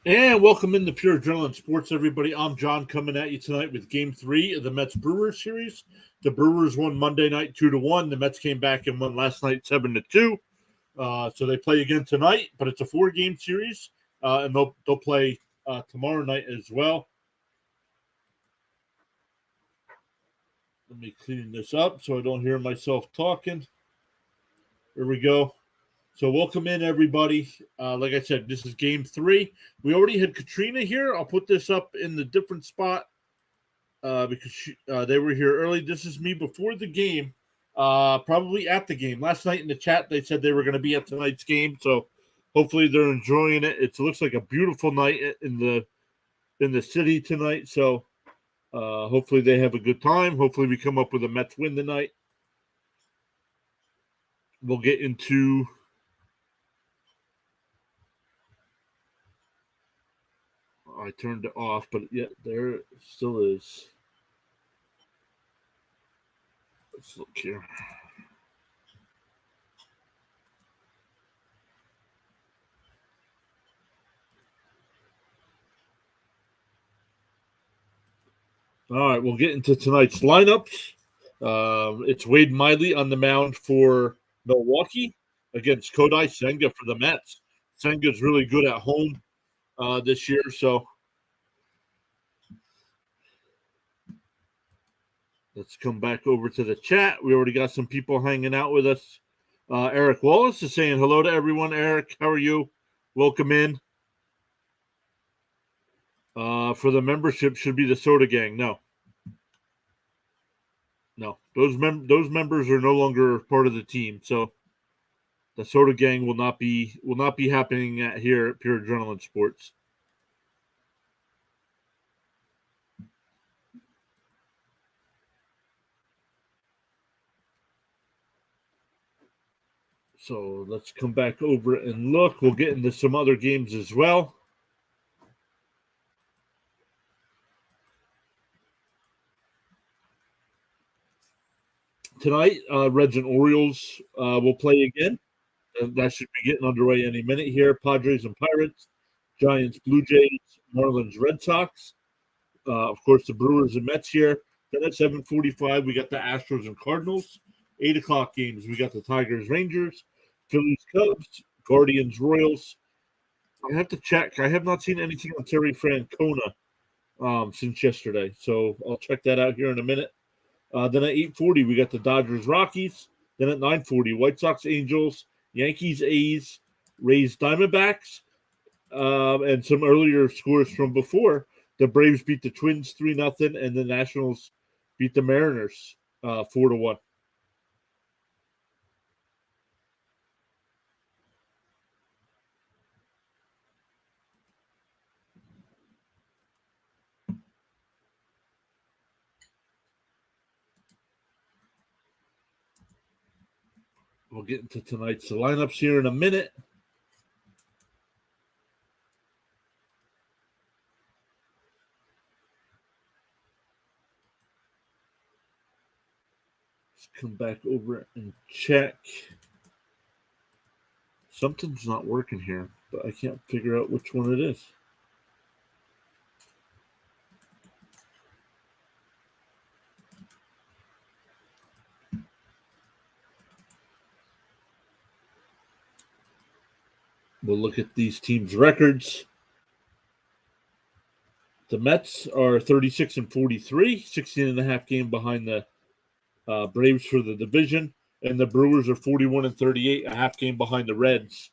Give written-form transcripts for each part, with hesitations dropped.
And welcome into Pure Adrenaline Sports, everybody. I'm John coming at you tonight with Game 3 of the Mets Brewers series. The Brewers won Monday night 2-1. The Mets came back and won last night 7-2. So they play again tonight, but it's a 4-game series, and they'll play tomorrow night as well. Let me clean this up so I don't hear myself talking. Here we go. So welcome in, everybody. Like I said, this is Game 3. We already had Katrina here. I'll put this up in the different spot because they were here early. This is me before the game, probably at the game. Last night in the chat, they said they were going to be at tonight's game, so hopefully they're enjoying it. It looks like a beautiful night in the city tonight, so hopefully they have a good time. Hopefully we come up with a Mets win tonight. We'll get into I turned it off, but yeah, there it still is. Let's look here. All right, we'll get into tonight's lineups. It's Wade Miley on the mound for Milwaukee against Kodai Senga for the Mets. Senga's really good at home this year, so let's come back over to the chat. We already got some people hanging out with us. Eric Wallace is saying hello to everyone. Eric, how are you? Welcome in. For the membership should be the Soda Gang. No, those members are no longer part of the team. So the Soda Gang will not be happening here at Pure Adrenaline Sports. So let's come back over and look. We'll get into some other games as well. Tonight, Reds and Orioles will play again. That should be getting underway any minute here. Padres and Pirates, Giants, Blue Jays, Marlins, Red Sox. Of course, the Brewers and Mets here. Then at 7:45, we got the Astros and Cardinals. 8 o'clock games, we got the Tigers, Rangers, Phillies, Cubs, Guardians, Royals. I have to check. I have not seen anything on Terry Francona since yesterday, so I'll check that out here in a minute. Then at 8:40, we got the Dodgers, Rockies. Then at 9:40, White Sox, Angels, Yankees, A's, Rays, Diamondbacks, and some earlier scores from before. The Braves beat the Twins 3-0, and the Nationals beat the Mariners 4-1. We'll get into tonight's lineups here in a minute. Let's come back over and check. Something's not working here, but I can't figure out which one it is. We'll look at these teams' records. The Mets are 36-43, 16.5 game behind the Braves for the division, and the Brewers are 41-38, a half game behind the Reds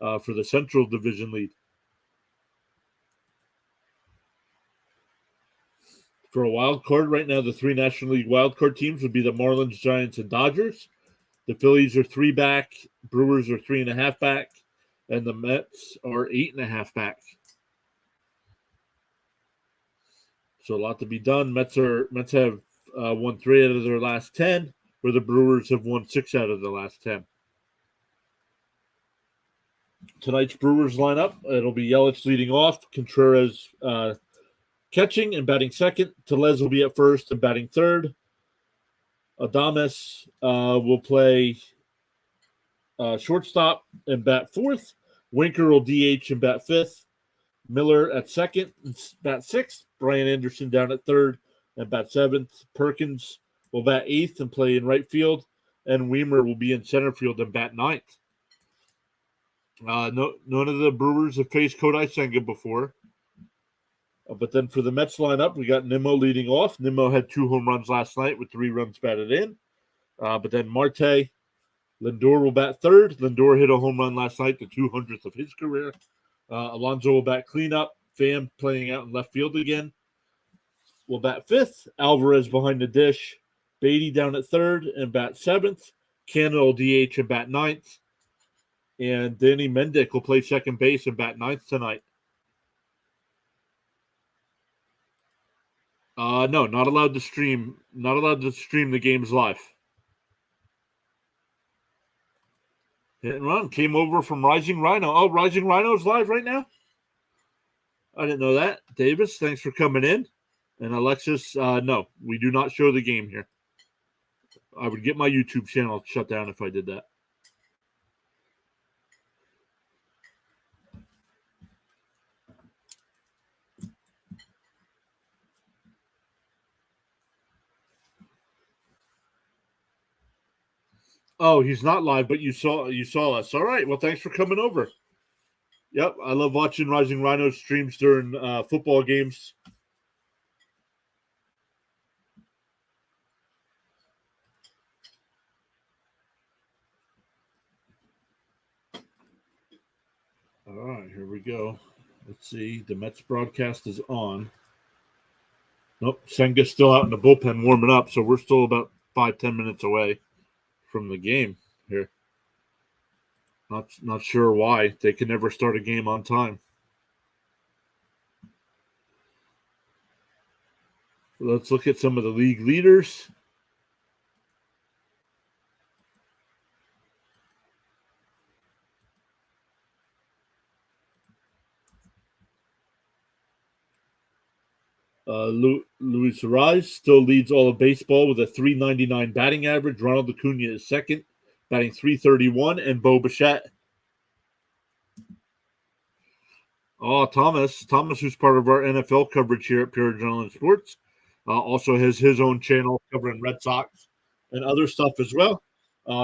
for the Central Division lead. For a wild card right now, the 3 National League wild card teams would be the Marlins, Giants, and Dodgers. The Phillies are 3 back, Brewers are 3.5 back, and the Mets are 8.5 back. So a lot to be done. Mets have won 3 out of their last 10, where the Brewers have won 6 out of the last 10. Tonight's Brewers lineup, it'll be Yelich leading off, Contreras catching and batting second. Tellez will be at first and batting third. Adames will play shortstop and bat fourth. Winker will DH and bat fifth. Miller at second, bat sixth. Brian Anderson down at third and bat seventh. Perkins will bat eighth and play in right field. And Weimer will be in center field and bat ninth. No, none of the Brewers have faced Kodai Senga before. But then for the Mets lineup, we got Nimmo leading off. Nimmo had 2 home runs last night with 3 runs batted in. But then Marte, Lindor will bat third. Lindor hit a home run last night, the 200th of his career. Alonso will bat cleanup. Pham playing out in left field again will bat fifth. Alvarez behind the dish. Beatty down at third and bat seventh. Canada will DH and bat ninth. And Danny Mendick will play second base and bat ninth tonight. No, not allowed to stream. Not allowed to stream the games live. Hit and run came over from Rising Rhino. Oh, Rising Rhino is live right now? I didn't know that. Davis, thanks for coming in. And Alexis, no, we do not show the game here. I would get my YouTube channel shut down if I did that. Oh, he's not live, but you saw us. All right. Well, thanks for coming over. Yep, I love watching Rising Rhino streams during football games. All right, here we go. Let's see. The Mets broadcast is on. Nope, Senga's still out in the bullpen warming up, so we're still about 5-10 minutes away from the game here. Not sure why. They can never start a game on time. Let's look at some of the league leaders. Luis Arraez still leads all of baseball with a .399 batting average. Ronald Acuna is second, batting .331, and Bo Bichette. Oh, Thomas, who's part of our NFL coverage here at Pure Adrenaline Sports, also has his own channel covering Red Sox and other stuff as well.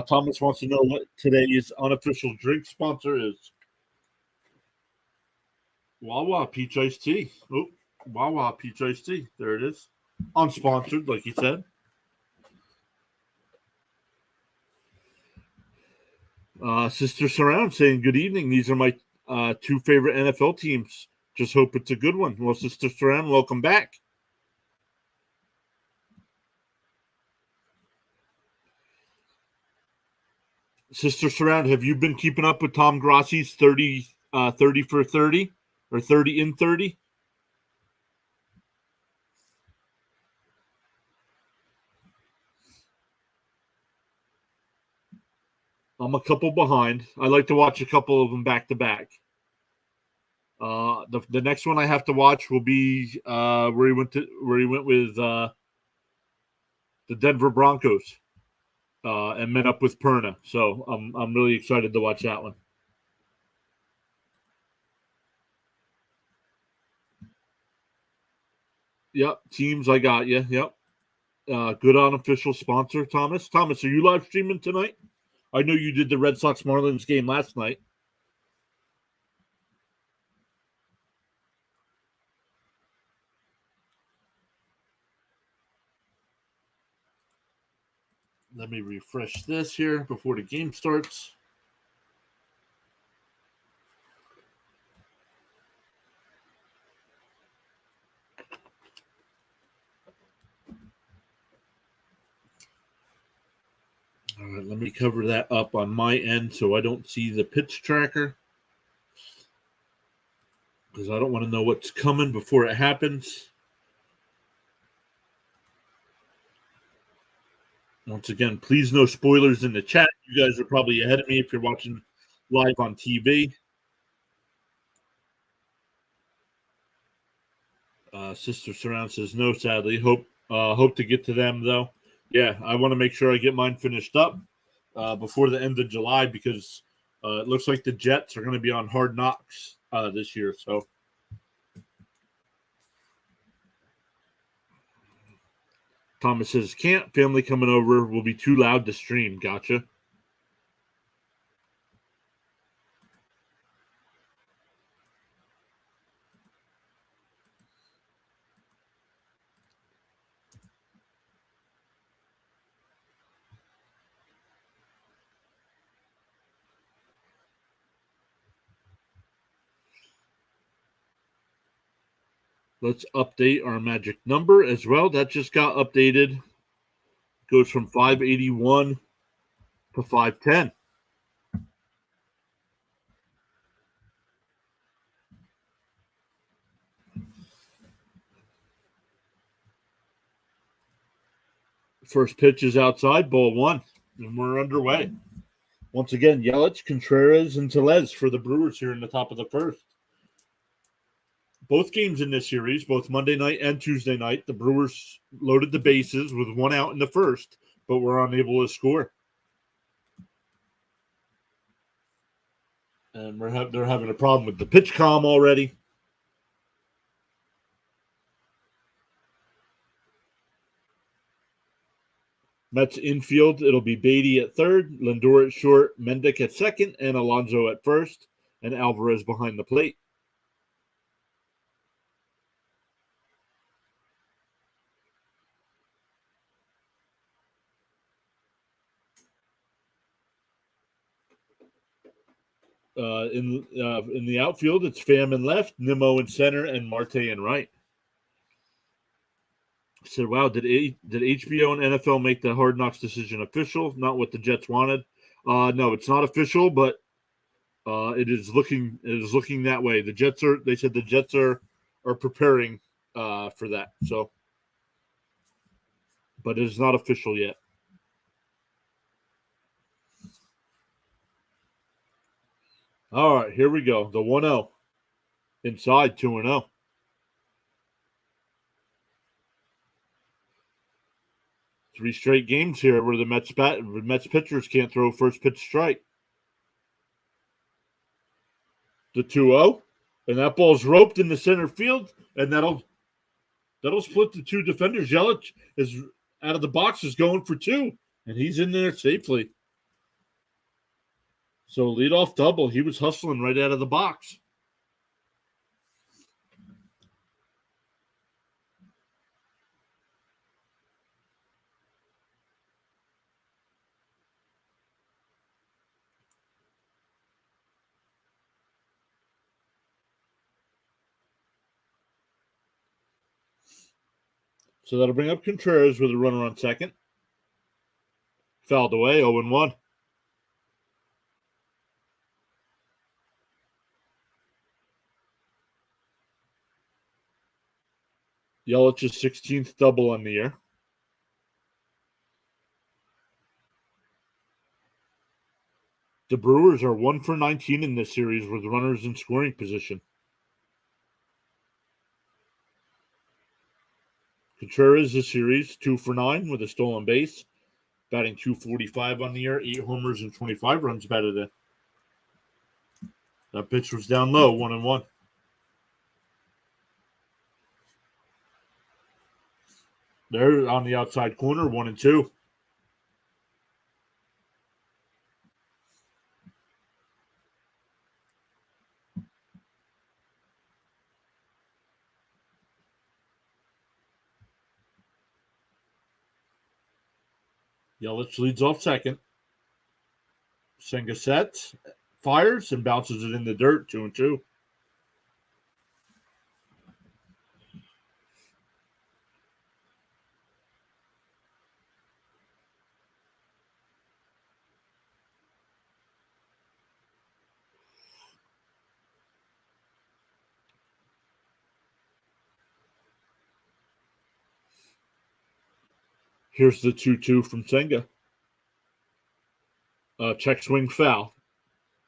Thomas wants to know what today's unofficial drink sponsor is. Wawa Peach Iced Tea. Oh, Wawa Peach Iced Tea. There it is. Unsponsored, like he said. Sister Surround saying, good evening. These are my 2 favorite NFL teams. Just hope it's a good one. Well, Sister Surround, welcome back. Sister Surround, have you been keeping up with Tom Grassi's 30 for 30 or 30 in 30? I'm a couple behind. I like to watch a couple of them back to back. The next one I have to watch will be where he went with the Denver Broncos and met up with Perna. So I'm really excited to watch that one. Yep, teams, I got you. Yep. Good unofficial sponsor, Thomas. Thomas, are you live streaming tonight? I know you did the Red Sox Marlins game last night. Let me refresh this here before the game starts. All right, let me cover that up on my end so I don't see the pitch tracker, because I don't want to know what's coming before it happens. Once again, please no spoilers in the chat. You guys are probably ahead of me if you're watching live on TV. Sister Surround says no, sadly. Hope to get to them, though. Yeah, I want to make sure I get mine finished up before the end of July, because it looks like the Jets are going to be on Hard Knocks this year. So Thomas says, can't. Family coming over will be too loud to stream. Gotcha. Let's update our magic number as well. That just got updated. Goes from 581 to 510. First pitch is outside, ball one, and we're underway. Once again, Yelich, Contreras, and Tellez for the Brewers here in the top of the first. Both games in this series, both Monday night and Tuesday night, the Brewers loaded the bases with one out in the first, but were unable to score. And they're having a problem with the pitch comm already. Mets infield, it'll be Beatty at third, Lindor at short, Mendick at second, and Alonso at first, and Alvarez behind the plate. In the outfield, it's Pham in left, Nimmo in center, and Marte in right. I said, "Wow, did HBO and NFL make the Hard Knocks decision official? Not what the Jets wanted. No, it's not official, but it is looking that way. They said the Jets are preparing for that. So, but it is not official yet." All right, here we go. The 1-0 inside 2-0. Three straight games here where the Mets pitchers can't throw first pitch strike. The 2-0, and that ball's roped in the center field, and that'll split the two defenders. Yelich is out of the box, is going for two, and he's in there safely. So leadoff double. He was hustling right out of the box. So that'll bring up Contreras with a runner on second. Fouled away, 0-1. Yelich's 16th double on the year. The Brewers are 1 for 19 in this series with runners in scoring position. Contreras this series 2 for 9 with a stolen base, batting .245 on the year, 8 homers and 25 runs batted in. That pitch was down low, 1-1. They're on the outside corner, 1-2. Yelich leads off second. Senga sets, fires, and bounces it in the dirt, 2-2. Here's the 2-2 from Senga. Check swing foul.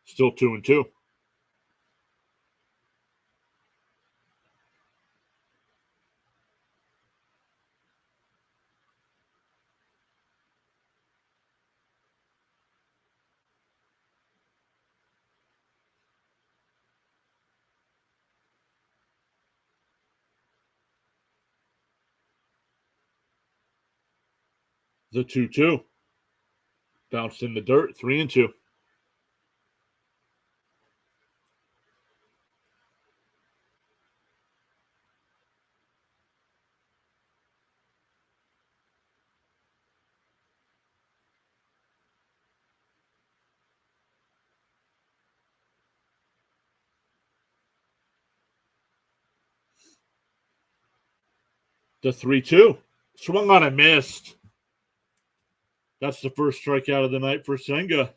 Still 2-2. The 2-2. Bounced in the dirt, 3-2. The 3-2. Swung on and missed. That's the first strikeout of the night for Senga.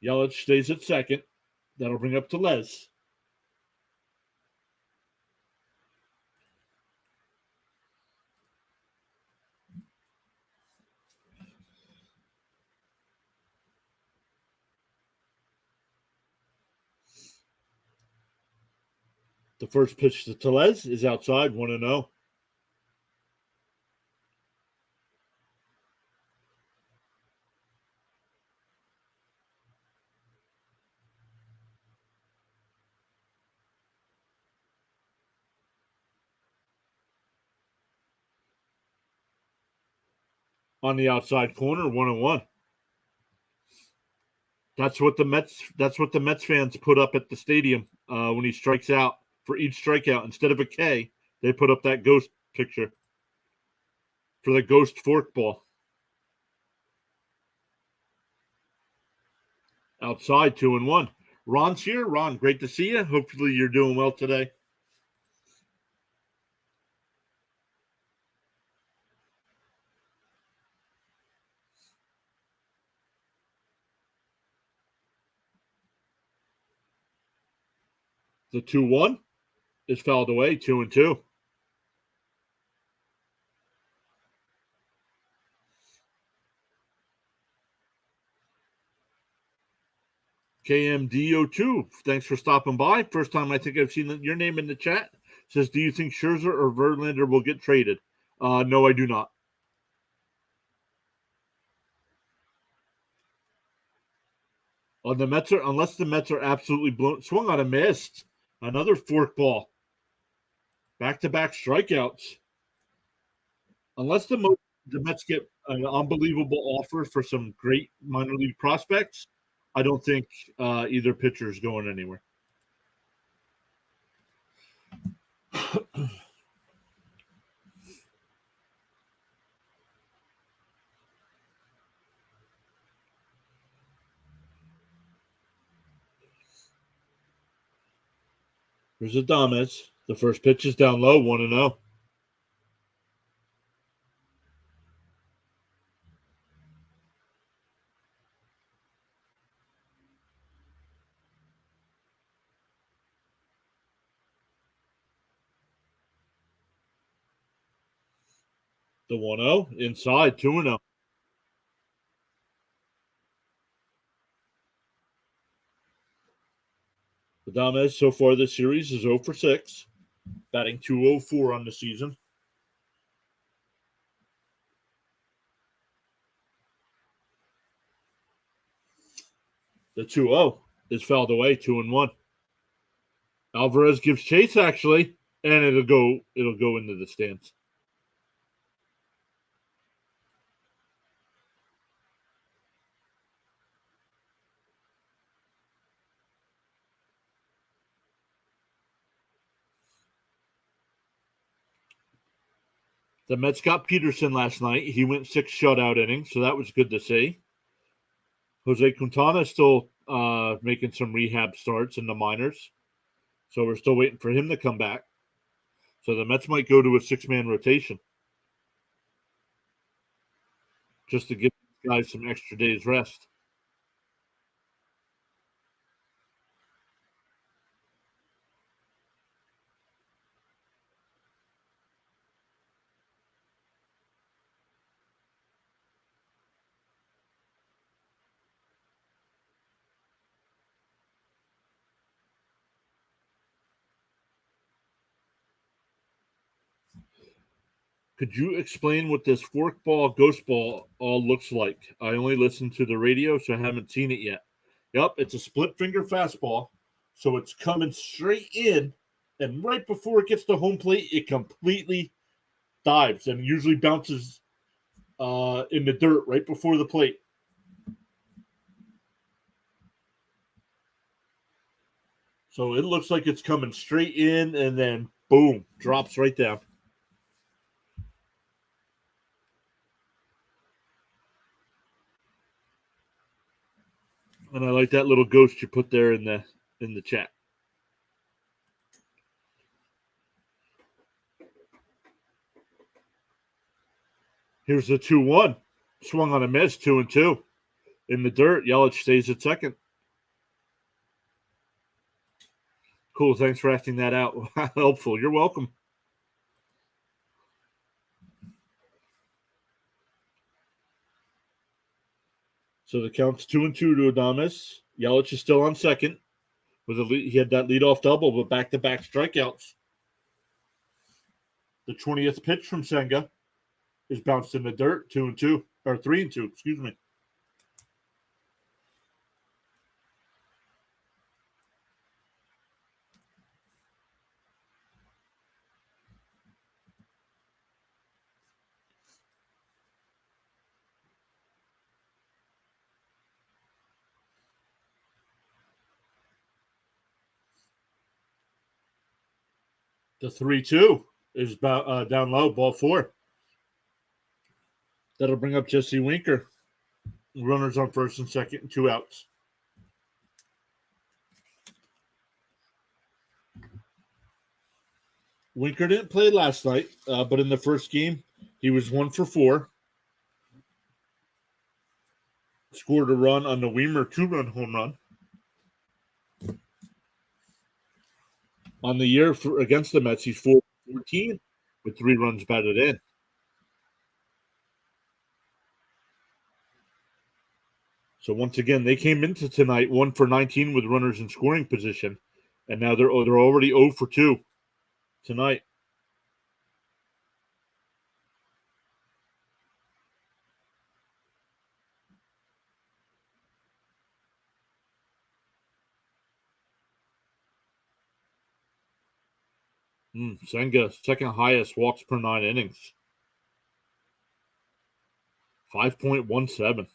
Yelich stays at second. That'll bring up Tellez. The first pitch to Tellez is outside, 1-0. On the outside corner, 1-1. That's what the Mets fans put up at the stadium when he strikes out. For each strikeout, instead of a K, they put up that ghost picture for the ghost forkball. Outside, 2-1. Ron's here. Ron, great to see you. Hopefully you're doing well today. The 2-1 is fouled away, 2-2. KMDO2, thanks for stopping by. First time I think I've seen your name in the chat. Says, do you think Scherzer or Verlander will get traded? No, I do not. Unless the Mets are absolutely blown. Swung on a missed. Another forkball. Back-to-back strikeouts. Unless the Mets get an unbelievable offer for some great minor league prospects, I don't think either pitcher is going anywhere. Here's Adames. The first pitch is down low, 1-0. The 1-0 inside, 2-0. Adames so far this series is 0 for 6, batting .204 on the season. The 2-0 is fouled away, 2-1. Alvarez gives chase actually, and it'll go into the stands. The Mets got Peterson last night. He went 6 shutout innings, so that was good to see. Jose Quintana is still making some rehab starts in the minors, so we're still waiting for him to come back. So the Mets might go to a 6-man rotation just to give these guys some extra days rest. Could you explain what this forkball, ghost ball all looks like? I only listened to the radio, so I haven't seen it yet. Yep, it's a split finger fastball, so it's coming straight in, And right before it gets to home plate, it completely dives and usually bounces in the dirt right before the plate. So it looks like it's coming straight in and then boom, drops right down. And I like that little ghost you put there in the chat. Here's the 2-1. Swung on a miss, 2-2. In the dirt, Yelich stays at second. Cool. Thanks for asking that out. Helpful. You're welcome. So the count's 2-2 to Adames. Yelich is still on second. With a lead, he had that leadoff double, but back-to-back strikeouts. The 20th pitch from Senga is bounced in the dirt, 2-2 or 3-2. Excuse me. The 3-2 is down low, ball 4. That'll bring up Jesse Winker. Runners on first and second, and 2 outs. Winker didn't play last night, but in the first game, he was 1 for 4. Scored a run on the Weimer 2-run home run. On the year against the Mets, he's 4 for 14 with 3 runs batted in. So once again, they came into tonight 1 for 19 with runners in scoring position, and now they're already 0 for 2 tonight. Senga, second highest walks per 9 innings. 5.17.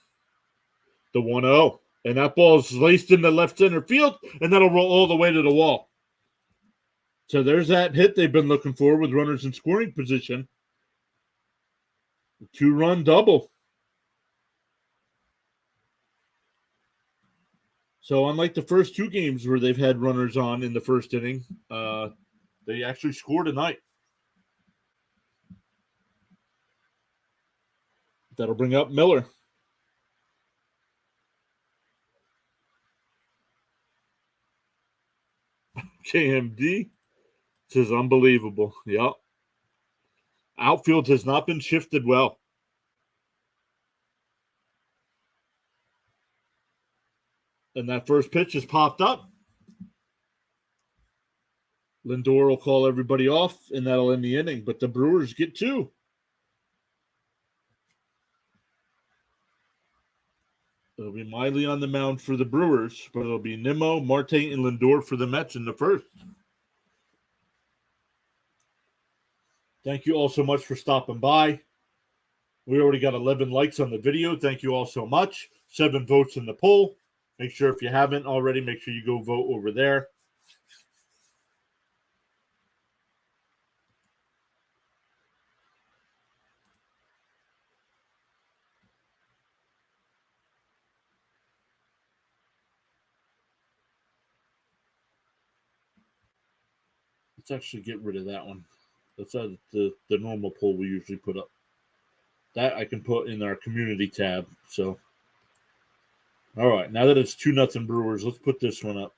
The 1-0. And that ball is laced into left center field, and that'll roll all the way to the wall. So there's that hit they've been looking for with runners in scoring position. 2-run double. So unlike the first 2 games where they've had runners on in the first inning, they actually scored tonight. That'll bring up Miller. KMD says unbelievable. Yep. Outfield has not been shifted well. And that first pitch has popped up. Lindor will call everybody off, and that'll end the inning. But the Brewers get 2. It'll be Miley on the mound for the Brewers, but it'll be Nimmo, Marte, and Lindor for the Mets in the first. Thank you all so much for stopping by. We already got 11 likes on the video. Thank you all so much. 7 votes in the poll. Make sure if you haven't already, make sure you go vote over there. Let's actually get rid of that one. That's the normal poll we usually put up. That I can put in our community tab. So, all right. Now that it's 2-0 Brewers, let's put this one up.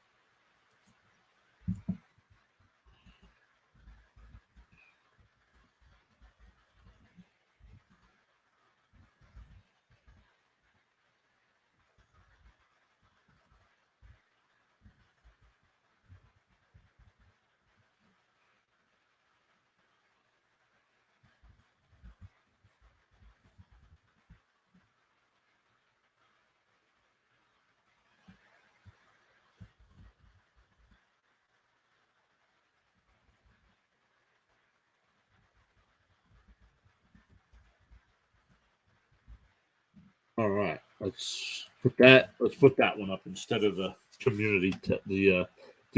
All right, let's put that one up instead of the community the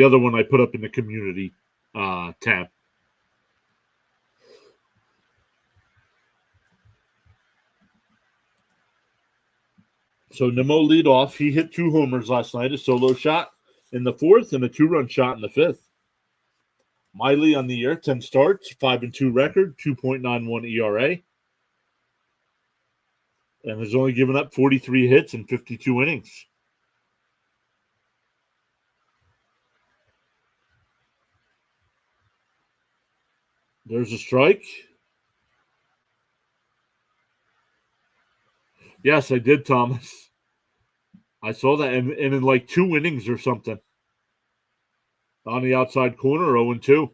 other one I put up in the community tab. So Nemo lead off. He hit 2 homers last night, a solo shot in the 4th and a 2-run shot in the 5th. Miley on the year, 10 starts, 5-2 record, 2.91 ERA, and has only given up 43 hits in 52 innings. There's a strike. Yes, I did, Thomas. I saw that, and in like 2 innings or something. On the outside corner, 0-2.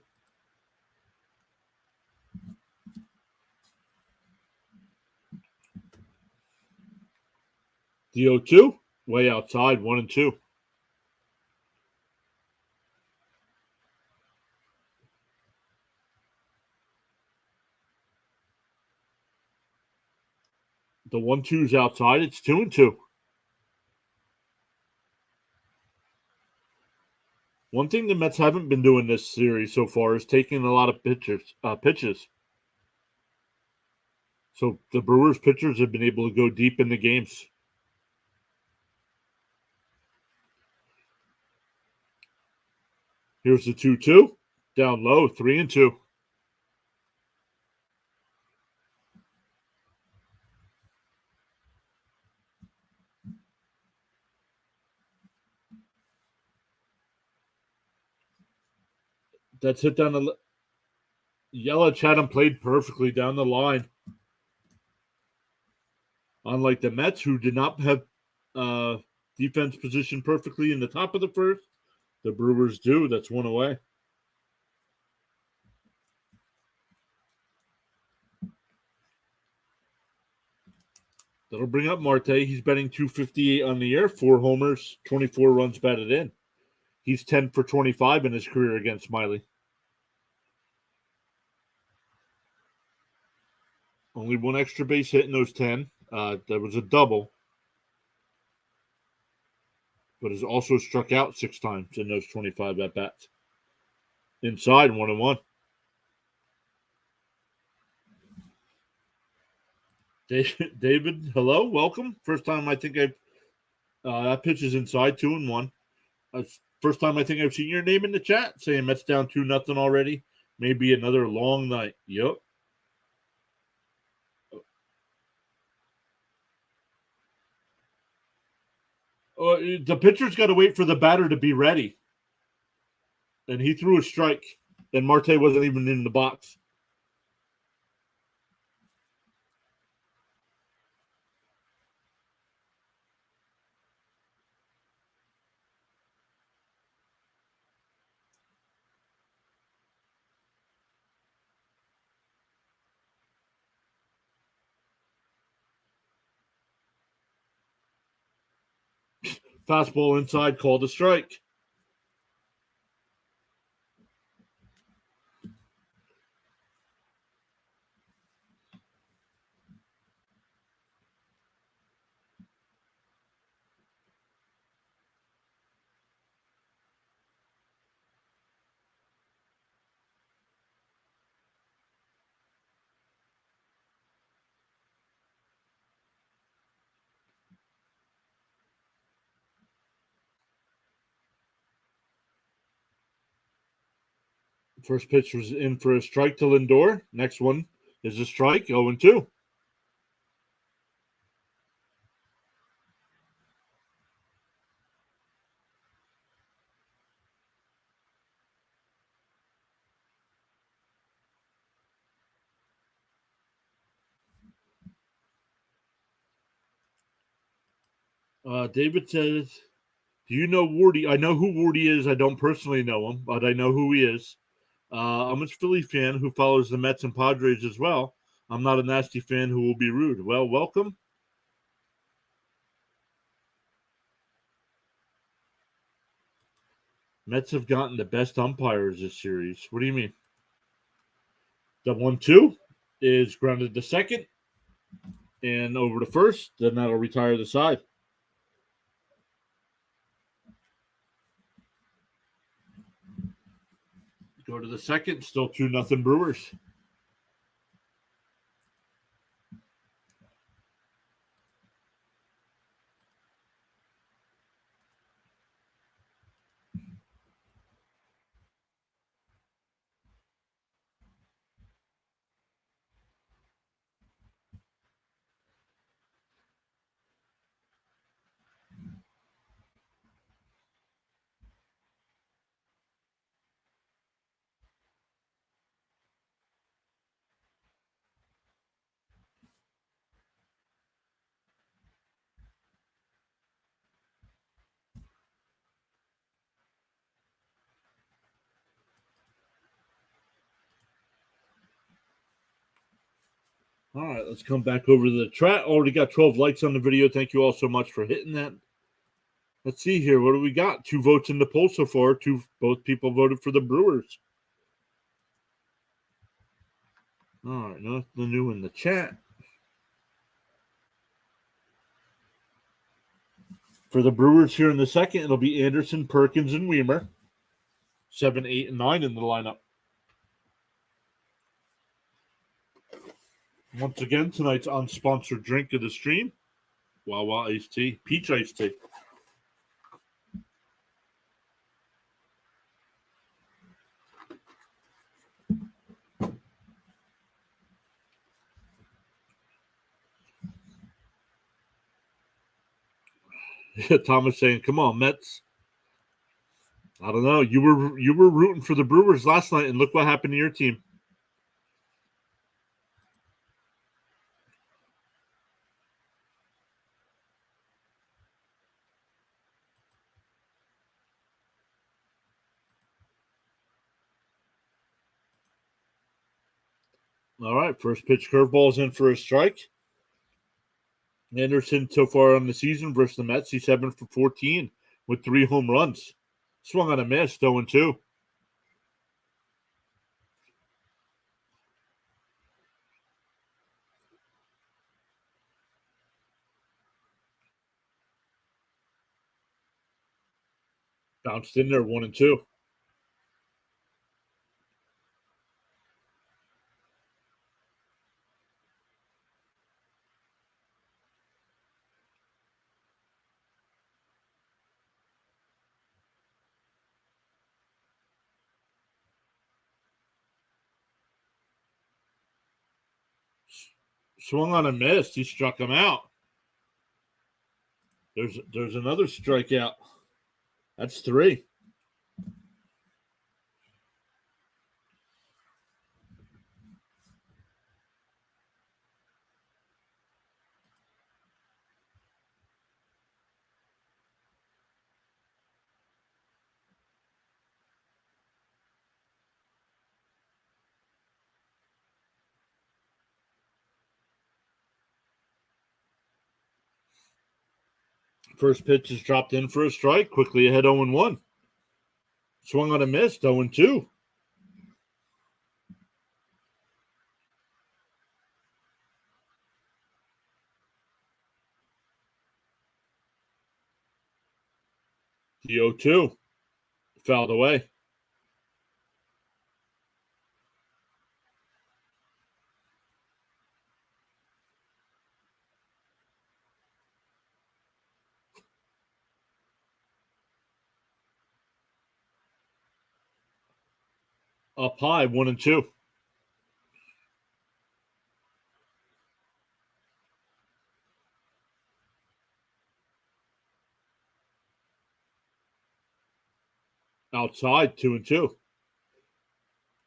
The 0-2, way outside, 1-2. The 1-2's outside, it's 2-2. One thing the Mets haven't been doing this series so far is taking a lot of pitches. So the Brewers pitchers have been able to go deep in the games. Here's the 2-2. Down low, 3-2. That's hit down the. Yelich had him played perfectly down the line. Unlike the Mets, who did not have defense positioned perfectly in the top of the 1st, the Brewers do. That's 1 away. That'll bring up Marte. He's batting .258 on the year, 4 homers, 24 runs batted in. He's 10 for 25 in his career against Miley. Only 1 extra base hit in those 10. That was a double. But has also struck out 6 times in those 25 at-bats. Inside, 1-1. David, hello, welcome. First time I think I've that pitch is inside, 2-1. First time I think I've seen your name in the chat saying Mets down 2-0 already. Maybe another long night. Yep. The pitcher's got to wait for the batter to be ready. And he threw a strike, and Marte wasn't even in the box. Fastball inside, called a strike. First pitch was in for a strike to Lindor. Next one is a strike, 0-2. David says, do you know Wardy? I know who Wardy is. I don't personally know him, but I know who he is. I'm a Philly fan who follows the Mets and Padres as well. I'm not a nasty fan who will be rude. Well, welcome. Mets have gotten the best umpires this series. What do you mean? The 1-2 is grounded to second. and over to first. Then that'll retire the side. Go to the second. Still 2-0 Brewers. All right, let's come back over to the chat. Already got 12 likes on the video. Thank you all so much for hitting that. Let's see here. What do we got? 2 votes in the poll so far. Both people voted for the Brewers. All right, nothing new in the chat. For the Brewers here in the second, it'll be Anderson, Perkins, and Weimer. 7, 8, and 9 in the lineup. Once again, tonight's unsponsored drink of the stream, Wawa iced tea, peach iced tea. Thomas saying, "Come on, Mets." I don't know. You were rooting for the Brewers last night, and look what happened to your team. All right, first pitch curveball's in for a strike. Anderson so far on the season versus the Mets, he's 7 for 14 with 3 home runs. Swung on a miss, 0-2. Bounced in there, 1-2. Swung on a miss. He struck him out. There's another strikeout. That's 3. First pitch is dropped in for a strike. Quickly ahead 0-1. Swung on a miss, 0-2. The 0-2. Fouled away. Up high, 1-2. Outside, 2-2.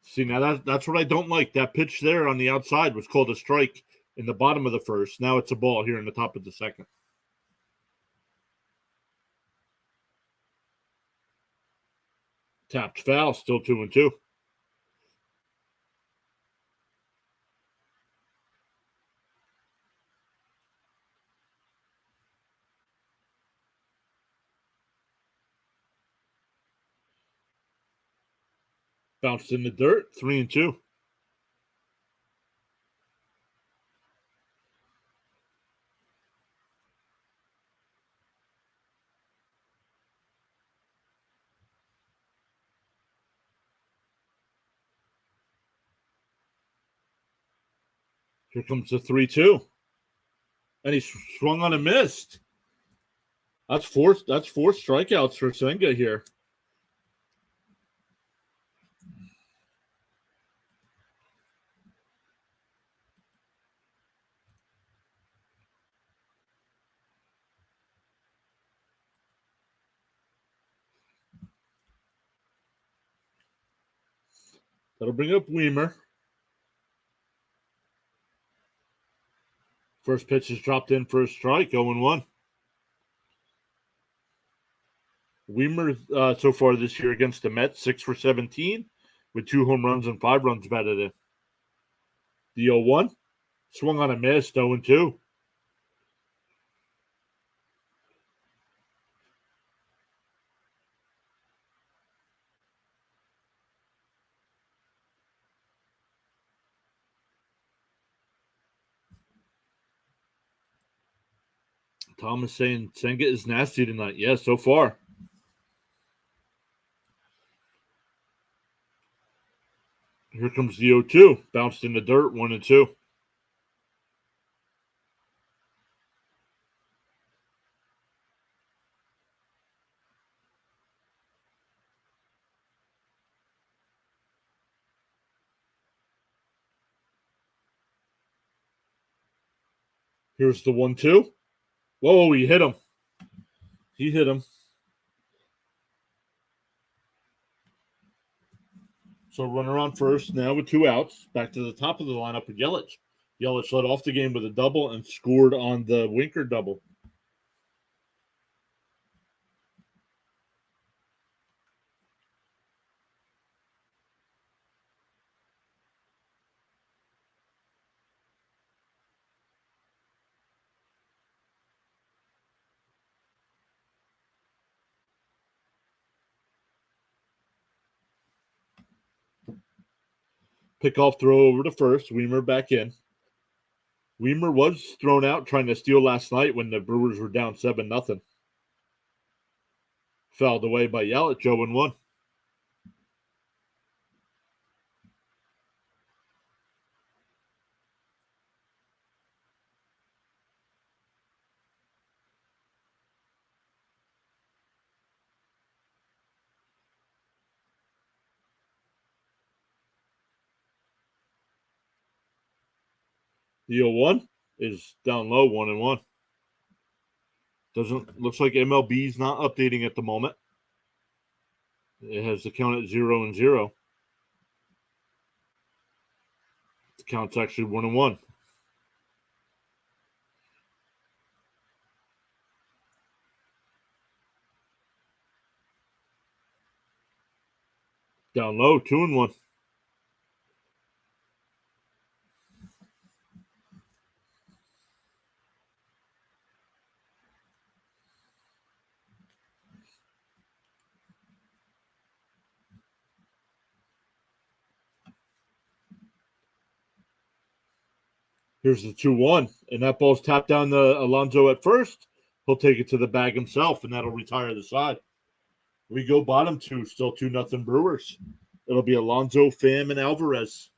See, now that's what I don't like. That pitch there on the outside was called a strike in the bottom of the first. Now it's a ball here in the top of the second. Tapped foul, still 2-2. Bounced in the dirt, 3-2. Here comes the 3-2. And he swung on and missed. That's four strikeouts for Senga here. That'll bring up Weimer. First pitch is dropped in for a strike, 0-1. Weimer, so far this year against the Mets, 6 for 17, with 2 home runs and 5 runs batted in. The 0-1, swung on a miss, 0-2. Tom is saying Senga is nasty tonight. Yeah, so far. Here comes the 0-2. Bounced in the dirt, 1-2. Here's the 1-2. Whoa, he hit him. He hit him. So runner on first now with 2 outs. Back to the top of the lineup with Yelich. Yelich led off the game with a double and scored on the Winker double. Pickoff throw over to first. Weimer back in. Weimer was thrown out trying to steal last night when the Brewers were down 7-0. Fouled away by Yelich, 0-1. The 0-1 is down low, 1-1. Looks like MLB's not updating at the moment. It has the count at 0-0. The count's actually 1-1. Down low, 2-1. Here's the 2-1, and that ball's tapped down to Alonso at first. He'll take it to the bag himself, and that'll retire the side. We go bottom 2, still 2-0 Brewers. It'll be Alonso, Pham, and Alvarez.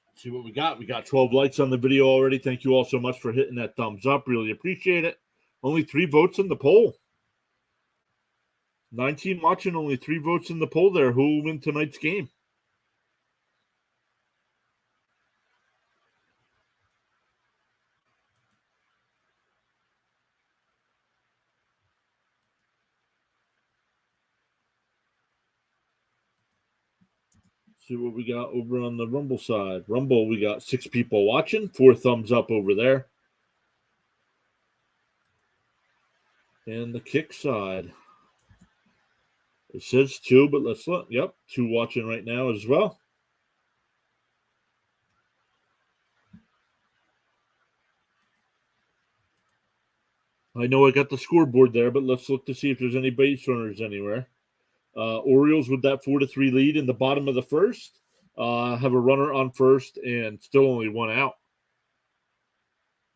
Let's see what we got. We got 12 likes on the video already. Thank you all so much for hitting that thumbs up. Really appreciate it. Only 3 votes in the poll. 19 watching, only 3 votes in the poll there. Who will win tonight's game? See what we got over on the Rumble side. Rumble, we got 6 people watching. 4 thumbs up over there. And the Kick side. It says 2, but let's look. Yep, 2 watching right now as well. I know I got the scoreboard there, but let's look to see if there's any base runners anywhere. Orioles with that 4-3 lead in the bottom of the first. Have a runner on first and still only 1 out.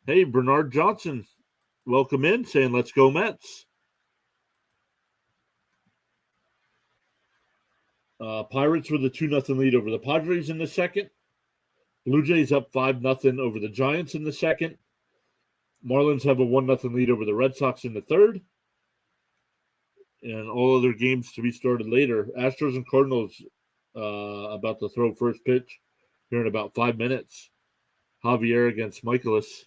Hey, Bernard Johnson, welcome in, saying let's go Mets. Pirates with a 2-0 lead over the Padres in the second. Blue Jays up 5-0 over the Giants in the second. Marlins have a 1-0 lead over the Red Sox in the third. And all other games to be started later. Astros and Cardinals about to throw first pitch here in about 5 minutes. Javier against Michaelis.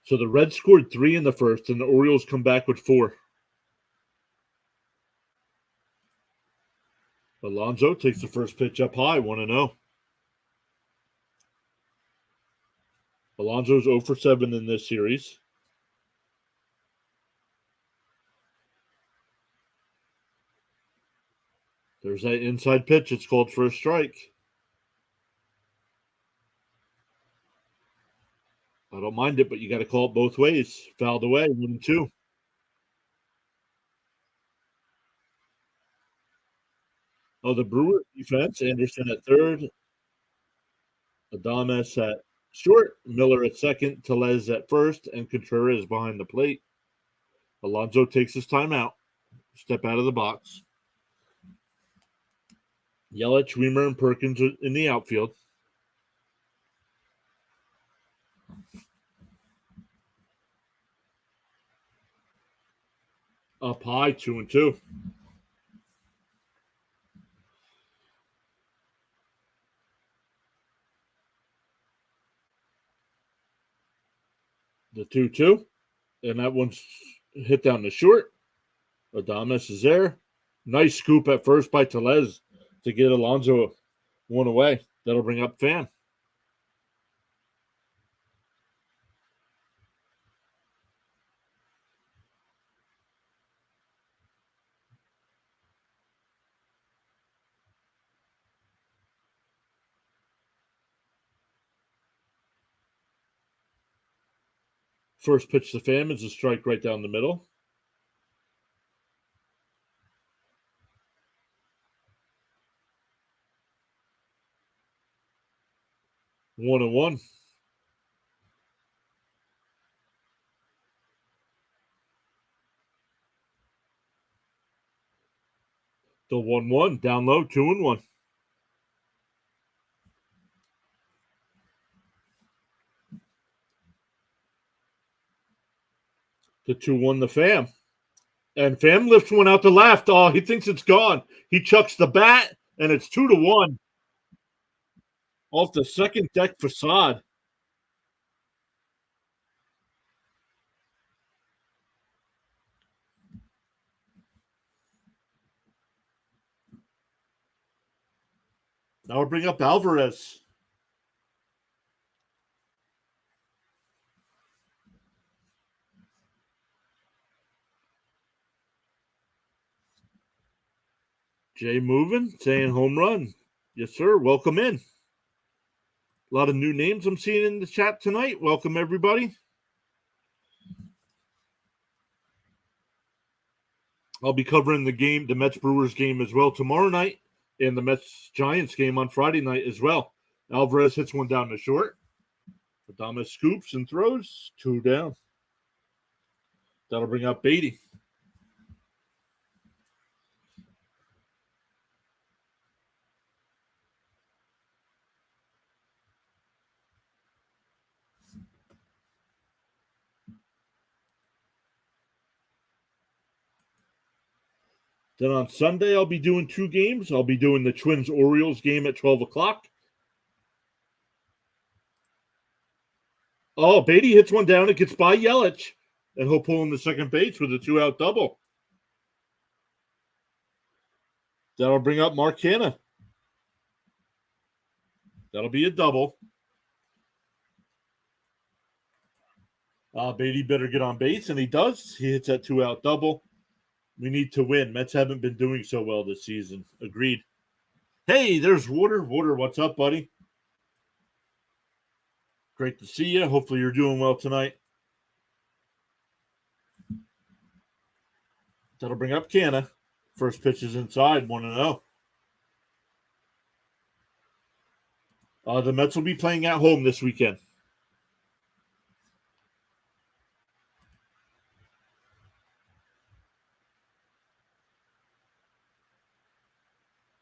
So the Reds scored 3 in the first, and the Orioles come back with 4. Alonso takes the first pitch up high, 1-0. Alonso's 0 for 7 in this series. There's that inside pitch. It's called for a strike. I don't mind it, but you got to call it both ways. Fouled away, 1-2. Oh, the Brewers defense. Anderson at third. Adames at short. Miller at second. Tellez at first. And Contreras behind the plate. Alonso takes his timeout. Step out of the box. Yelich, Weimer, and Perkins in the outfield. Up high, 2-2. The 2-2. And that one's hit down the short. Adames is there. Nice scoop at first by Tellez to get Alonso one away. That'll bring up Pham. First pitch to Pham is a strike right down the middle. One and one. The 1-1 down low, 2-1. The 2-1 to Pham. And Pham lifts one out to left. Oh, he thinks it's gone. He chucks the bat, and it's 2-1 off the second deck facade. Now we'll bring up Alvarez. Jay moving, saying home run. Yes, sir. Welcome in. A lot of new names I'm seeing in the chat tonight. Welcome, everybody. I'll be covering the Mets-Brewers game as well tomorrow night, and the Mets-Giants game on Friday night as well. Alvarez hits one down the short. Adames scoops and throws. 2 down. That'll bring up Beatty. Then on Sunday, I'll be doing 2 games. I'll be doing the Twins-Orioles game at 12 o'clock. Oh, Beatty hits one down. It gets by Yelich, and he'll pull in the second base with a 2-out double. That'll bring up Mark Hanna. That'll be a double. Beatty better get on base, and he does. He hits that 2-out double. We need to win. Mets haven't been doing so well this season. Agreed. Hey, there's Water. Water, what's up, buddy? Great to see you. Hopefully you're doing well tonight. That'll bring up Canna. First pitch is inside, 1-0. The Mets will be playing at home this weekend.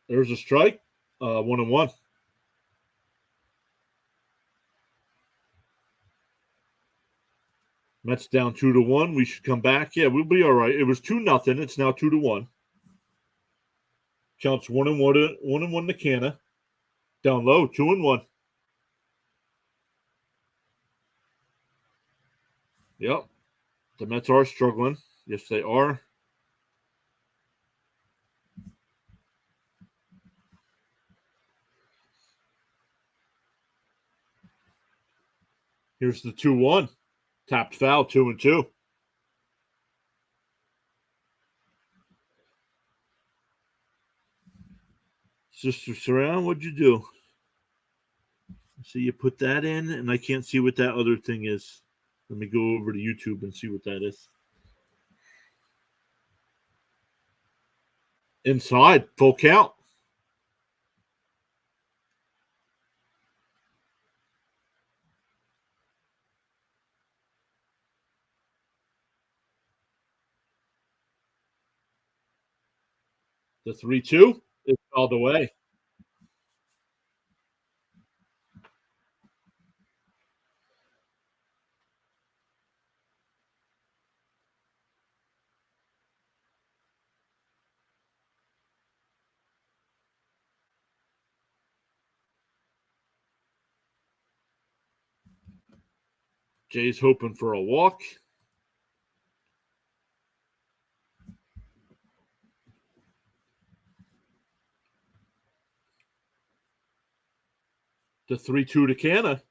There's a strike, 1-1. Mets down 2-1. We should come back. Yeah, we'll be all right. It was 2-0. It's now 2-1. Counts 1-1. 1-1 to Canna. Down low, 2-1. Yep. The Mets are struggling. Yes, they are. Here's the 2-1. Tapped foul, 2-2. Sister Surround, what'd you do? So you put that in, and I can't see what that other thing is. Let me go over to YouTube and see what that is. Inside, full count. The 3-2 is all the way. Jay's hoping for a walk. The 3-2 to Canna.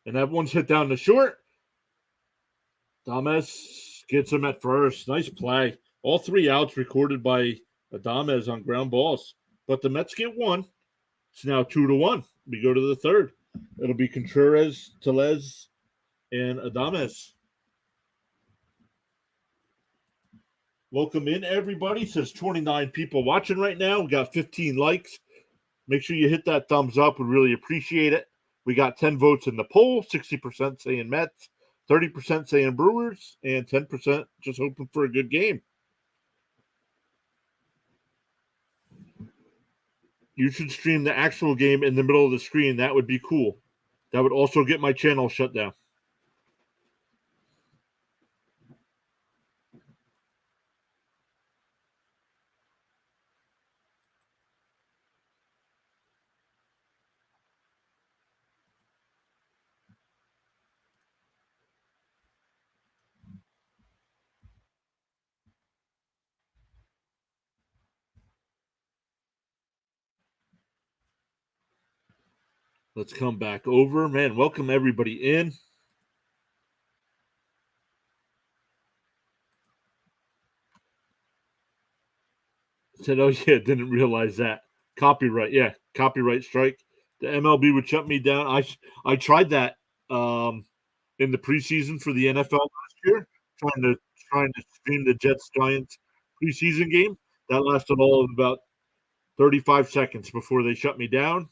And that one's hit down the short. Adames gets him at first. Nice play. All 3 outs recorded by Adames on ground balls. But the Mets get one. It's now 2-1. We go to the third. It'll be Contreras, Tellez, and Adames. Welcome in, everybody. Says 29 people watching right now. We got 15 likes. Make sure you hit that thumbs up. We really appreciate it. We got 10 votes in the poll, 60% saying Mets, 30% saying Brewers, and 10% just hoping for a good game. You should stream the actual game in the middle of the screen. That would be cool. That would also get my channel shut down. Let's come back over. Man, welcome everybody in. Said, oh, yeah, didn't realize that. Copyright, yeah, copyright strike. The MLB would shut me down. I tried that in the preseason for the NFL last year, trying to stream the Jets Giants preseason game. That lasted all of about 35 seconds before they shut me down,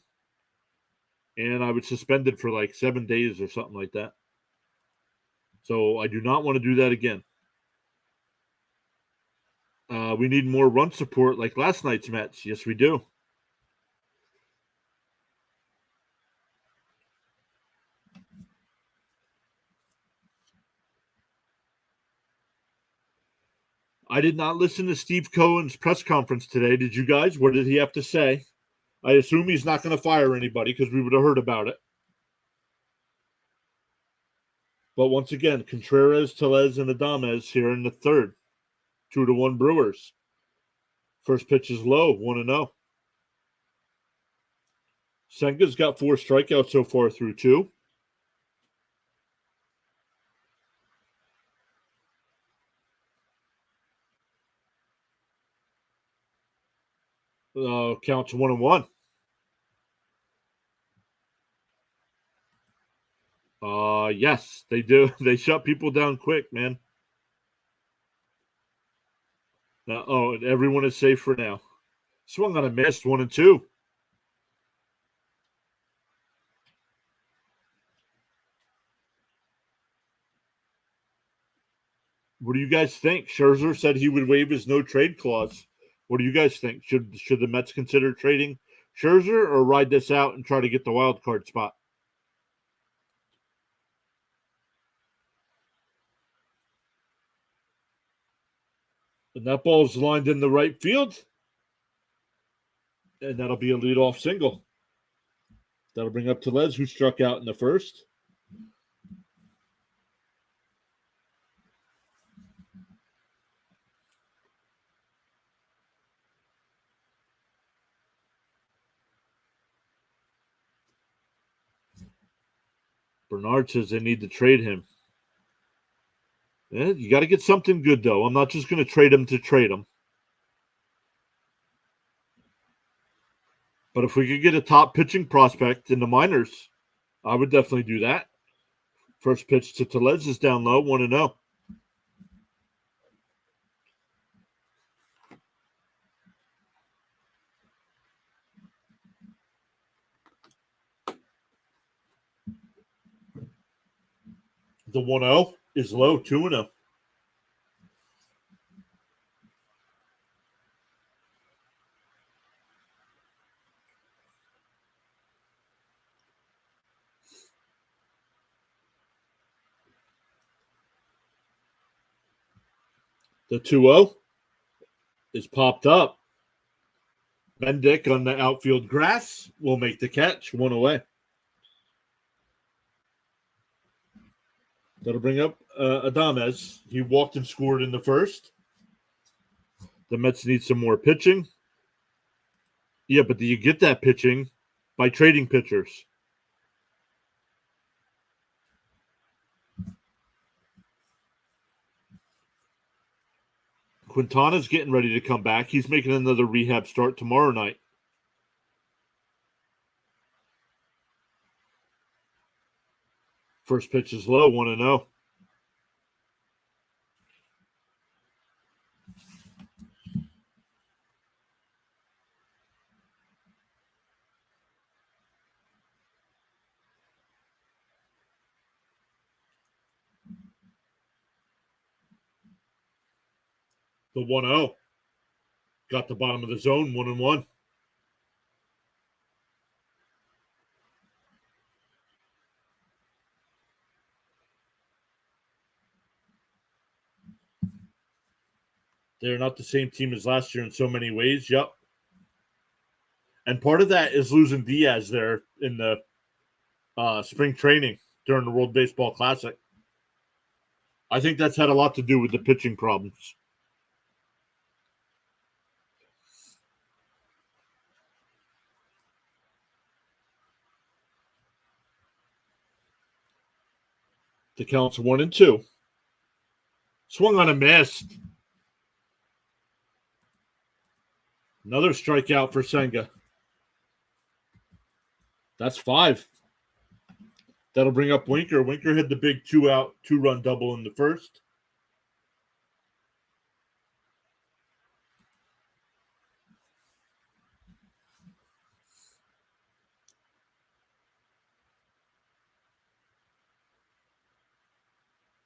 and I was suspended for like 7 days or something like that. So I do not want to do that again. We need more run support like last night's Mets. Yes, we do. I did not listen to Steve Cohen's press conference today. Did you guys? What did he have to say? I assume he's not going to fire anybody because we would have heard about it. But once again, Contreras, Tellez, and Adames here in the third. 2-1 Brewers. First pitch is low, 1-0. Senga's got 4 strikeouts so far through 2. Counts 1-1. Yes, they do. They shut people down quick, man. And everyone is safe for now. Swung on a missed 1-2. What do you guys think? Scherzer said he would waive his no trade clause. What do you guys think? Should the Mets consider trading Scherzer or ride this out and try to get the wild card spot? And that ball's lined in the right field. And that'll be a leadoff single. That'll bring up Tellez, who struck out in the first. Bernard says they need to trade him. Yeah, you got to get something good, though. I'm not just going to trade him to trade him. But if we could get a top pitching prospect in the minors, I would definitely do that. First pitch to Tellez is down low, 1-0. The 1-0 is low, 2-0. The 2-0 is popped up. Mendick on the outfield grass will make the catch, 1 away. That'll bring up Adames. He walked and scored in the first. The Mets need some more pitching. Yeah, but do you get that pitching by trading pitchers? Quintana's getting ready to come back. He's making another rehab start tomorrow night. First pitch is low, 1-0. The 1-0 got the bottom of the zone, 1-1. They're not the same team as last year in so many ways. Yep. And part of that is losing Diaz there in the spring training during the World Baseball Classic. I think that's had a lot to do with the pitching problems. The count's 1-2. Swung on a miss. Another strikeout for Senga. That's 5. That'll bring up Winker. Winker had the big 2-out, 2-run double in the first.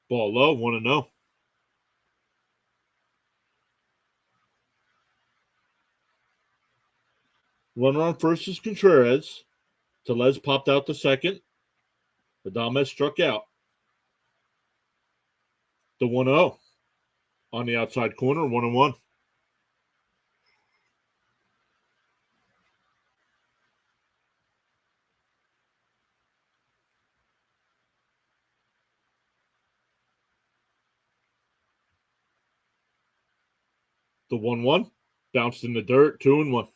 Ball low, 1-0. Runner on first is Contreras. Tellez popped out the second. Adames struck out. The 1-0 on the outside corner, 1-1. The 1-1 bounced in the dirt, 2-1.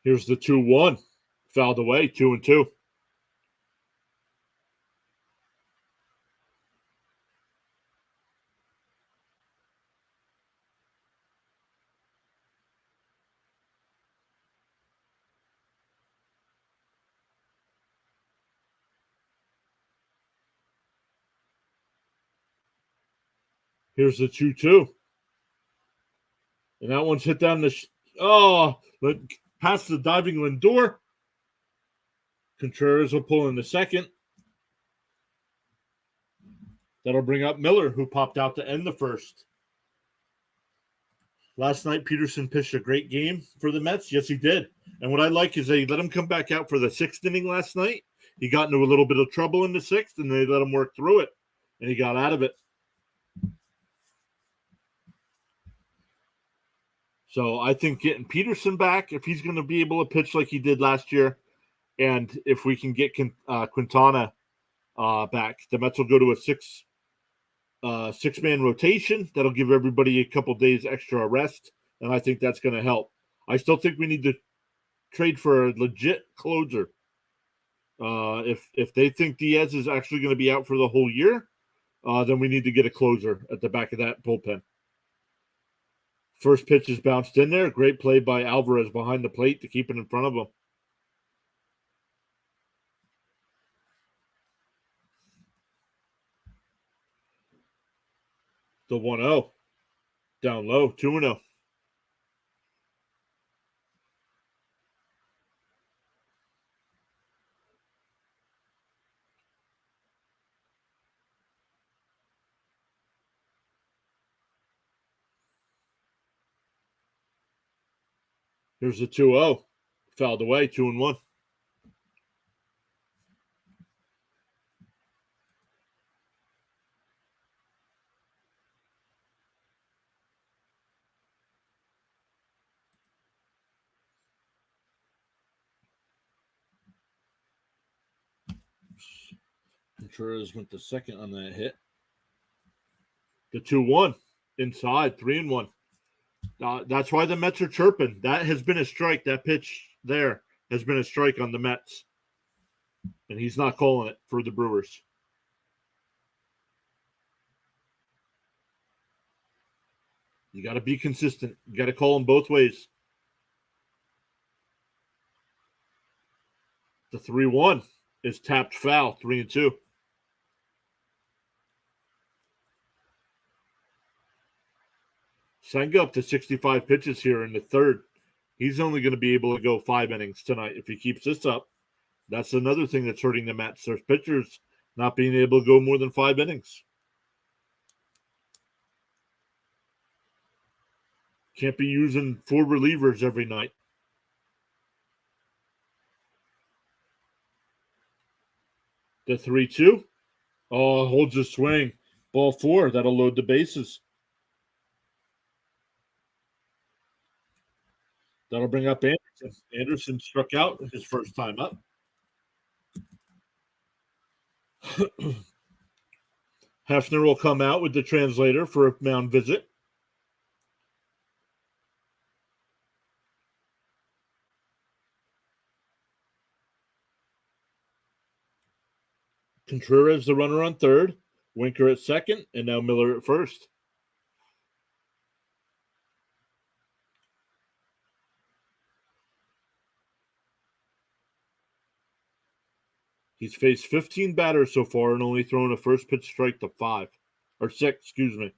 Here's the 2-1. Fouled away, 2-2. Here's the 2-2. And that one's hit down the but past the diving Lindor. Contreras will pull in the second. That'll bring up Miller, who popped out to end the first. Last night, Peterson pitched a great game for the Mets. Yes, he did. And what I like is they let him come back out for the sixth inning last night. He got into a little bit of trouble in the sixth, and they let him work through it, and he got out of it. So I think getting Peterson back, if he's going to be able to pitch like he did last year, and if we can get Quintana back, the Mets will go to a six-man rotation. That'll give everybody a couple days extra rest, and I think that's going to help. I still think we need to trade for a legit closer. If they think Diaz is actually going to be out for the whole year, then we need to get a closer at the back of that bullpen. First pitch is bounced in there. Great play by Alvarez behind the plate to keep it in front of him. The 1-0. Down low, 2-0. Here's the 2-0. Fouled away, 2-1. Contreras went to second on that hit. The 2-1 inside, 3-1. That's why the Mets are chirping. That has been a strike. That pitch there has been a strike on the Mets. And he's not calling it for the Brewers. You got to be consistent. You got to call them both ways. The 3-1 is tapped foul, 3-2. Senga up to 65 pitches here in the third. He's only going to be able to go 5 innings tonight if he keeps this up. That's another thing that's hurting the Mets. There's pitchers not being able to go more than 5 innings. Can't be using 4 relievers every night. The 3-2. Oh, holds a swing. Ball 4. That'll load the bases. That'll bring up Anderson. Anderson struck out his first time up. Hefner will come out with the translator for a mound visit. Contreras, the runner on third. Winker at second, and now Miller at first. He's faced 15 batters so far and only thrown a first pitch strike to 5. Or 6, excuse me.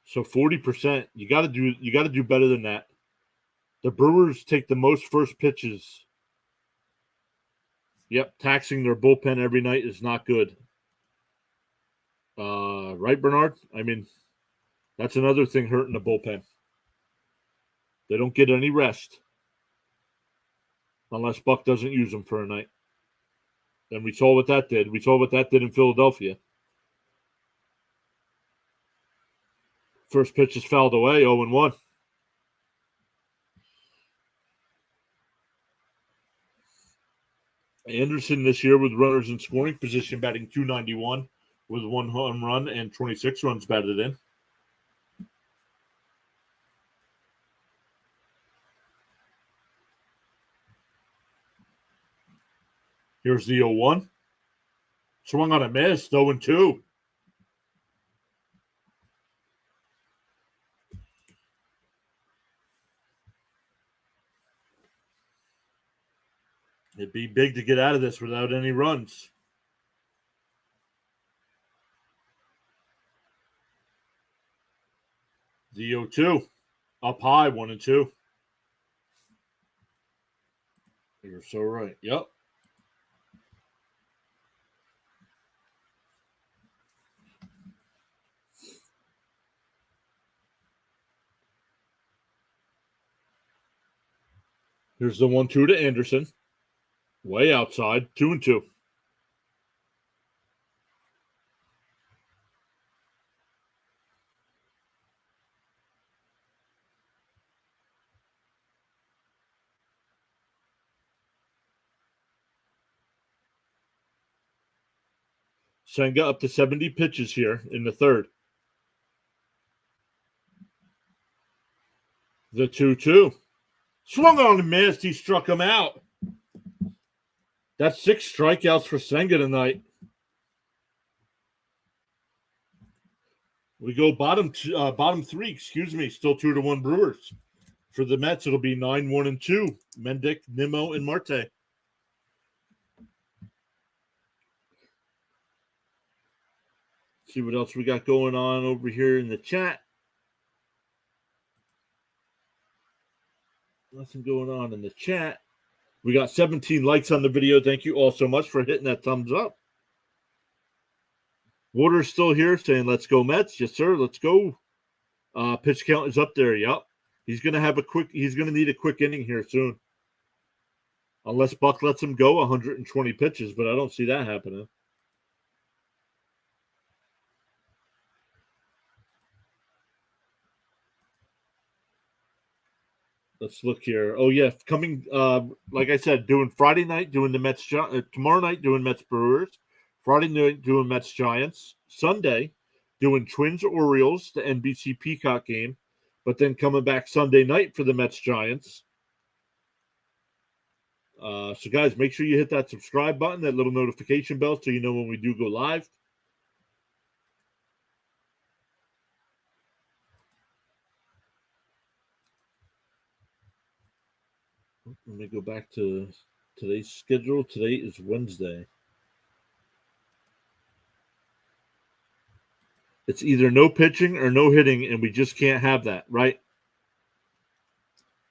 So 40%. You gotta do better than that. The Brewers take the most first pitches. Yep, taxing their bullpen every night is not good. Right, Bernard? I mean, that's another thing hurting the bullpen. They don't get any rest. Unless Buck doesn't use them for a night. And we saw what that did. We saw what that did in Philadelphia. First pitch is fouled away, 0-1. Anderson this year with runners in scoring position batting .291 with 1 home run and 26 runs batted in. Here's the 0-1. Swung on a miss, 0-2. It'd be big to get out of this without any runs. The 0-2. Up high, 1-2. You're so right. Yep. Here's the 1-2 to Anderson. Way outside. 2-2. Senga up to 70 pitches here in the third. The 2-2. Swung on and missed. He struck him out. That's 6 strikeouts for Senga tonight. We go bottom 3, excuse me. Still 2-1 Brewers. For the Mets, it'll be 9-1-2. Mendick, Nimmo, and Marte. See what else we got going on over here in the chat. Nothing going on in the chat. We got 17 likes on the video. Thank you all so much for hitting that thumbs up. Water's still here saying, let's go Mets. Yes, sir. Let's go. Pitch count is up there. Yep. He's going to need a quick inning here soon. Unless Buck lets him go 120 pitches, but I don't see that happening. Let's look here. Oh, yeah. Coming, like I said, doing Friday night, doing the Mets, tomorrow night, doing Mets Brewers. Friday night, doing Mets Giants. Sunday, doing Twins Orioles, the NBC Peacock game. But then coming back Sunday night for the Mets Giants. So, guys, make sure you hit that subscribe button, that little notification bell, so you know when we do go live. Let me go back to today's schedule. Today is Wednesday. It's either no pitching or no hitting, and we just can't have that, right?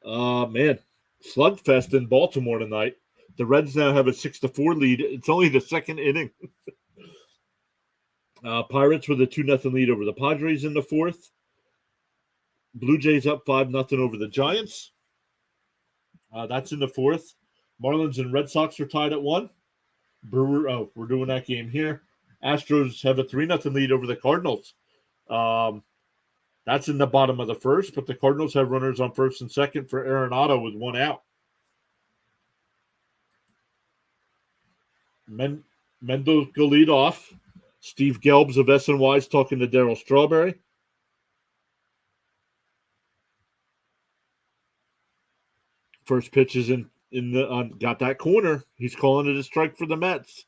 Man, slugfest in Baltimore tonight. The Reds now have a 6-4 lead. It's only the second inning. Pirates with a 2-0 lead over the Padres in the fourth. Blue Jays up 5-0 over the Giants. That's in the fourth. Marlins and Red Sox are tied at 1. We're doing that game here. Astros have a 3-0 lead over the Cardinals. That's in the bottom of the first, but the Cardinals have runners on first and second for Arenado with 1 out. Mendel go lead off. Steve Gelbs of SNY is talking to Darryl Strawberry. First pitch is in the got that corner. He's calling it a strike for the Mets.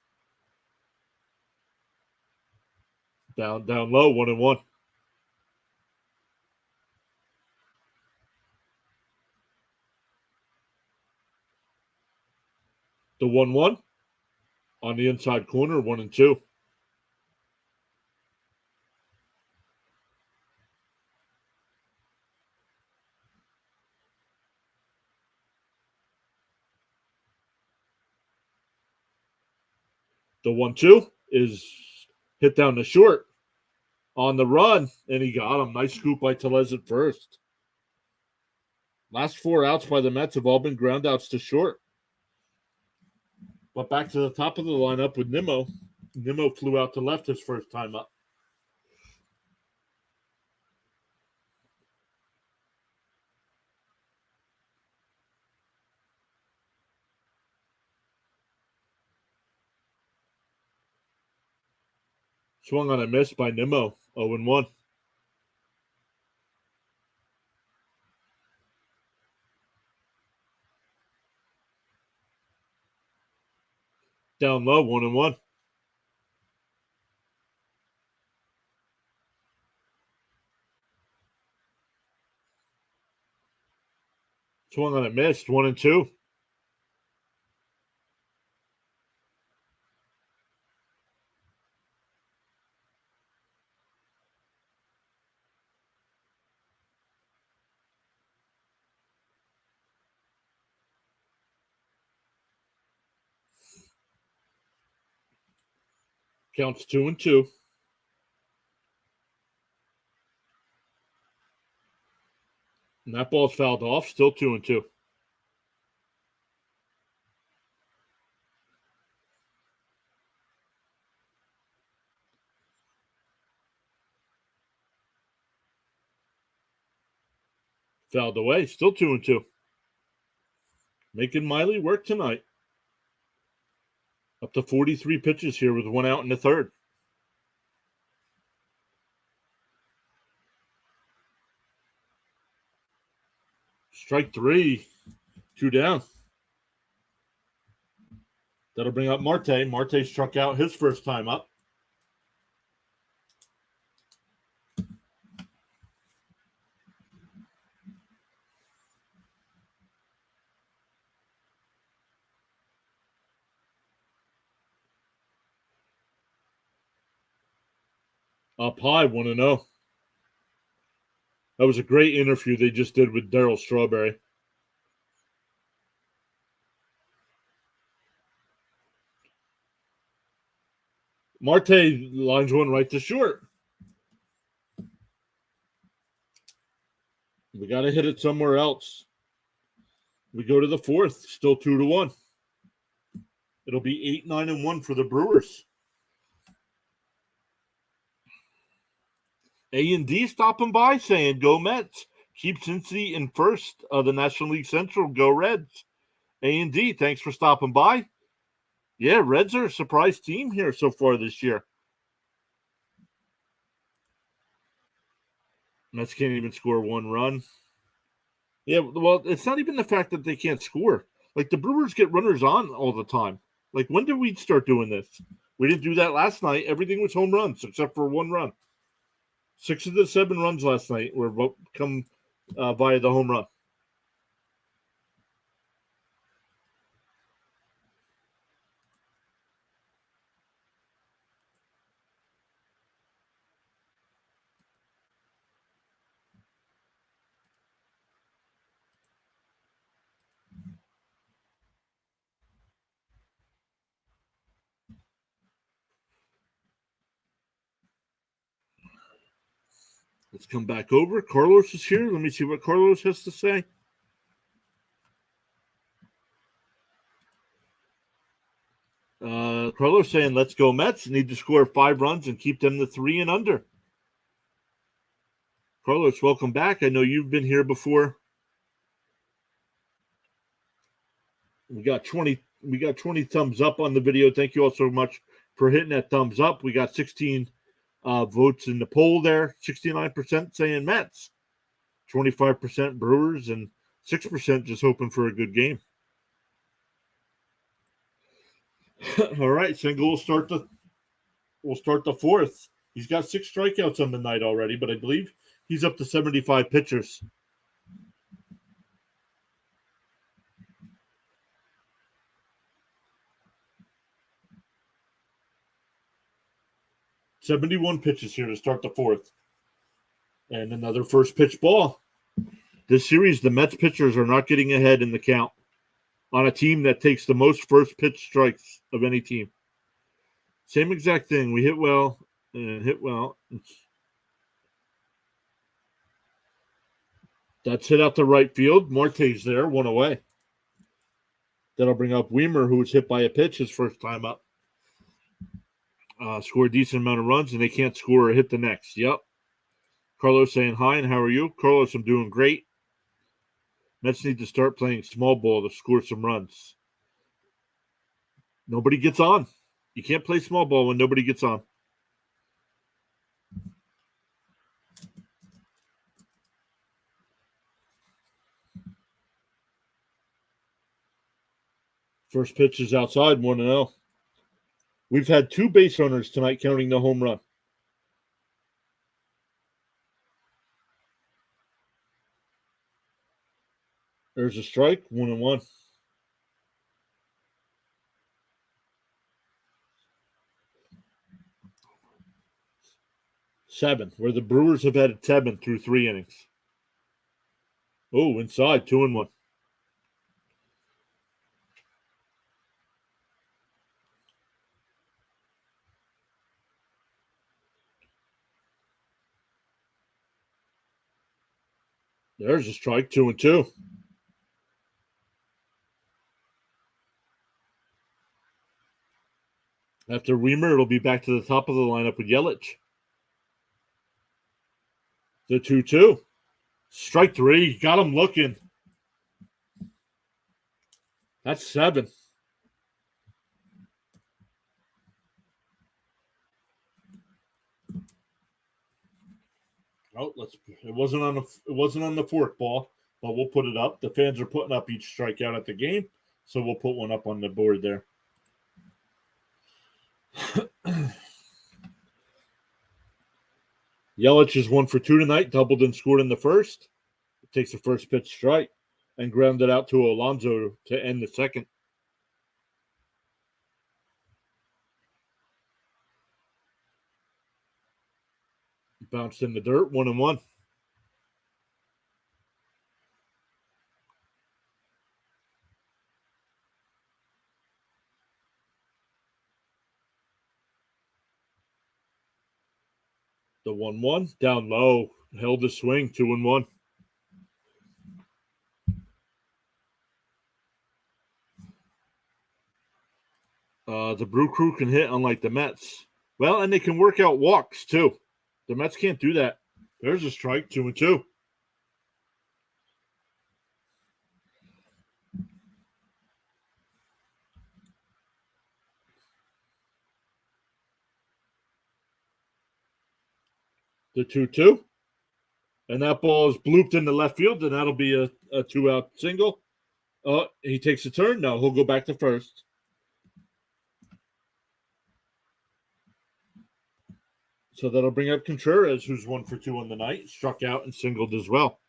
Down low, 1-1. The 1-1 on the inside corner, 1-2. The 1-2 is hit down the short on the run, and he got him. Nice scoop by Tellez at first. Last 4 outs by the Mets have all been ground outs to short. But back to the top of the lineup with Nimmo. Nimmo flew out to left his first time up. Swung on a miss by Nimmo, 0-1. Down low, 1-1. Swung on a miss, 1-2. Counts 2-2. And that ball's fouled off. Still 2-2. Fouled away. Still 2-2. Making Miley work tonight. Up to 43 pitches here with one out in the third. Strike 3. 2 down. That'll bring up Marte. Marte struck out his first time up. Up high, 1-0. That was a great interview they just did with Darryl Strawberry. Marte lines one right to short. We got to hit it somewhere else. We go to the fourth, still 2-1. It'll be 8-9-1 for the Brewers. A&D stopping by saying, go Mets. Keep Cincy in first of the National League Central. Go Reds. A&D, thanks for stopping by. Yeah, Reds are a surprise team here so far this year. Mets can't even score one run. Yeah, well, it's not even the fact that they can't score. Like, the Brewers get runners on all the time. Like, when did we start doing this? We didn't do that last night. Everything was home runs except for one run. 6 of the 7 runs last night were come via the home run. Let's come back over. Carlos is here. Let me see what Carlos has to say. Carlos saying, let's go Mets. Need to score 5 runs and keep them to 3 and under. Carlos, welcome back. I know you've been here before. We got 20 thumbs up on the video. Thank you all so much for hitting that thumbs up. We got 16 votes in the poll there. 69% saying Mets, 25% Brewers, and 6% just hoping for a good game. All right, Single will start the fourth. He's got 6 strikeouts on the night already, but I believe he's up to 75 pitchers. "71 pitches here to start the fourth. And another first pitch ball. This series, the Mets pitchers are not getting ahead in the count on a team that takes the most first pitch strikes of any team. Same exact thing. We hit well and hit well. That's hit out to right field. Marte's there, 1 away. That'll bring up Weimer, who was hit by a pitch his first time up. Score a decent amount of runs, and they can't score or hit the next. Yep. Carlos saying hi, and how are you? Carlos, I'm doing great. Mets need to start playing small ball to score some runs. Nobody gets on. You can't play small ball when nobody gets on. First pitch is outside, 1-0. We've had 2 base runners tonight, counting the home run. There's a strike, 1-1. 7, where the Brewers have had 7 through 3 innings. Oh, inside, 2-1. There's a strike, 2-2. After Weimer, it'll be back to the top of the lineup with Yelich. The 2-2. Strike 3. Got him looking. That's 7. Oh, it wasn't on the fork ball, but we'll put it up. The fans are putting up each strikeout at the game, so we'll put one up on the board there. Yelich is 1 for 2 tonight, doubled and scored in the first. Takes the first pitch strike and grounded out to Alonso to end the second. Bounced in the dirt, 1-1. The 1-1 down low, held the swing, 2-1. The Brew Crew can hit unlike the Mets. Well, and they can work out walks too. The Mets can't do that. There's a strike, 2-2. The 2-2. And that ball is blooped into left field, and that'll be a 2-out single. He takes a turn. No, he'll go back to first. So that'll bring up Contreras, who's 1 for 2 on the night, struck out and singled as well.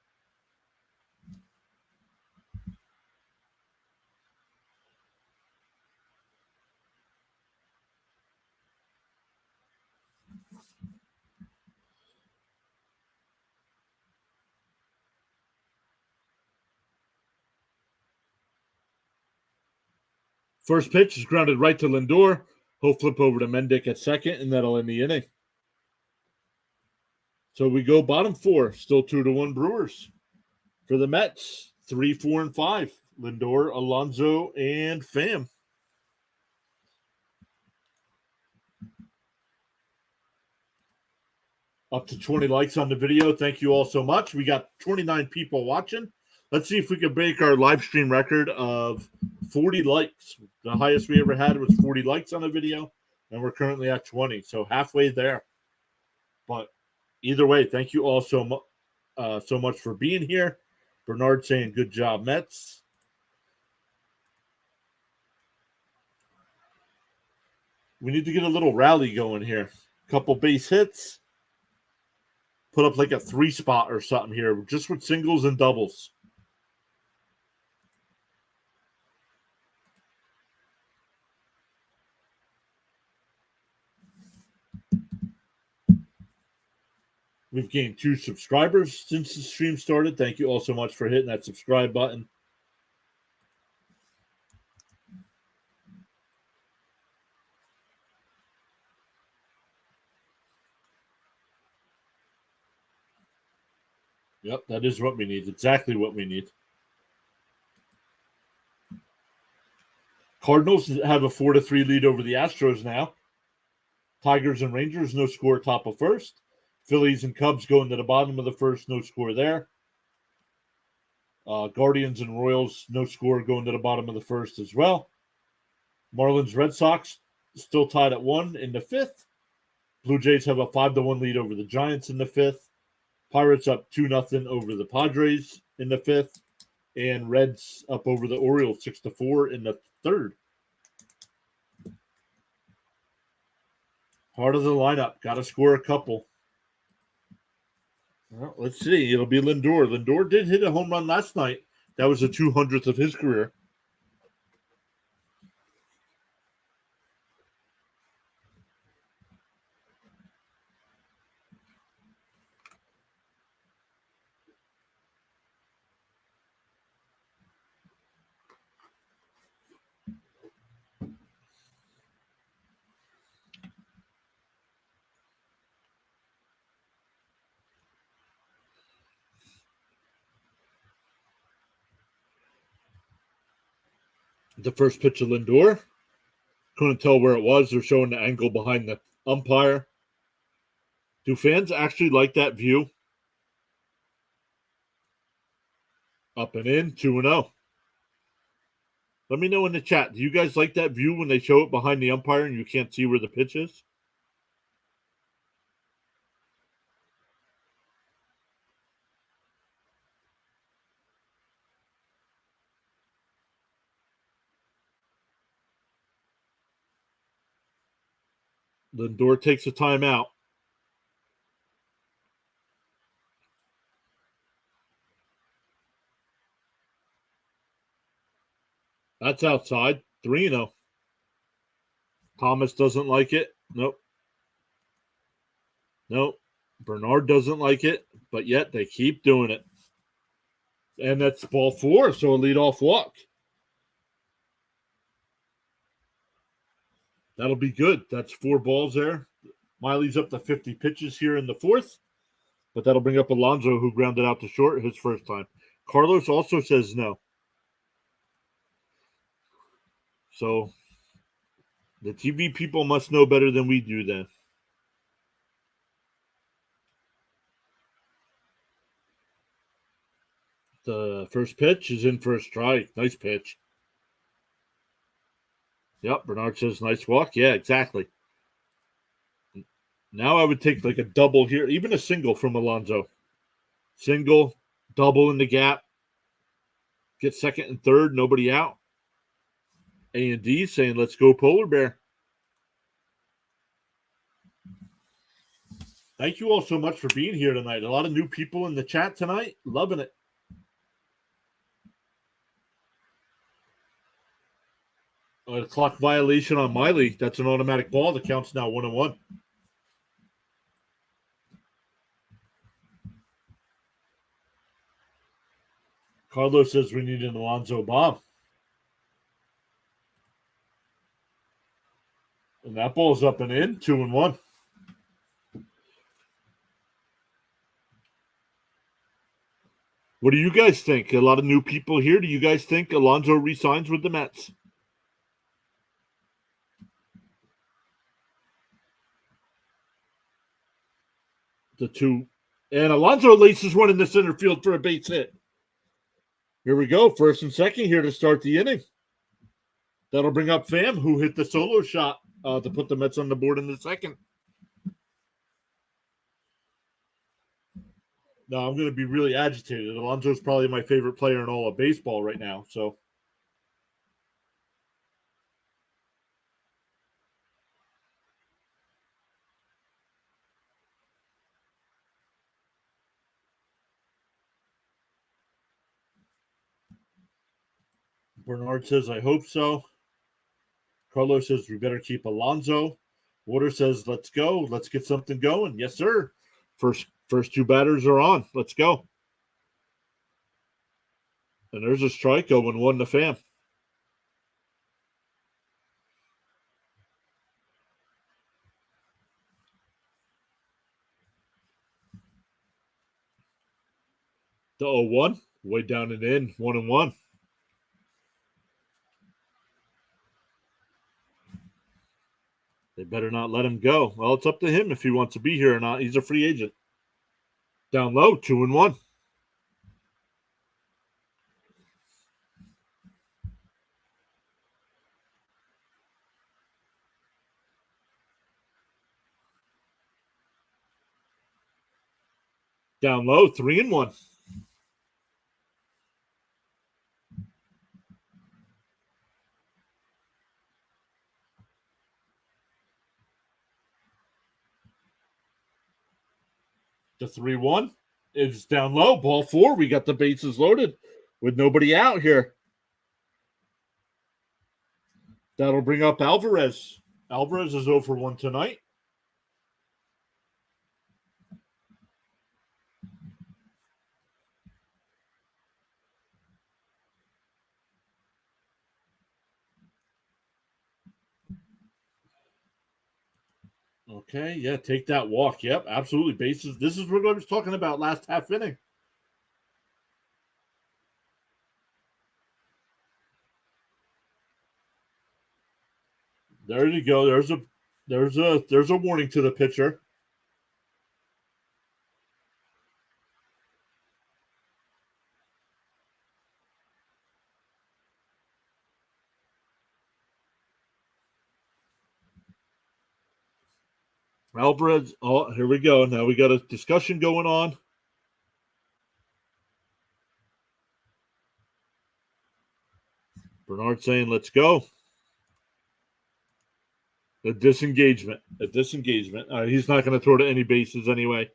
First pitch is grounded right to Lindor. He'll flip over to Mendick at second, and that'll end the inning. So we go bottom 4, still 2-1 Brewers. For the Mets, 3, 4, and 5. Lindor, Alonso, and Pham. Up to 20 likes on the video. Thank you all so much. We got 29 people watching. Let's see if we can break our live stream record of 40 likes. The highest we ever had was 40 likes on a video, and we're currently at 20, so halfway there. But either way, thank you all so much for being here. Bernard saying good job, Mets. We need to get a little rally going here. Couple base hits. Put up like a 3-spot or something here, just with singles and doubles. We've gained 2 subscribers since the stream started. Thank you all so much for hitting that subscribe button. Yep, that is what we need. Exactly what we need. Cardinals have a 4-3 lead over the Astros now. Tigers and Rangers, no score, top of first. Phillies and Cubs go into the bottom of the first, no score there. Guardians and Royals, no score, going to the bottom of the first as well. Marlins, Red Sox, still tied at 1 in the 5th. Blue Jays have a 5-1 lead over the Giants in the 5th. Pirates up 2-0 over the Padres in the 5th. And Reds up over the Orioles 6-4 in the 3rd. Heart of the lineup. Got to score a couple. Well, let's see. It'll be Lindor. Lindor did hit a home run last night. That was the 200th of his career. The first pitch of Lindor. Couldn't tell where it was. They're showing the angle behind the umpire. Do fans actually like that view? Up and in, 2-0. Let me know in the chat. Do you guys like that view when they show it behind the umpire and you can't see where the pitch is? Lindor takes a timeout. That's outside. 3-0. Thomas doesn't like it. Nope. Bernard doesn't like it, but yet they keep doing it. And that's ball 4, so a leadoff walk. That'll be good. That's 4 balls there. Miley's up to 50 pitches here in the 4th, but that'll bring up Alonso, who grounded out to short his first time. Carlos also says no. So the TV people must know better than we do then. The first pitch is in for a strike. Nice pitch. Yep, Bernard says nice walk. Yeah, exactly. Now I would take like a double here, even a single from Alonso. Single, double in the gap. Get second and third, nobody out. A&D saying, let's go Polar Bear. Thank you all so much for being here tonight. A lot of new people in the chat tonight. Loving it. A clock violation on Miley. That's an automatic ball. The count's now 1-1. Carlos says we need an Alonso bomb. And that ball's up and in, 2-1. What do you guys think? A lot of new people here. Do you guys think Alonso resigns with the Mets? The 2. And Alonso laces one in the center field for a base hit. Here we go. First and second here to start the inning. That'll bring up Pham, who hit the solo shot to put the Mets on the board in the second. Now I'm going to be really agitated. Alonso's probably my favorite player in all of baseball right now. So Bernard says, I hope so. Carlos says, we better keep Alonso. Water says, let's go. Let's get something going. Yes, sir. First 2 batters are on. Let's go. And there's a strike, 0-1 to Pham. The 0-1, way down and in, 1-1. They better not let him go. Well, it's up to him if he wants to be here or not. He's a free agent. Down low, 2-1. Down low, 3-1. The 3-1 is down low. Ball 4. We got the bases loaded with nobody out here. That'll bring up Alvarez. Alvarez is 0-1 tonight. Okay, yeah, take that walk. Yep, absolutely. Bases. This is what I was talking about last half inning. There you go. There's a warning to the pitcher. Alvarez. Oh, here we go. Now we got a discussion going on. Bernard saying, "Let's go." A disengagement. A disengagement. He's not going to throw to any bases anyway.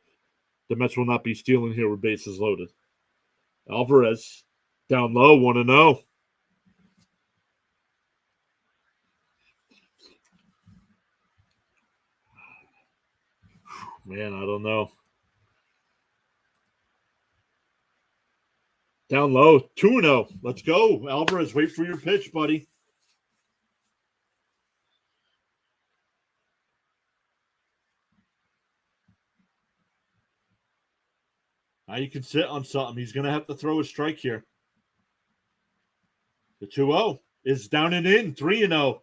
The Mets will not be stealing here with bases loaded. Alvarez down low, 1-0. Man, I don't know. Down low, 2-0. Let's go. Alvarez, wait for your pitch, buddy. Now you can sit on something. He's going to have to throw a strike here. The 2-0 is down and in, 3-0.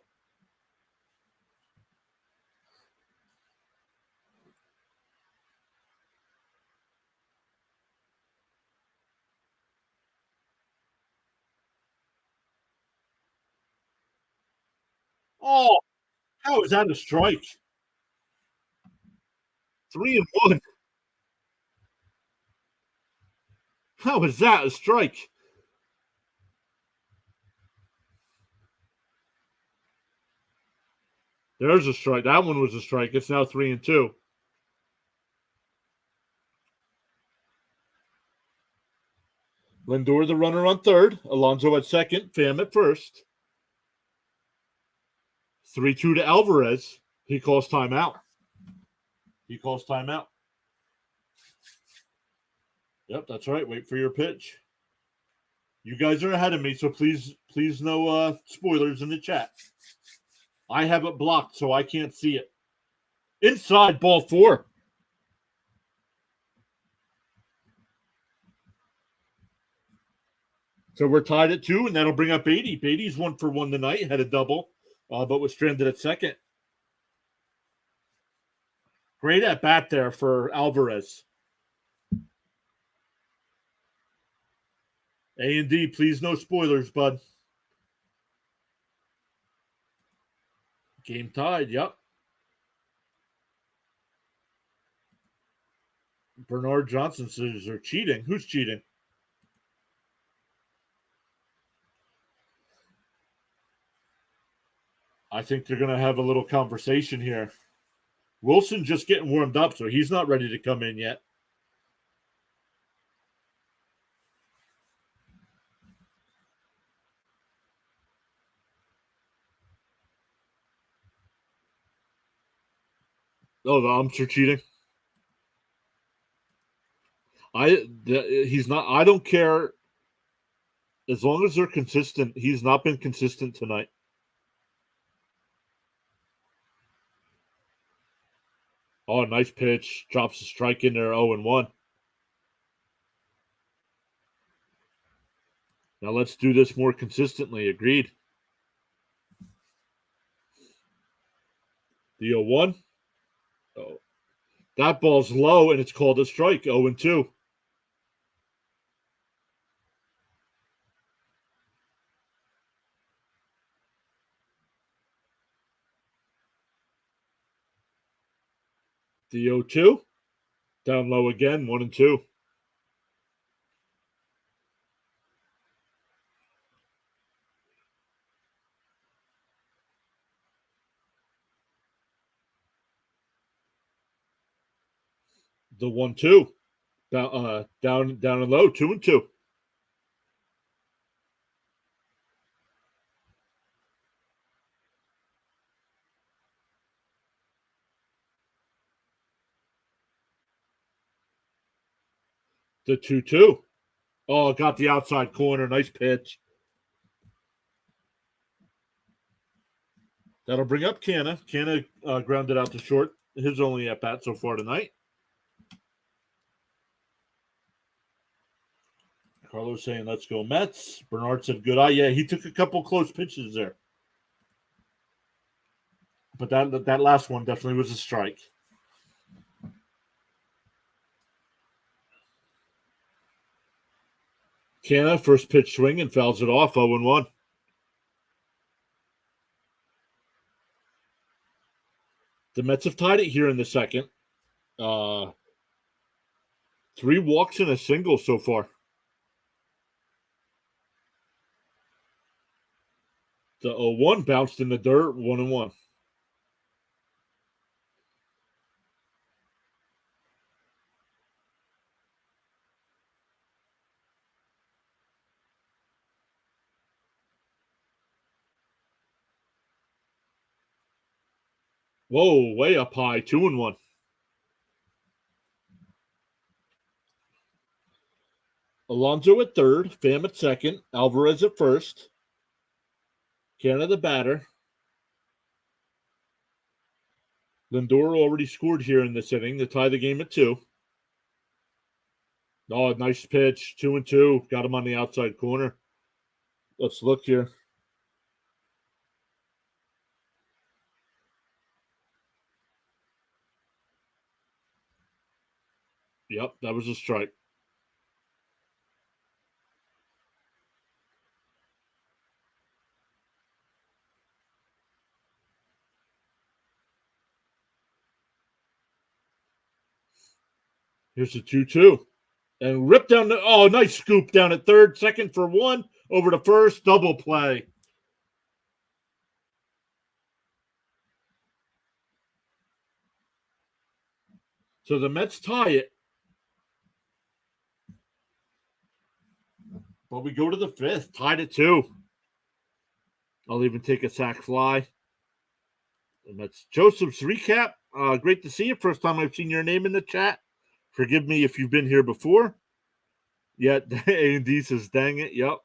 Oh, how is that a strike? 3-1. How is that a strike? There's a strike. That one was a strike. It's now 3-2. Lindor, the runner on third. Alonso at second. Pham at first. 3-2 to Alvarez. He calls timeout. He calls timeout. Yep, that's right. Wait for your pitch. You guys are ahead of me, so please no spoilers in the chat. I have it blocked, so I can't see it. Inside, ball 4. So we're tied at 2, and that'll bring up Beatty. Beatty's 1-for-1 tonight, had a double, but was stranded at second. Great at bat there for Alvarez. A&D, please no spoilers, bud. Game tied, yep. Bernard Johnson says they're cheating. Who's cheating? I think they're going to have a little conversation here. Wilson just getting warmed up, so he's not ready to come in yet. Oh, the umps are cheating. He's not. I don't care as long as they're consistent. He's not been consistent tonight. Oh, nice pitch. Drops a strike in there. 0-1. Now let's do this more consistently. Agreed. The 0-1. Oh, that ball's low and it's called a strike. 0-2. The 0-2. Down low again. 1-2. The 1-2. Down and low. 2-2. The 2-2. Oh, got the outside corner. Nice pitch. That'll bring up Canna. Canna grounded out to short. His only at bat so far tonight. Carlos saying, let's go Mets. Bernard said, good eye. Yeah, he took a couple close pitches there. But that last one definitely was a strike. Canna, first pitch swing and fouls it off, 0-1. The Mets have tied it here in the second. 3 walks and a single so far. The 0-1 bounced in the dirt, 1-1. Whoa, way up high, 2-1. Alonso at third, Pham at second, Alvarez at first. Canna the batter. Lindor already scored here in this inning to tie the game at 2. Oh, nice pitch, 2-2. Got him on the outside corner. Let's look here. Yep, that was a strike. Here's a 2-2. And ripped down the. Oh, nice scoop down at third. Second for 1. Over to first. Double play. So the Mets tie it. But we go to the 5th. Tied at 2. I'll even take a sac fly. And that's Joseph's recap. Great to see you. First time I've seen your name in the chat. Forgive me if you've been here before. Yeah, A&D says, dang it. Yep.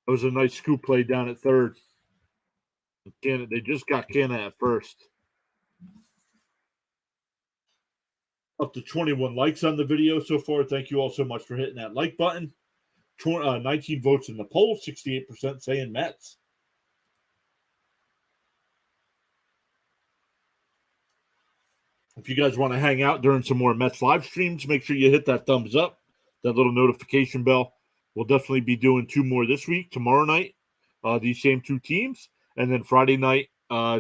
That was a nice scoop play down at third. They just got Canna at first. Up to 21 likes on the video so far. Thank you all so much for hitting that like button. 19 votes in the poll, 68% saying Mets. If you guys want to hang out during some more Mets live streams, make sure you hit that thumbs up, that little notification bell. We'll definitely be doing 2 more this week, tomorrow night, these same 2 teams, and then Friday night,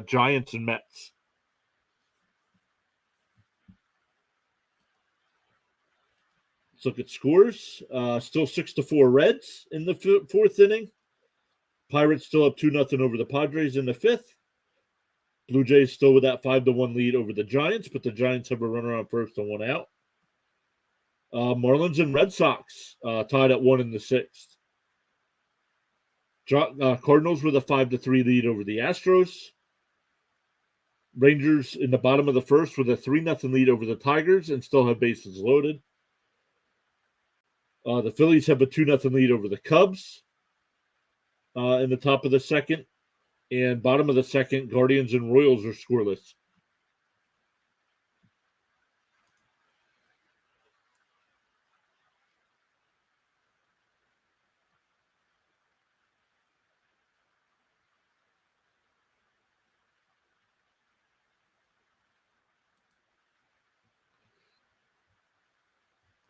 Giants and Mets. Let's look at scores. Still 6-4 Reds in the 4th inning. Pirates still up 2-0 over the Padres in the 5th. Blue Jays still with that 5-1 lead over the Giants, but the Giants have a runner on first and 1 out. Marlins and Red Sox tied at 1 in the 6th. Cardinals with a 5-3 lead over the Astros. Rangers in the bottom of the 1st with a 3-0 lead over the Tigers and still have bases loaded. The Phillies have a 2-0 lead over the Cubs in the top of the 2nd. And bottom of the 2nd, Guardians and Royals are scoreless.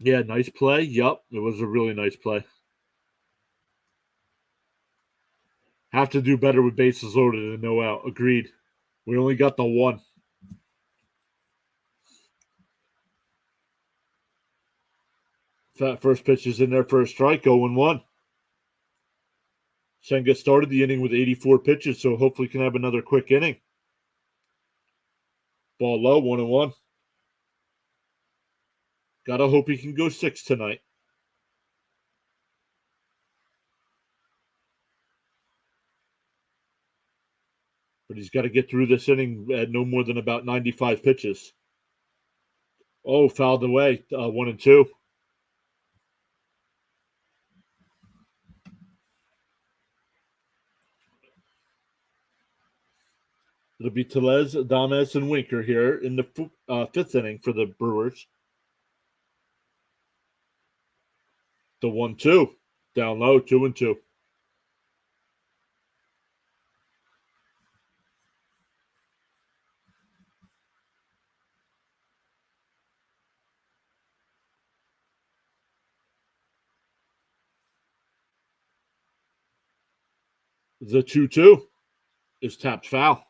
Yeah, nice play. Yup, it was a really nice play. Have to do better with bases loaded and no out. Agreed. We only got the 1. That first pitch is in there for a strike, 0-1. Senga started the inning with 84 pitches, so hopefully can have another quick inning. Ball low, 1-1. Gotta hope he can go 6 tonight. But he's got to get through this inning at no more than about 95 pitches. Oh, fouled away, 1-2. It'll be Tellez, Adames, and Winker here in the 5th inning for the Brewers. The 1-2. Down low, 2-2. The 2-2 is tapped foul.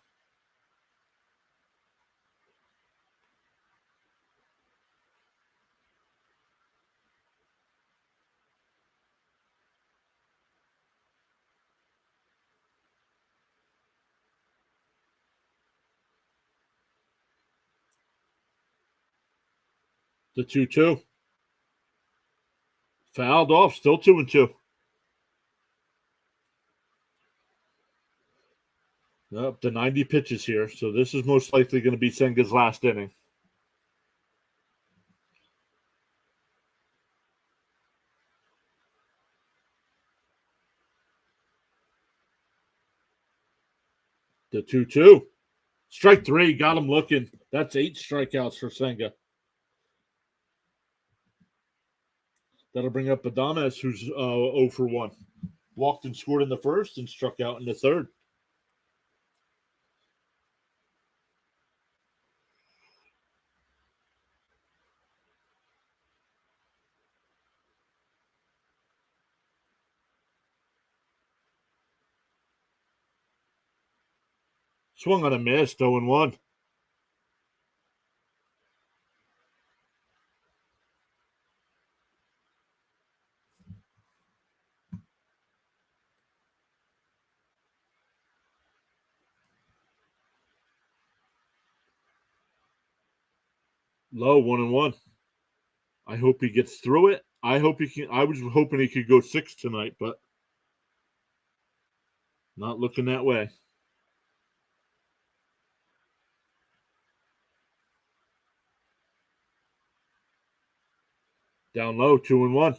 The 2-2. Fouled off, still 2-2. Up to 90 pitches here, so this is most likely going to be Senga's last inning. The 2-2. Strike 3, got him looking. That's 8 strikeouts for Senga. That'll bring up Adames, who's 0 for 1. Walked and scored in the first and struck out in the third. Swung on a miss, 0-1. Low, 1-1. I hope he gets through it. I hope he can. I was hoping he could go 6 tonight, but not looking that way. Down low, 2-1.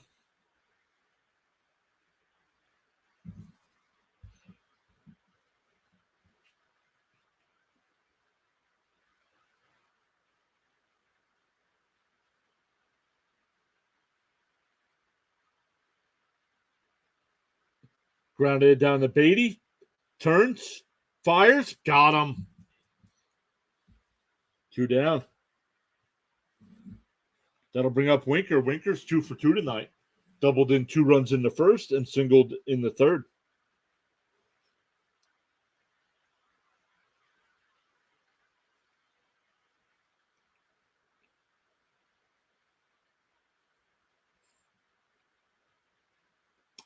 Grounded down to Beatty. Turns. Fires. Got him. 2 down. That'll bring up Winker. Winker's 2 for 2 tonight. Doubled in 2 runs in the first and singled in the third.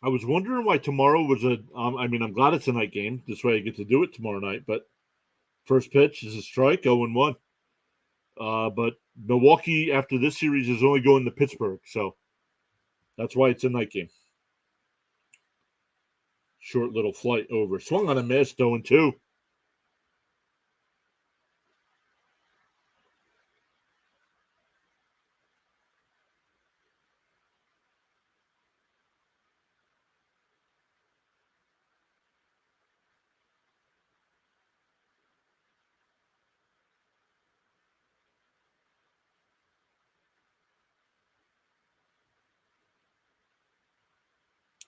I was wondering why tomorrow was I'm glad it's a night game. This way I get to do it tomorrow night. But first pitch is a strike, 0-1. But Milwaukee, after this series, is only going to Pittsburgh. So that's why it's a night game. Short little flight over. Swung on a miss, 0-2.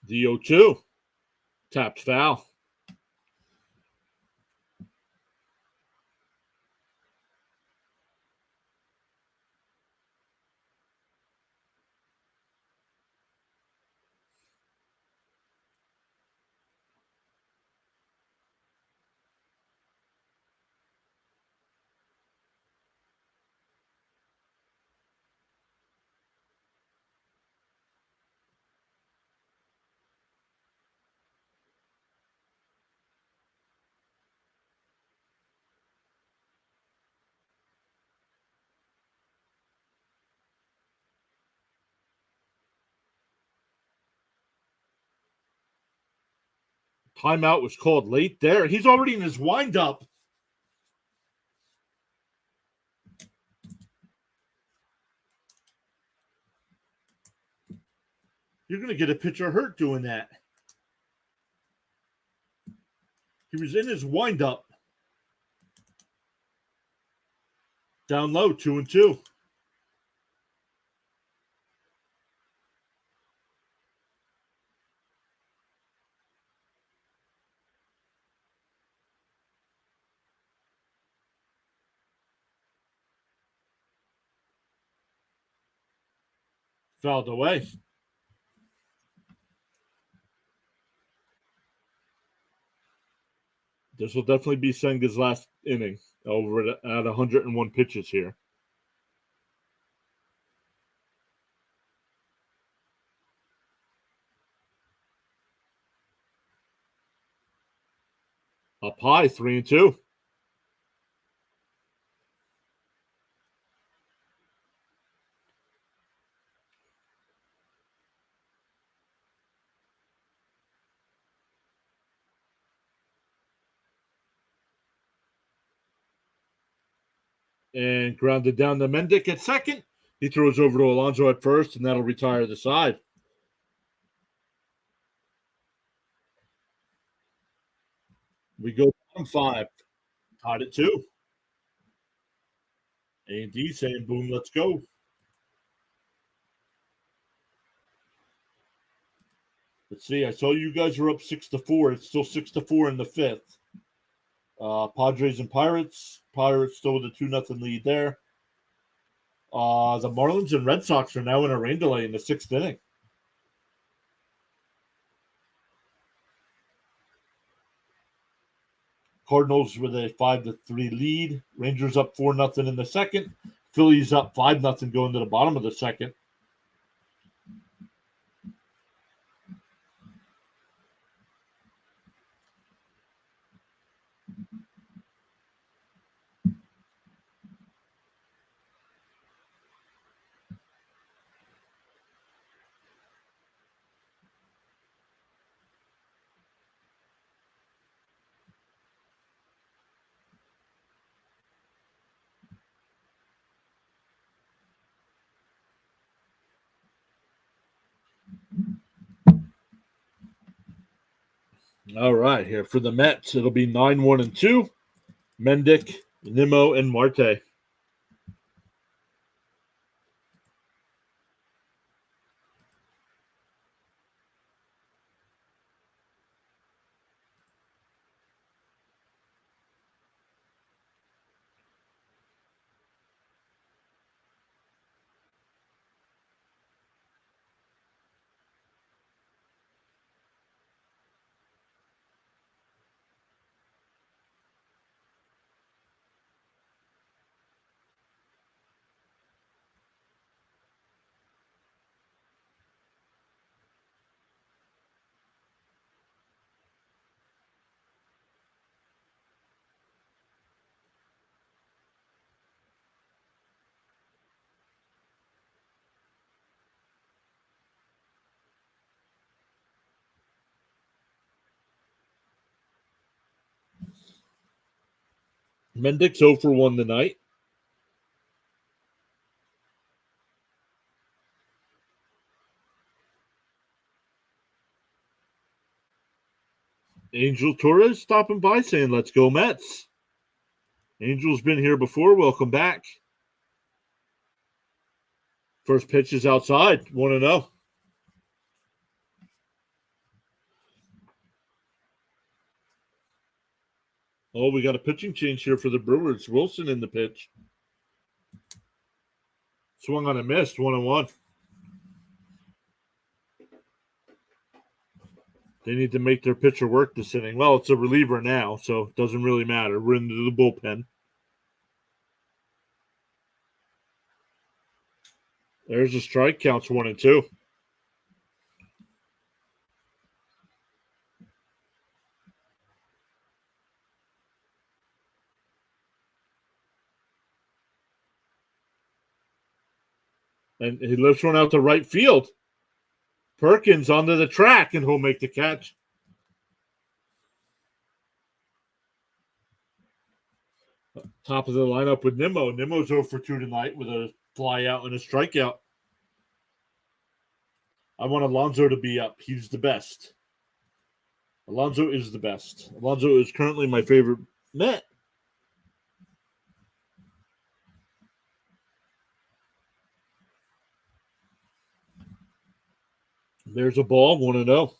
The 0-2. Tapped foul. Timeout was called late there. He's already in his windup. You're going to get a pitcher hurt doing that. He was in his windup. Down low, 2-2. Fouled away. This will definitely be Senga's last inning over at 101 pitches here. Up high, 3-2. And grounded down to Mendick at second. He throws over to Alonso at first, and that'll retire the side. We go bottom five. Tied at 2. A&D saying, boom, let's go. Let's see. I saw you guys were up 6-4. It's still 6-4 in the fifth. Padres and Pirates. Pirates still with a 2-0 lead there. The Marlins and Red Sox are now in a rain delay in the 6th inning. Cardinals with a 5-3 lead. Rangers up 4-0 in the second. Phillies up 5-0 going to the bottom of the second. All right, here for the Mets, it'll be 9-1-2. Mendick, Nimmo, and Marte. Mendick's 0 for 1 tonight. Angel Torres stopping by saying, let's go Mets. Angel's been here before. Welcome back. First pitch is outside. 1-0. Oh, we got a pitching change here for the Brewers. Wilson in the pitch. Swung on a miss. 1-1. They need to make their pitcher work this inning. Well, it's a reliever now, so it doesn't really matter. We're into the bullpen. There's a strike. Counts 1-2. And he lifts one out to right field. Perkins onto the track, and he'll make the catch. Top of the lineup with Nimmo. Nimmo's 0 for 2 tonight with a fly out and a strikeout. I want Alonso to be up. He's the best. Alonso is the best. Alonso is currently my favorite Met. There's a ball, 1-0.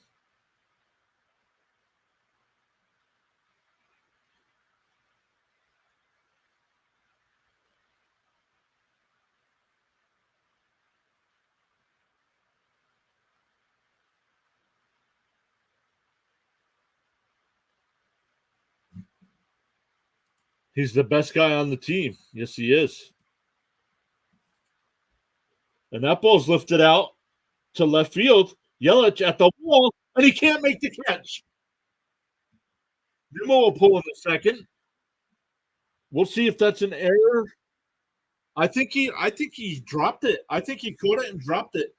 He's the best guy on the team. Yes, he is. And that ball's lifted out to left field. Yelich at the wall, and he can't make the catch. Nimmo will pull in the second. We'll see if that's an error. I think he dropped it. I think he caught it and dropped it.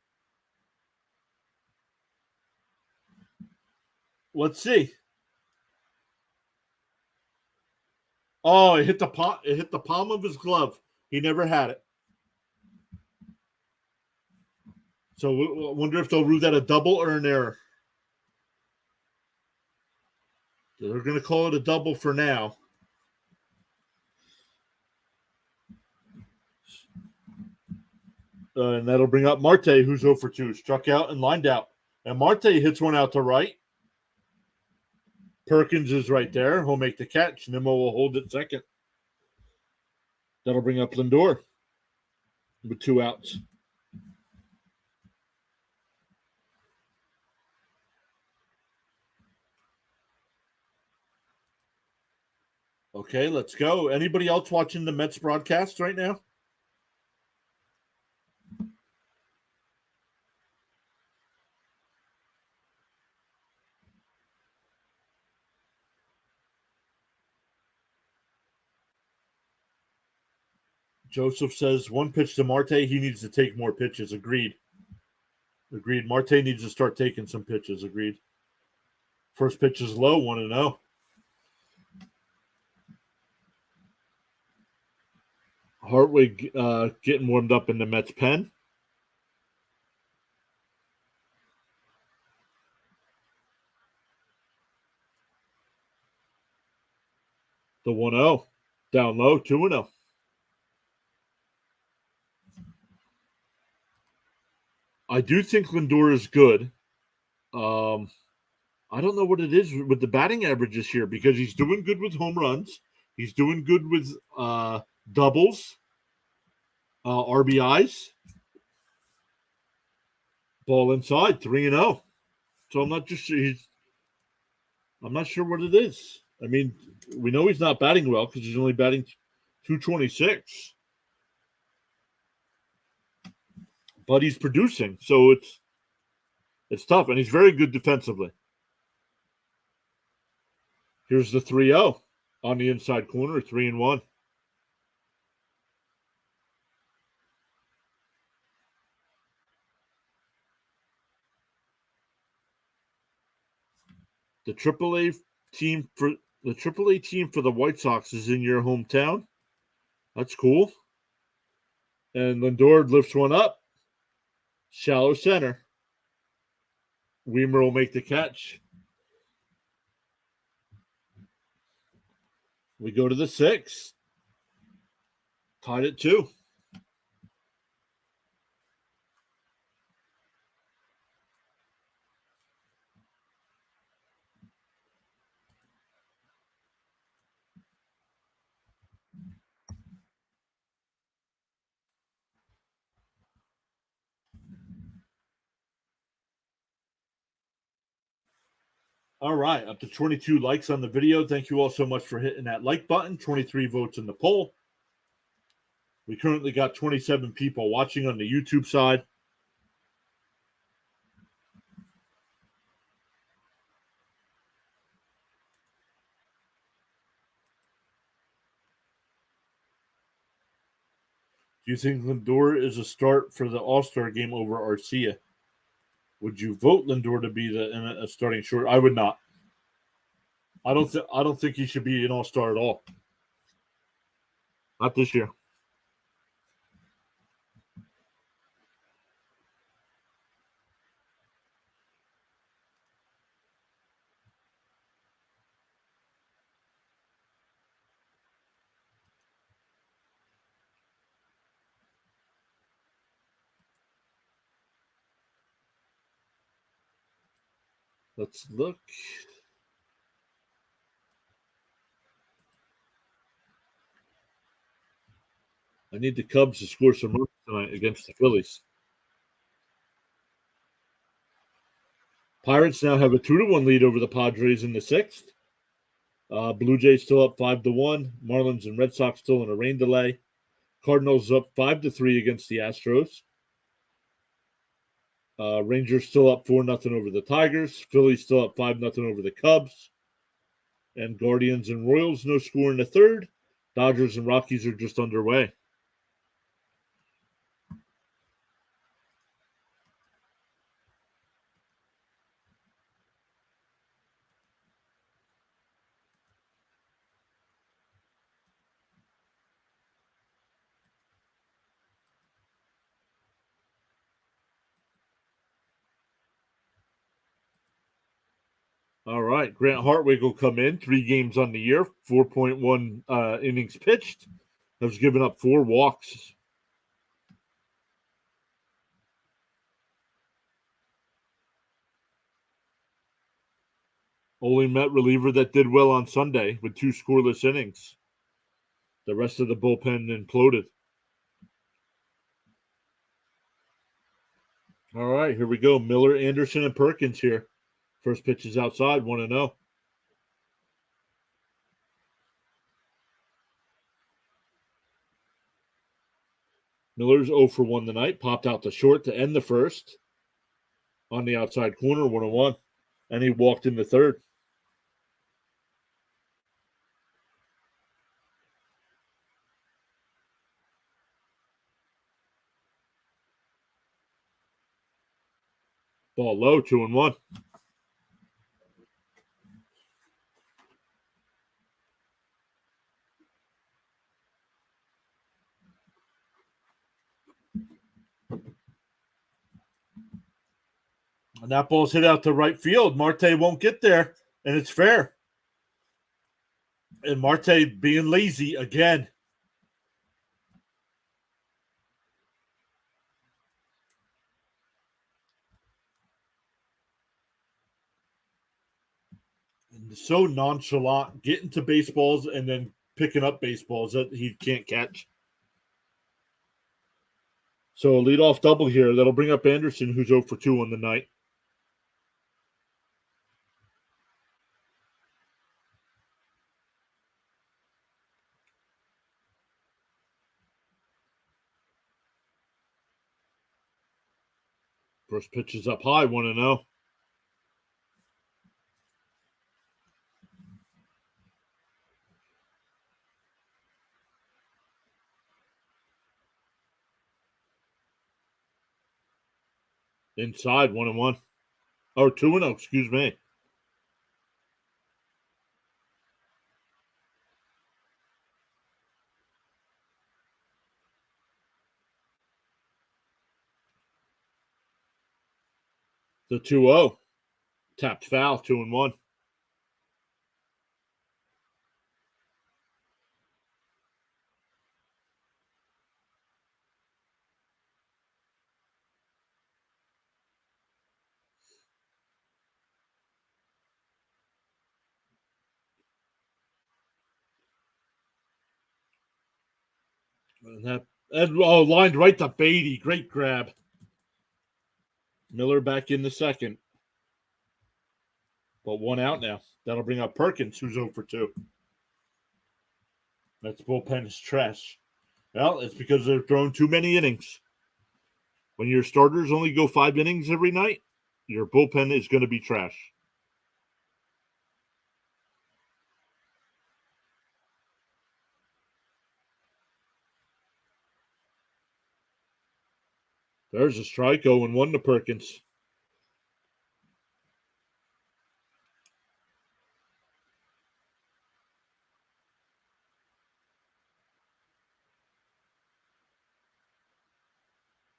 Let's see. Oh, it hit the palm. It hit the palm of his glove. He never had it. So I wonder if they'll rule that a double or an error. They're going to call it a double for now. And that'll bring up Marte, who's 0 for 2. Struck out and lined out. And Marte hits one out to right. Perkins is right there. He'll make the catch. Nimmo will hold it second. That'll bring up Lindor with 2 outs. Okay, let's go. Anybody else watching the Mets broadcast right now? Joseph says 1 pitch to Marte. He needs to take more pitches. Agreed. Marte needs to start taking some pitches. Agreed. First pitch is low, 1-0. Hartwig getting warmed up in the Mets pen. The 1-0. Down low, 2-0. I do think Lindor is good. I don't know what it is with the batting average this year because he's doing good with home runs. He's doing good with doubles, RBIs. Ball inside, 3-0. So I'm not sure what it is. I mean, we know he's not batting well because he's only batting 226. But he's producing, so it's tough, and he's very good defensively. Here's the 3-0 on the inside corner, 3-1. The AAA team for the White Sox is in your hometown. That's cool. And Lindor lifts one up. Shallow center. Weimer will make the catch. We go to the 6th. Tied at 2. All right, up to 22 likes on the video. Thank you all so much for hitting that like button. 23 votes in the poll. We currently got 27 people watching on the YouTube side. Do you think Lindor is a start for the All-Star game over Arcia? Would you vote Lindor to be a starting short? I would not. I don't think he should be an All-Star at all. Not this year. Let's look. I need the Cubs to score some runs tonight against the Phillies. Pirates now have a 2-1 lead over the Padres in the 6th. Blue Jays still up 5-1. Marlins and Red Sox still in a rain delay. Cardinals up 5-3 against the Astros. Rangers still up 4-0 over the Tigers. Phillies still up 5-0 over the Cubs. And Guardians and Royals, no score in the third. Dodgers and Rockies are just underway. All right. Grant Hartwig will come in. 3 games on the year, 4.1 innings pitched. Has given up 4 walks. Only Met reliever that did well on Sunday with 2 scoreless innings. The rest of the bullpen imploded. All right, here we go. Miller, Anderson, and Perkins here. First pitch is outside, 1-0. Miller's 0 for 1 tonight. Popped out to short to end the first. On the outside corner, 1-1. And he walked in the third. Ball low, 2-1. And that ball's hit out to right field. Marte won't get there, and it's fair. And Marte being lazy again. And so nonchalant, getting to baseballs and then picking up baseballs that he can't catch. So a leadoff double here. That'll bring up Anderson, who's 0 for 2 on the night. First pitch is up high, 1-0. Inside, 1-1. Or 2-0, excuse me. The 2-0. Tapped foul, 2-1. Lined right to Beatty. Great grab. Miller back in the second. But 1 out now. That'll bring up Perkins, who's 0 for 2. That's bullpen is trash. Well, it's because they're throwing too many innings. When your starters only go 5 innings every night, your bullpen is going to be trash. There's a strike, 0-1 to Perkins.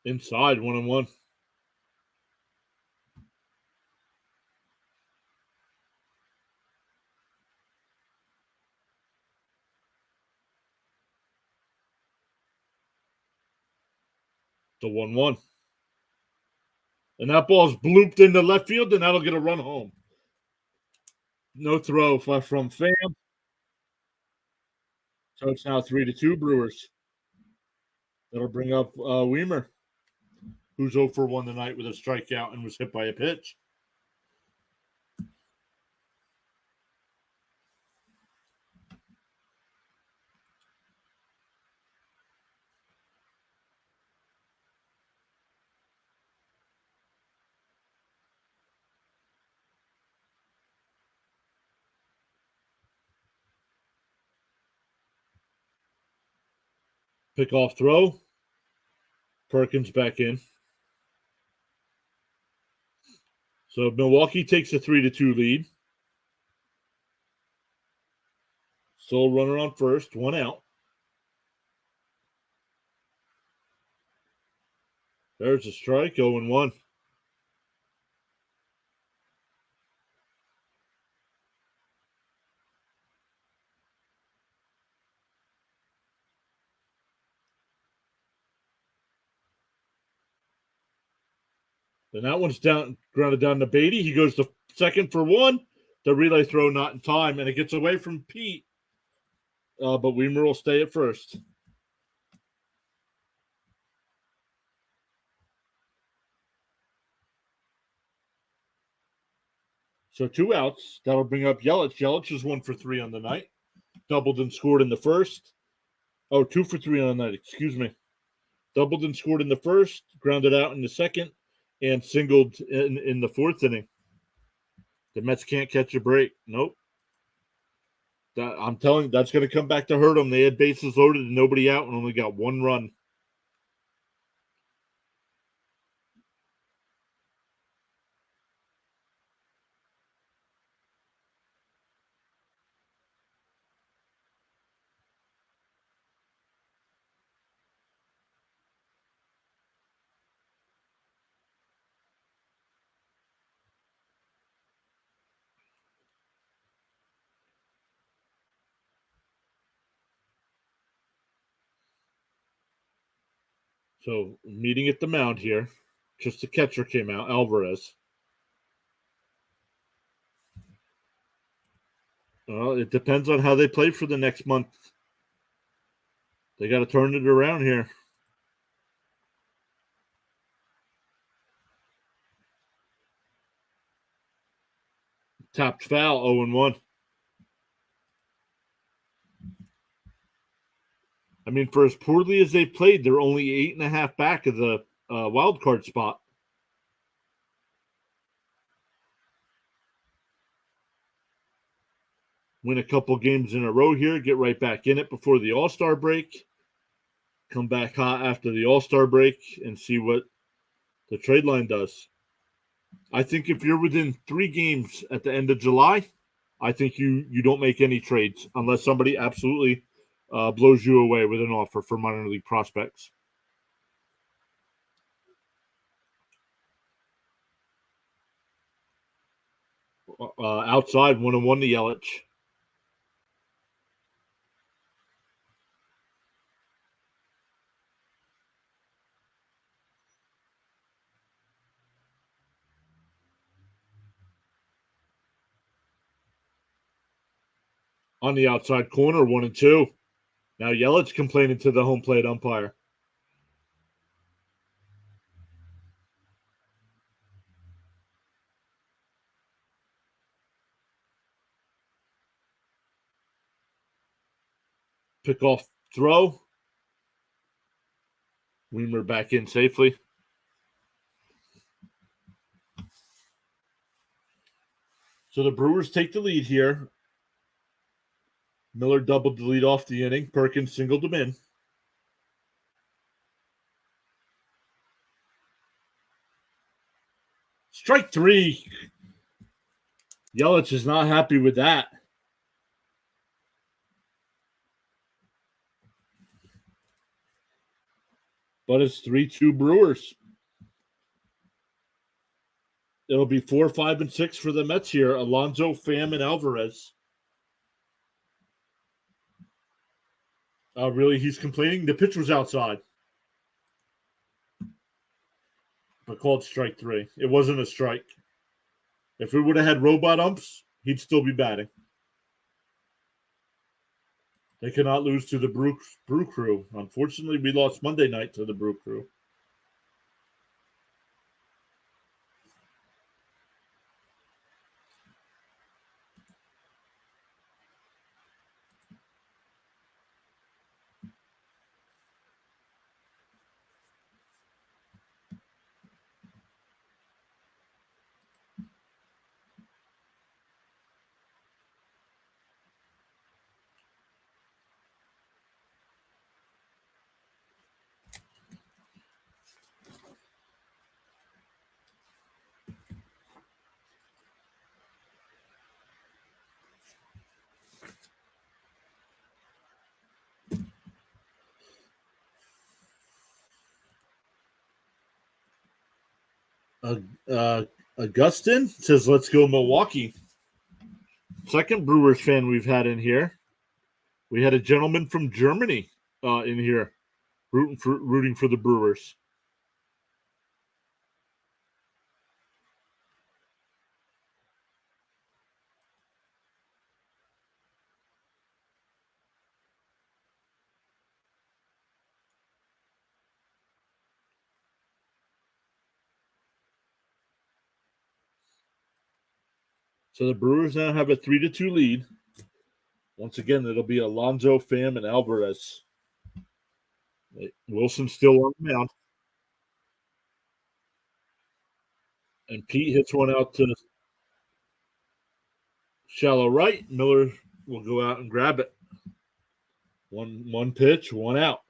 Inside, 1-1. The 1-1. And that ball's blooped into left field, and that'll get a run home. No throw from Pham. So it's now 3-2 Brewers. That'll bring up Weimer, who's 0 for 1 tonight with a strikeout and was hit by a pitch. Pick off throw. Perkins back in. So Milwaukee takes a 3-2 lead. Still runner on first, one out. There's a strike, 0-1. Then that one's down, grounded down to Beatty. He goes to second for one. The relay throw not in time, and it gets away from Pete. But Weimer will stay at first. So 2 outs. That'll bring up Yelich. Yelich is 1 for 3 on the night. Doubled and scored in the first. Oh, 2 for 3 on the night. Excuse me. Doubled and scored in the first. Grounded out in the second, and singled in the fourth inning. The Mets can't catch a break. Nope. I'm telling you, that's going to come back to hurt them. They had bases loaded and nobody out and only got 1 run. So, meeting at the mound here. Just the catcher came out, Alvarez. Well, it depends on how they play for the next month. They got to turn it around here. Tapped foul, 0-1. I mean, for as poorly as they've played, they're only 8.5 back of the wild card spot. Win a couple games in a row here, get right back in it before the All-Star break. Come back hot after the All-Star break and see what the trade line does. I think if you're within 3 games at the end of July, I think you don't make any trades unless somebody absolutely blows you away with an offer for minor league prospects. Outside, 1-1 to Yelich. On the outside corner, 1-2. Now Yelich complaining to the home plate umpire. Pick off throw. Weimer back in safely. So the Brewers take the lead here. Miller doubled the lead off the inning. Perkins singled him in. Strike 3. Yelich is not happy with that. But it's 3-2 Brewers. It'll be 4, 5, and 6 for the Mets here. Alonso, Pham, and Alvarez. Really, he's complaining. The pitch was outside. But called strike 3. It wasn't a strike. If we would have had robot umps, he'd still be batting. They cannot lose to the Brew Crew. Unfortunately, we lost Monday night to the Brew Crew. Uh, Augustin says, "Let's go Milwaukee." Second Brewers fan we've had in here. We had a gentleman from Germany in here rooting for the Brewers. So the Brewers now have a 3-2 lead. Once again, it'll be Alonso, Pham, and Alvarez. Wilson's still on the mound. And Pete hits one out to shallow right. Miller will go out and grab it. One pitch, one out.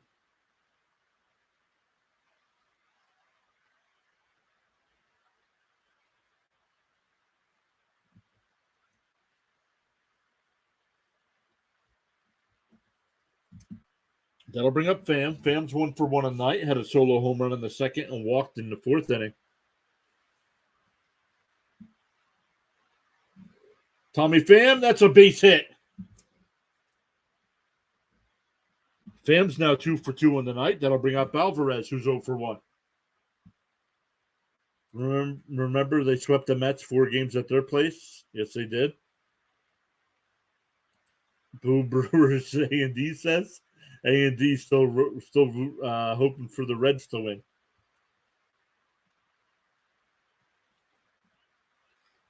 That'll bring up Pham. Pham's 1-for-1 a night. Had a solo home run in the second and walked in the fourth inning. Tommy Pham, that's a base hit. Pham's now 2-for-2 on the night. That'll bring up Alvarez, who's 0-for-1. Remember they swept the Mets 4 games at their place? Yes, they did. Boo Brewers, A&D says. A&D still hoping for the Reds to win.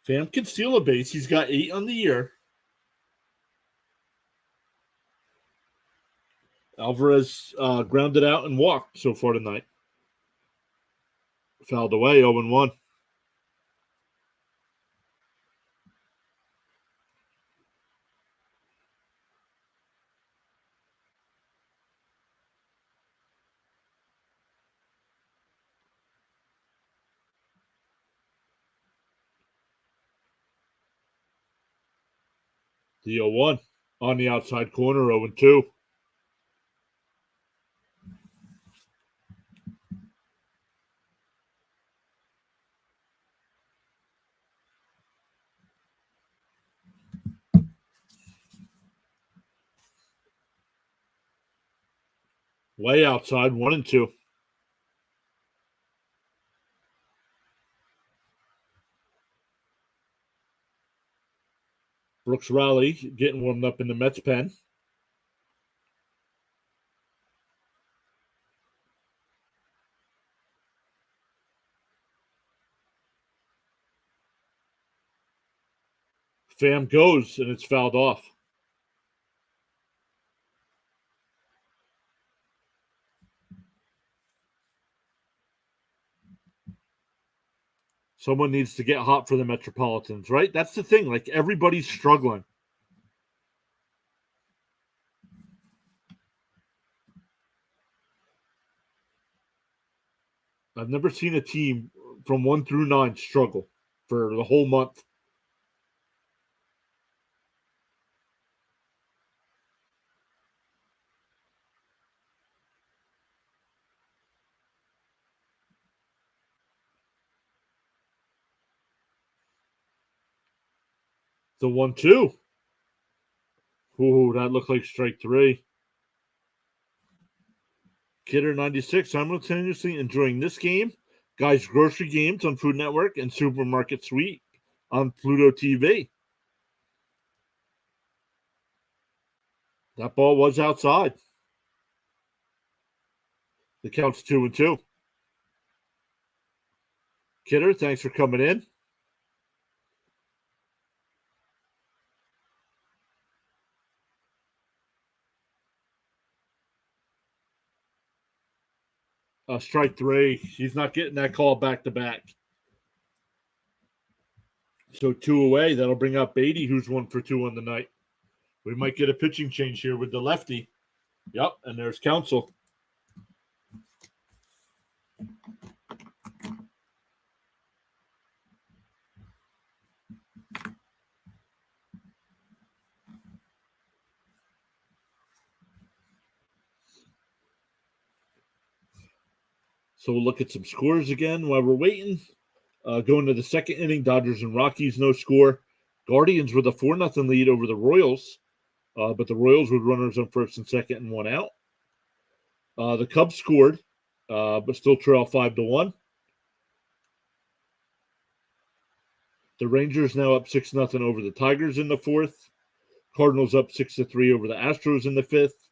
Pham can steal a base. He's got 8 on the year. Alvarez grounded out and walked so far tonight. Fouled away, 0-1. The 0-1 on the outside corner, 0-2. Way outside, 1-2. Brooks Raleigh getting warmed up in the Mets pen. Pham goes, and it's fouled off. Someone needs to get hot for the Metropolitans, right? That's the thing. Like, everybody's struggling. I've never seen a team from 1 through 9 struggle for the whole month. The 1-2. Ooh, that looked like strike 3. Kidder 96 simultaneously enjoying this game, Guys Grocery Games on Food Network, and Supermarket Suite on Pluto TV. That ball was outside. The count's 2-2. Kidder, thanks for coming in. Strike 3. He's not getting that call back to back. So 2 away. That'll bring up Beatty, who's 1-for-2 on the night. We might get a pitching change here with the lefty. Yep, and there's Counsell. So we'll look at some scores again while we're waiting. Going to the second inning, Dodgers and Rockies, no score. Guardians with a 4-0 lead over the Royals, but the Royals with runners on first and second and one out. The Cubs scored, but still trail 5-1. The Rangers now up 6-0 over the Tigers in the fourth. Cardinals up 6-3 over the Astros in the fifth.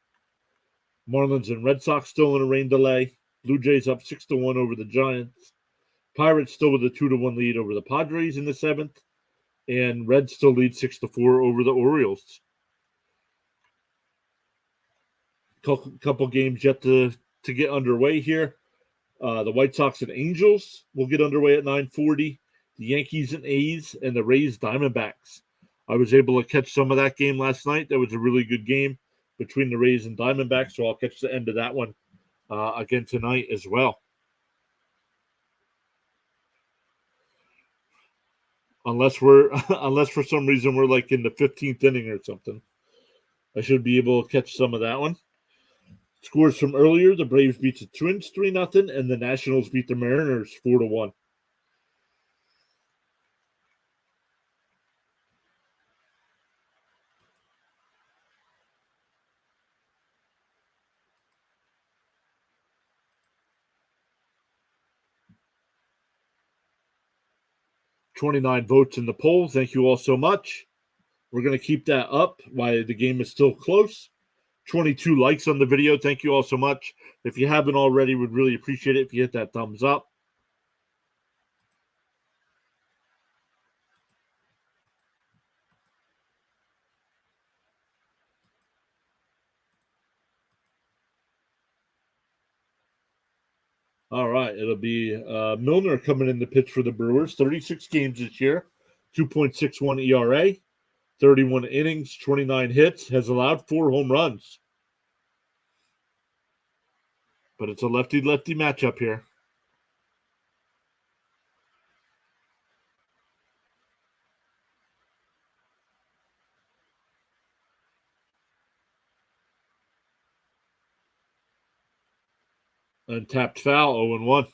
Marlins and Red Sox still in a rain delay. Blue Jays up 6-1 over the Giants. Pirates still with a 2-1 lead over the Padres in the seventh. And Reds still lead 6-4 over the Orioles. Couple games yet to get underway here. The White Sox and Angels will get underway at 9:40. The Yankees and A's, and the Rays Diamondbacks. I was able to catch some of that game last night. That was a really good game between the Rays and Diamondbacks, so I'll catch the end of that one again tonight as well. Unless for some reason we're like in the 15th inning or something. I should be able to catch some of that one. Scores from earlier, the Braves beat the Twins 3-0, and the Nationals beat the Mariners 4-1. $29 votes in the poll. Thank you all so much. We're going to keep that up while the game is still close. 22 likes on the video. Thank you all so much. If you haven't already, would really appreciate it if you hit that thumbs up. All right, it'll be Milner coming in to pitch for the Brewers. 36 games this year, 2.61 ERA, 31 innings, 29 hits, has allowed 4 home runs. But it's a lefty-lefty matchup here. And tapped foul, 0-1.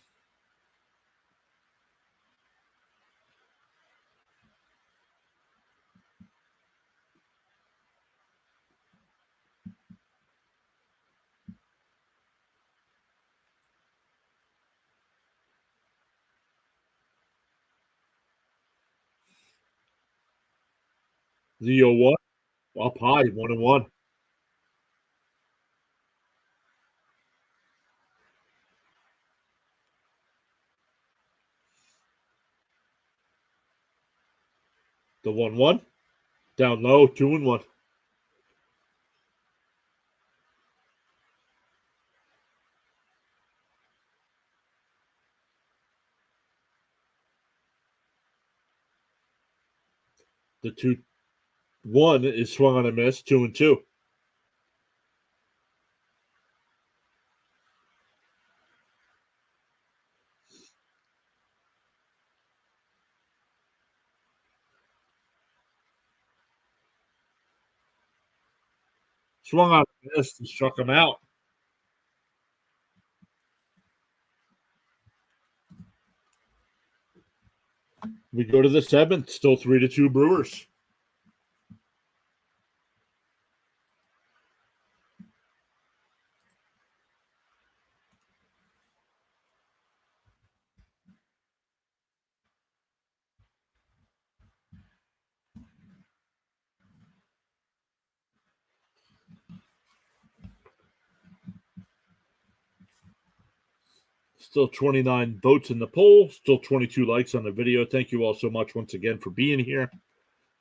The 0-1, up high, 1-1. The 1-1, down low, 2-1. The 2-1 is swung on a miss, 2-2. Swung on a miss and struck him out. We go to the seventh, still 3-2 Brewers. Still 29 votes in the poll. Still 22 likes on the video. Thank you all so much once again for being here,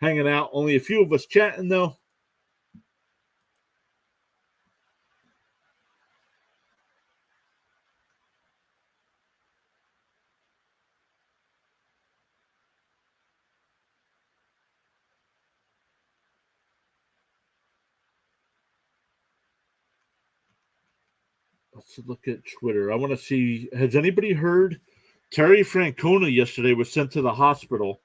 hanging out. Only a few of us chatting, though. Let's look at Twitter. I want to see, has anybody heard Terry Francona yesterday was sent to the hospital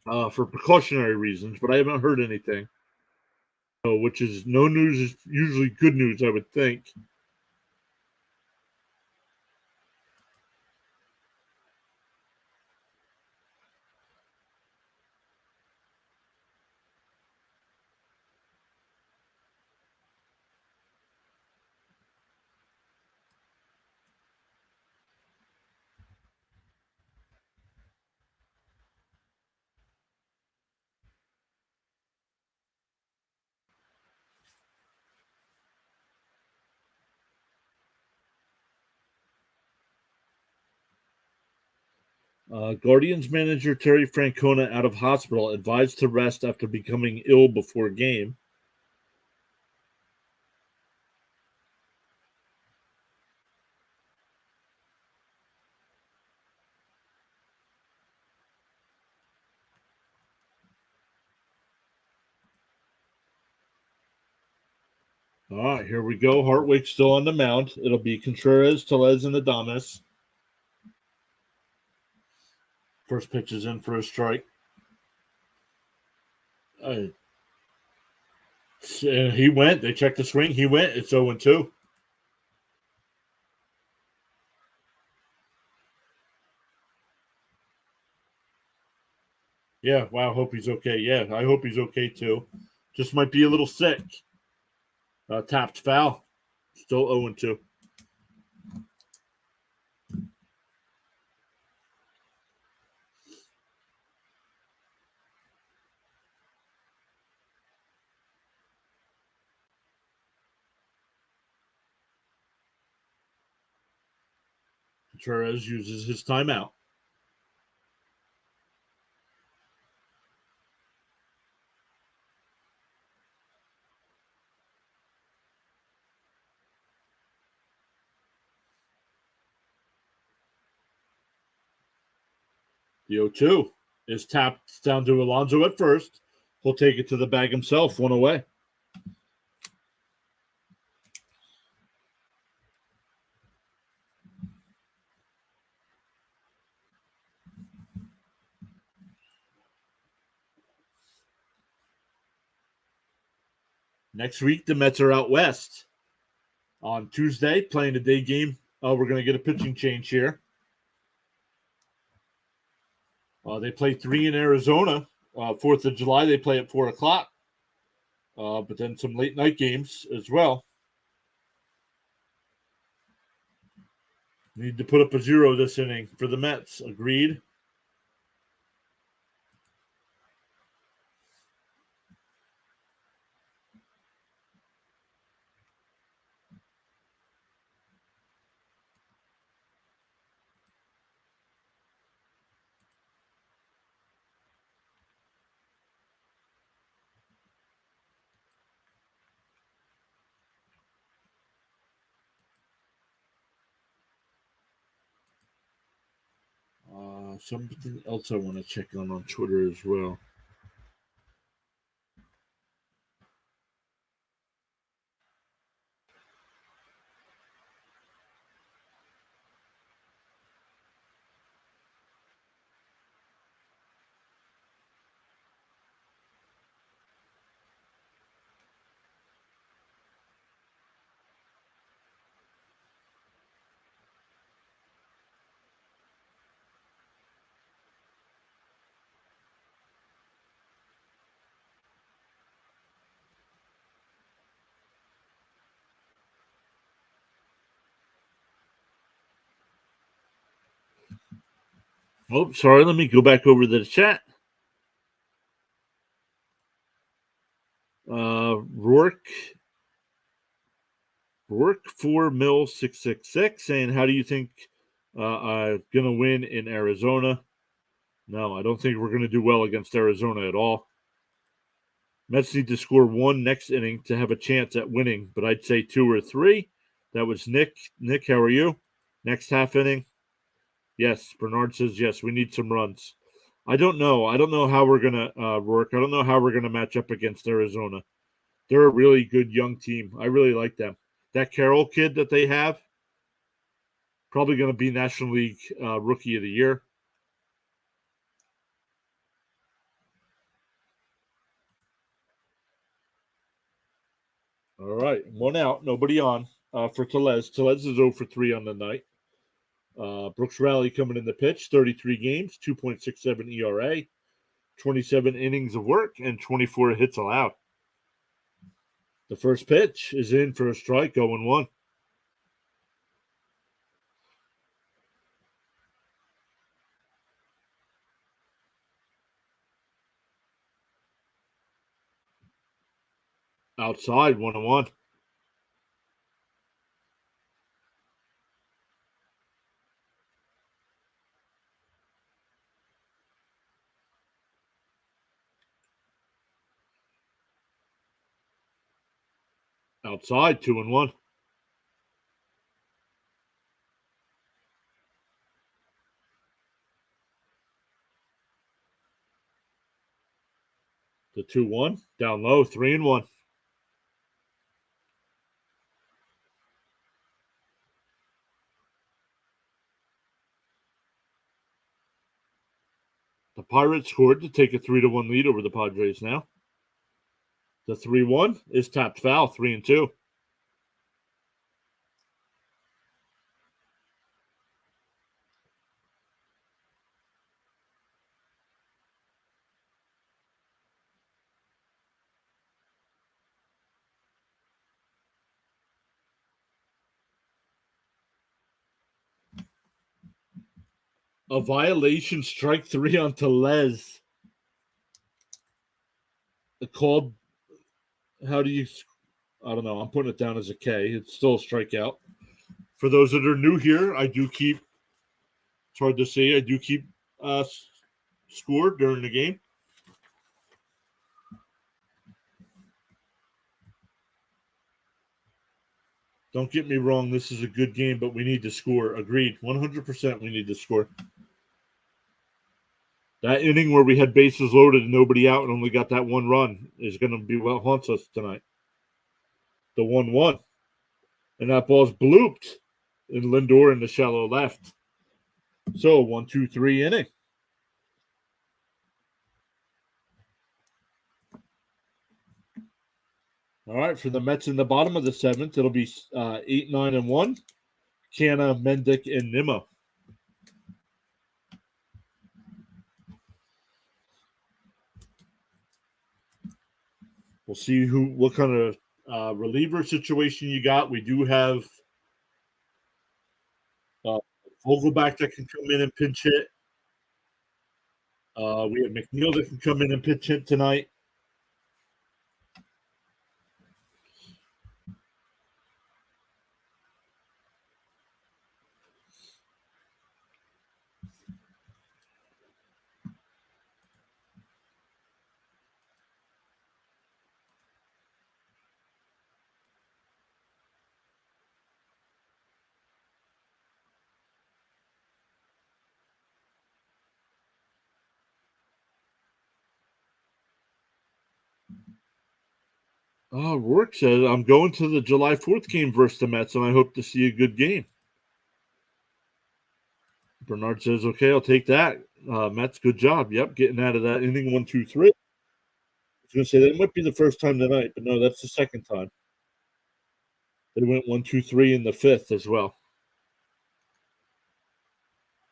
for precautionary reasons, but I haven't heard anything. Which is no news is usually good news, I would think. Guardians manager Terry Francona out of hospital, advised to rest after becoming ill before game. All right, here we go. Hartwig still on the mound. It'll be Contreras, Tellez, and Adames. First pitch is in for a strike. He went. They checked the swing. He went. It's 0-2. Yeah, wow. Hope he's okay. Yeah, I hope he's okay too. Just might be a little sick. Tapped foul. Still 0-2. Contreras uses his timeout. The 0-2 is tapped down to Alonso at first. He'll take it to the bag himself, one away. Next week, the Mets are out west. On Tuesday, playing a day game. We're going to get a pitching change here. They play 3 in Arizona. 4th of July, they play at 4 o'clock. But then some late night games as well. Need to put up a 0 this inning for the Mets. Agreed. Something else I want to check on Twitter as well. Oh, sorry. Let me go back over to the chat. Rourke for Mill 666 saying, "How do you think I'm gonna win in Arizona?" No, I don't think we're gonna do well against Arizona at all. Mets need to score 1 next inning to have a chance at winning, but I'd say 2 or 3. That was Nick. Nick, how are you? Next half inning. Yes, Bernard says yes. We need some runs. I don't know. I don't know how we're gonna work. I don't know how we're gonna match up against Arizona. They're a really good young team. I really like them. That Carroll kid that they have, probably going to be National League Rookie of the Year. All right, 1 out, nobody on for Tellez. Tellez is 0 for 3 on the night. Brooks Rally coming in the pitch, 33 games, 2.67 ERA, 27 innings of work, and 24 hits allowed. The first pitch is in for a strike, 0-1. Outside, 1-1. Outside, 2-1. The 2-1. Down low, 3-1. The Pirates scored to take a 3-1 lead over the Padres now. The 3-1 is tapped foul, 3-2. A violation, strike 3 on Tellez. Called, how do you, I don't know, I'm putting it down as a K. It's still a strikeout. For those that are new here, I do keep, it's hard to say, I do keep score during the game. Don't get me wrong, this is a good game, but we need to score. Agreed. 100% we need to score. That inning where we had bases loaded and nobody out and only got that one run is going to be what haunts us tonight. The 1-1. And that ball's blooped in Lindor in the shallow left. So 1-2-3 inning. All right, for the Mets in the bottom of the seventh, it'll be 8-9-1. Canna, Mendick, and Nimmo. We'll see what kind of reliever situation you got. We do have Vogelback that can come in and pinch hit. We have McNeil that can come in and pinch hit tonight. Rourke says, I'm going to the July 4th game versus the Mets, and I hope to see a good game. Bernard says, okay, I'll take that. Mets, good job. Yep, getting out of that inning 1-2-3. I was going to say that might be the first time tonight, but no, that's the second time. They went 1-2-3 in the fifth as well.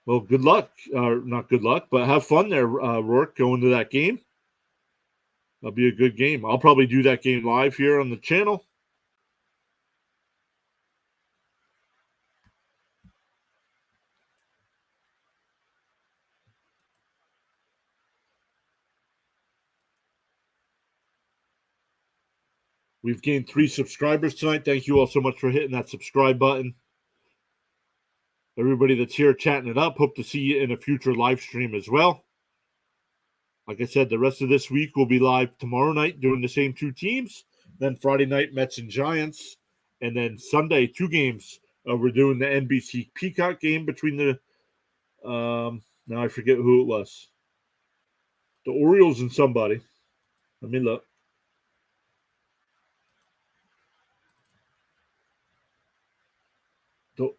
Well, good luck. Not good luck, but have fun there, Rourke, going to that game. That'll be a good game. I'll probably do that game live here on the channel. We've gained 3 subscribers tonight. Thank you all so much for hitting that subscribe button. Everybody that's here chatting it up, hope to see you in a future live stream as well. Like I said, the rest of this week will be live tomorrow night doing the same 2 teams. Then Friday night, Mets and Giants. And then Sunday, 2 games. We're doing the NBC Peacock game between the now I forget who it was. The Orioles and somebody. Let me look. Nope.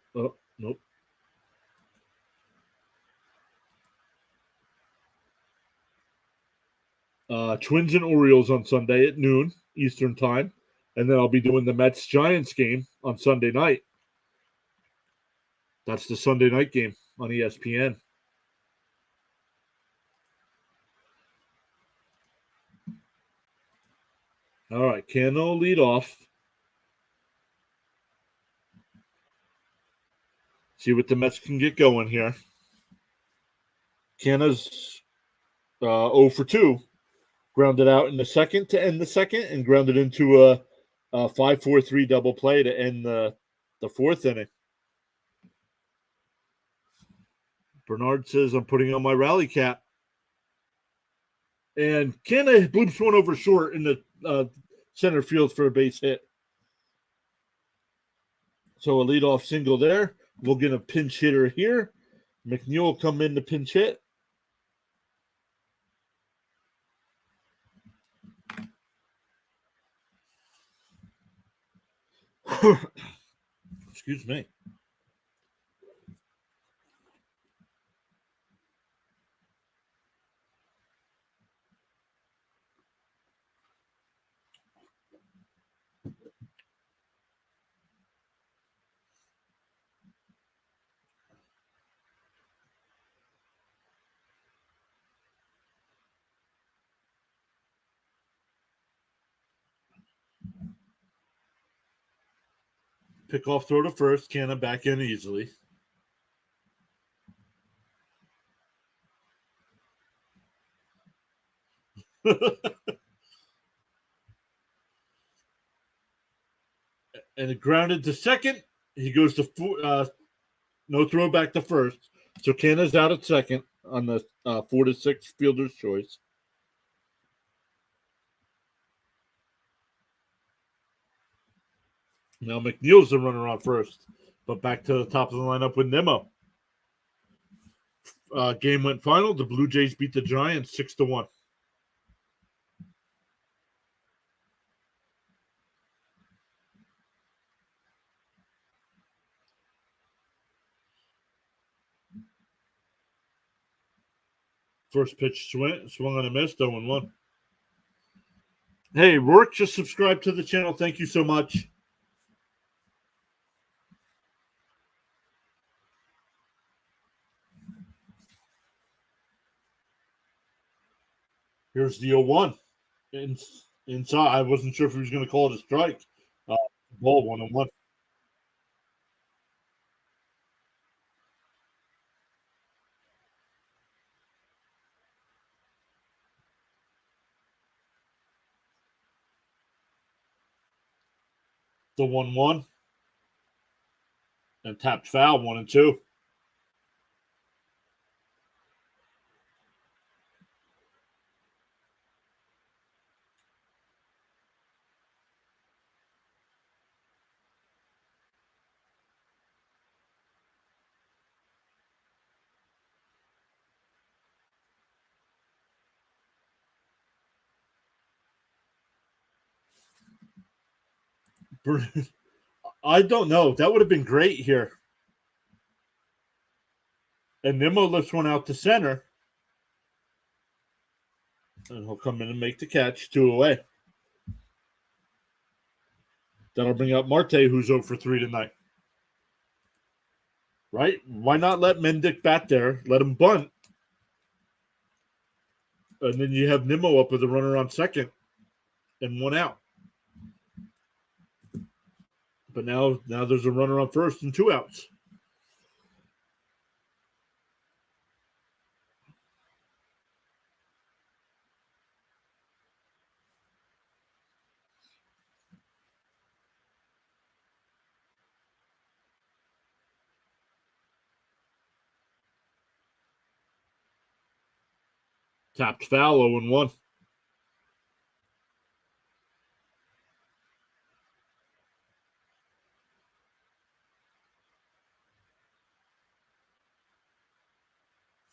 Twins and Orioles on Sunday at noon Eastern time. And then I'll be doing the Mets-Giants game on Sunday night. That's the Sunday night game on ESPN. All right, Cano lead off. See what the Mets can get going here. Cano's 0 for 2. Grounded out in the second to end the second and grounded into a 5-4-3 double play to end the 4th inning. Bernard says, I'm putting on my rally cap. And Canna bloops one over short in the center field for a base hit. So a leadoff single there. We'll get a pinch hitter here. McNeil will come in to pinch hit. Excuse me. Pick off throw to first. Canna back in easily. And it grounded to second. He goes to no throw back to first. So Canna's out at second on the 4-6 fielder's choice. Now McNeil's the runner on first, but back to the top of the lineup with Nimmo. Game went final. The Blue Jays beat the Giants 6-1. First pitch swung on a miss, 0-1. Hey, Rourke, just subscribe to the channel. Thank you so much. Here's the 0-1. Inside, I wasn't sure if he was going to call it a strike. Ball 1-1. The 1-1. And tapped foul 1-2. I don't know. That would have been great here. And Nimmo lifts one out to center. And he'll come in and make the catch. 2 away. That'll bring up Marte, who's 0 for 3 tonight. Right? Why not let Mendick bat there? Let him bunt. And then you have Nimmo up with a runner on second and 1 out. But now there's a runner on first and 2 outs. Tapped foul 0-1.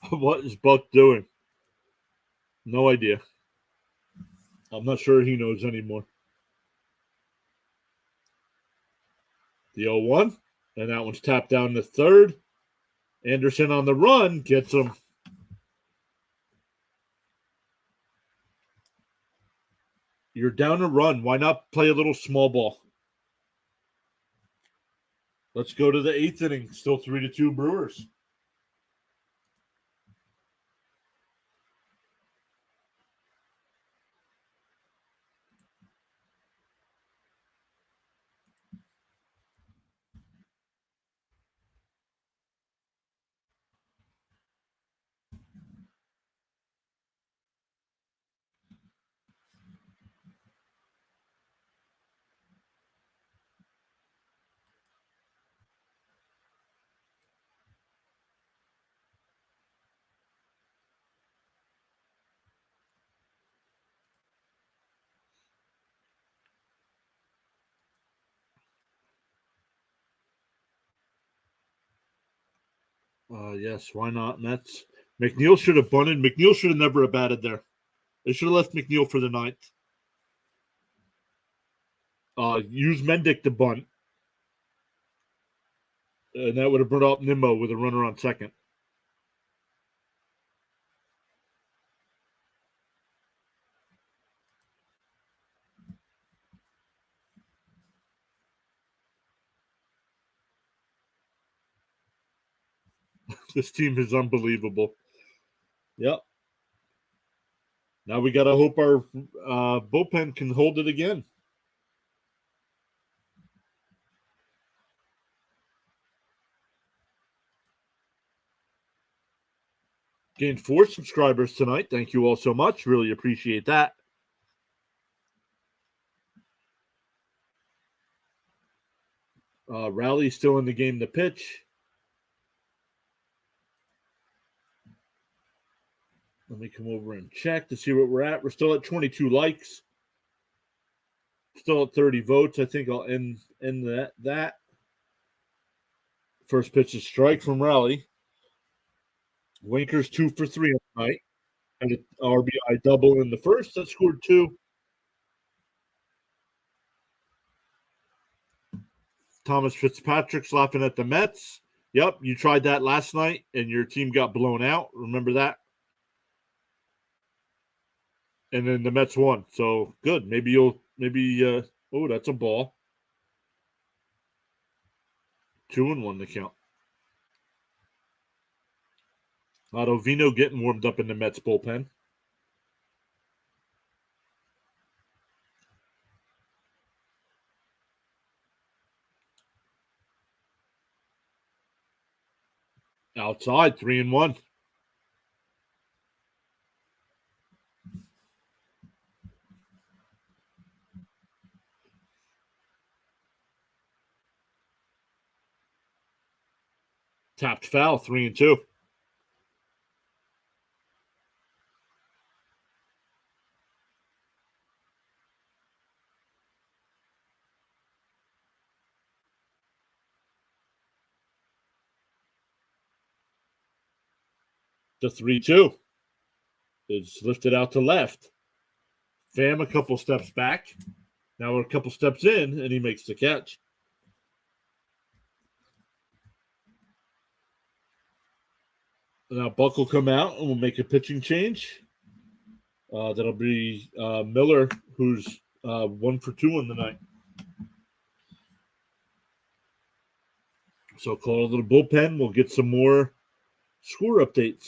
What is Buck doing? No idea. I'm not sure he knows anymore. The 0-1. And that one's tapped down to third. Anderson on the run gets him. You're down a run. Why not play a little small ball? Let's go to the 8th inning. Still 3-2 Brewers. Yes, why not? Mets. McNeil should have bunted. McNeil should have never have batted there. They should have left McNeil for the ninth. Use Mendick to bunt, and that would have brought up Nimmo with a runner on second. This team is unbelievable. Yep. Now we got to hope our bullpen can hold it again. Gained 4 subscribers tonight. Thank you all so much. Really appreciate that. Rally still in the game to pitch. Let me come over and check to see what we're at. We're still at 22 likes. Still at 30 votes. I think I'll end that. First pitch is strike from Rally. Winker's 2 for 3 tonight. And an RBI double in the first that scored 2. Thomas Fitzpatrick's laughing at the Mets. Yep, you tried that last night and your team got blown out. Remember that? And then the Mets won. So good. Maybe oh, that's a ball. 2-1 the count. Ottavino getting warmed up in the Mets bullpen. Outside, 3-1. Tapped foul, 3-2. The 3-2 is lifted out to left. Pham a couple steps back. Now we're a couple steps in, and he makes the catch. Now Buck will come out and we'll make a pitching change. That'll be Miller, who's 1 for 2 in the night. So call it a bullpen. We'll get some more score updates.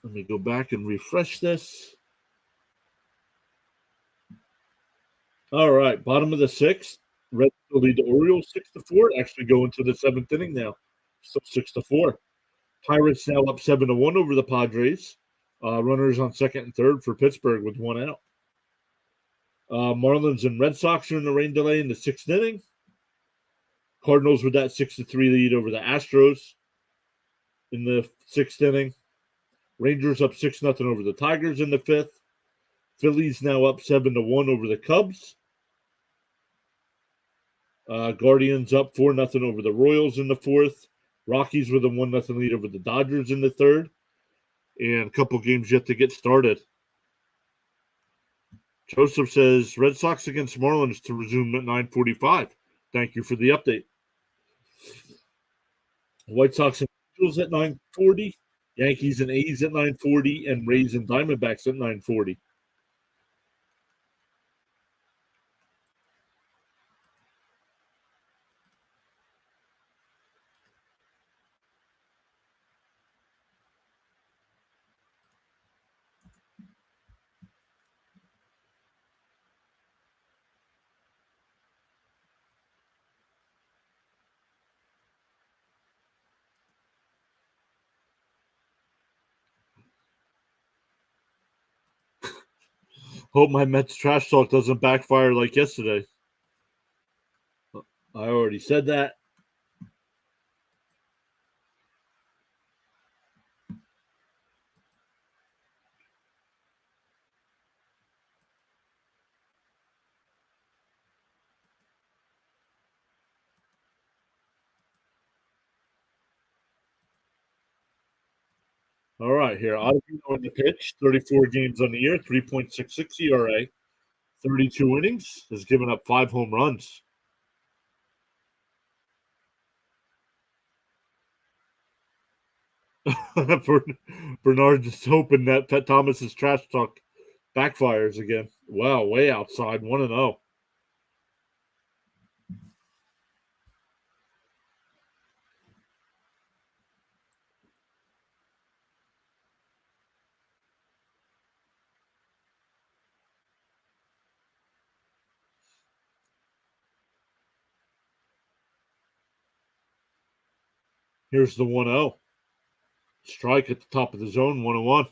Let me go back and refresh this. All right, bottom of the 6th. Reds will lead the Orioles 6-4. Actually go into the 7th inning now. So 6-4. Pirates now up 7-1 over the Padres. Runners on second and third for Pittsburgh with 1 out. Marlins and Red Sox are in the rain delay in the 6th inning. Cardinals with that 6-3 lead over the Astros in the 6th inning. Rangers up 6-0 over the Tigers in the 5th. Phillies now up 7-1 over the Cubs. Guardians up 4-0 over the Royals in the 4th. Rockies with a 1-0 lead over the Dodgers in the 3rd. And a couple games yet to get started. Joseph says Red Sox against Marlins to resume at 9:45. Thank you for the update. White Sox and Angels at 9:40. Yankees and A's at 9:40. And Rays and Diamondbacks at 9:40. Hope my Mets trash talk doesn't backfire like yesterday. I already said that. All right, here. Ottavino in the pitch, 34 games on the year, 3.66 ERA, 32 innings, has given up 5 home runs. Bernard just hoping that Pet Thomas's trash talk backfires again. Wow, way outside, 1-0. Here's the 1-0. Strike at the top of the zone, 1-1.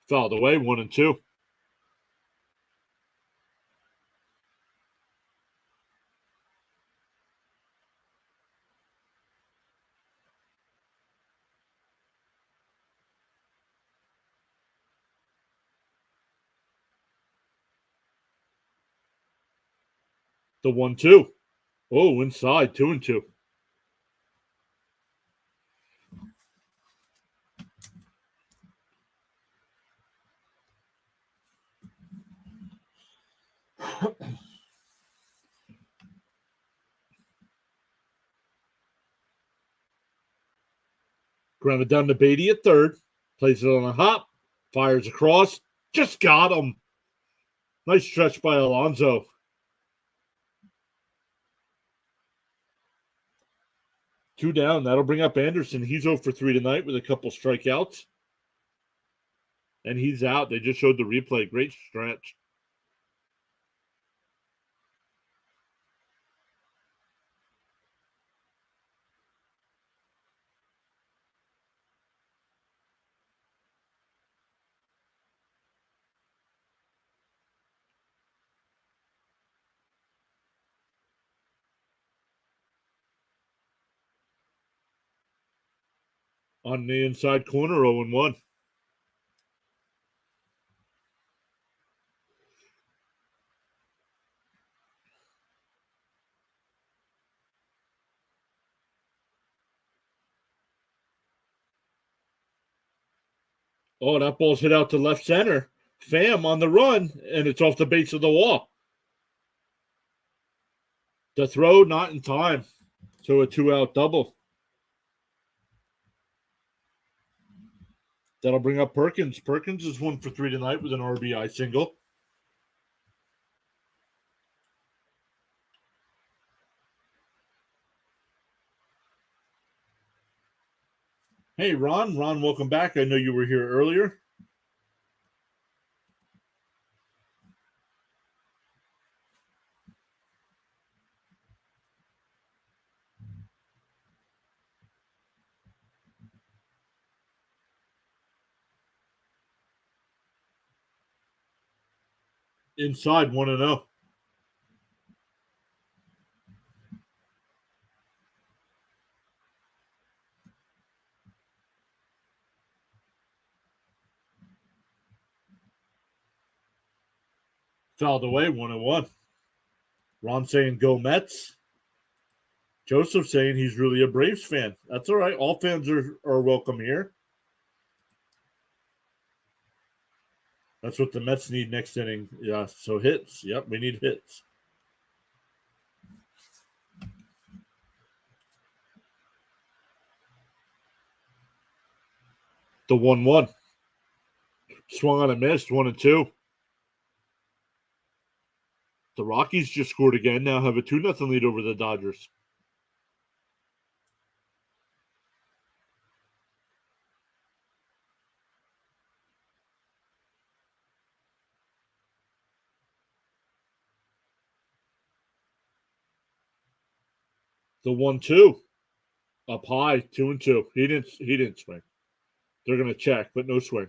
Fouled away, 1-2. The 1-2. Oh, inside, 2-2. Grounded down to Beatty at third. Plays it on a hop. Fires across. Just got him. Nice stretch by Alonso. Two down. That'll bring up Anderson. He's 0 for 3 tonight with a couple strikeouts. And he's out. They just showed the replay. Great stretch. On the inside corner, 0-1. Oh, that ball's hit out to left center. Pham on the run, and it's off the base of the wall. The throw not in time. So a 2-out double. That'll bring up Perkins. Perkins is 1 for 3 tonight with an RBI single. Hey, Ron. Ron, welcome back. I know you were here earlier. Inside, 1-0. Fouled away, 1-1. Ron saying go Mets. Joseph saying he's really a Braves fan. That's all right. All fans are welcome here. That's what the Mets need next inning. Yeah, so hits. Yep, we need hits. The 1-1. Swung on and missed, 1-2. The Rockies just scored again. Now have a 2-0 lead over the Dodgers. The 1-2. Up high, 2-2. He didn't swing. They're gonna check, but no swing.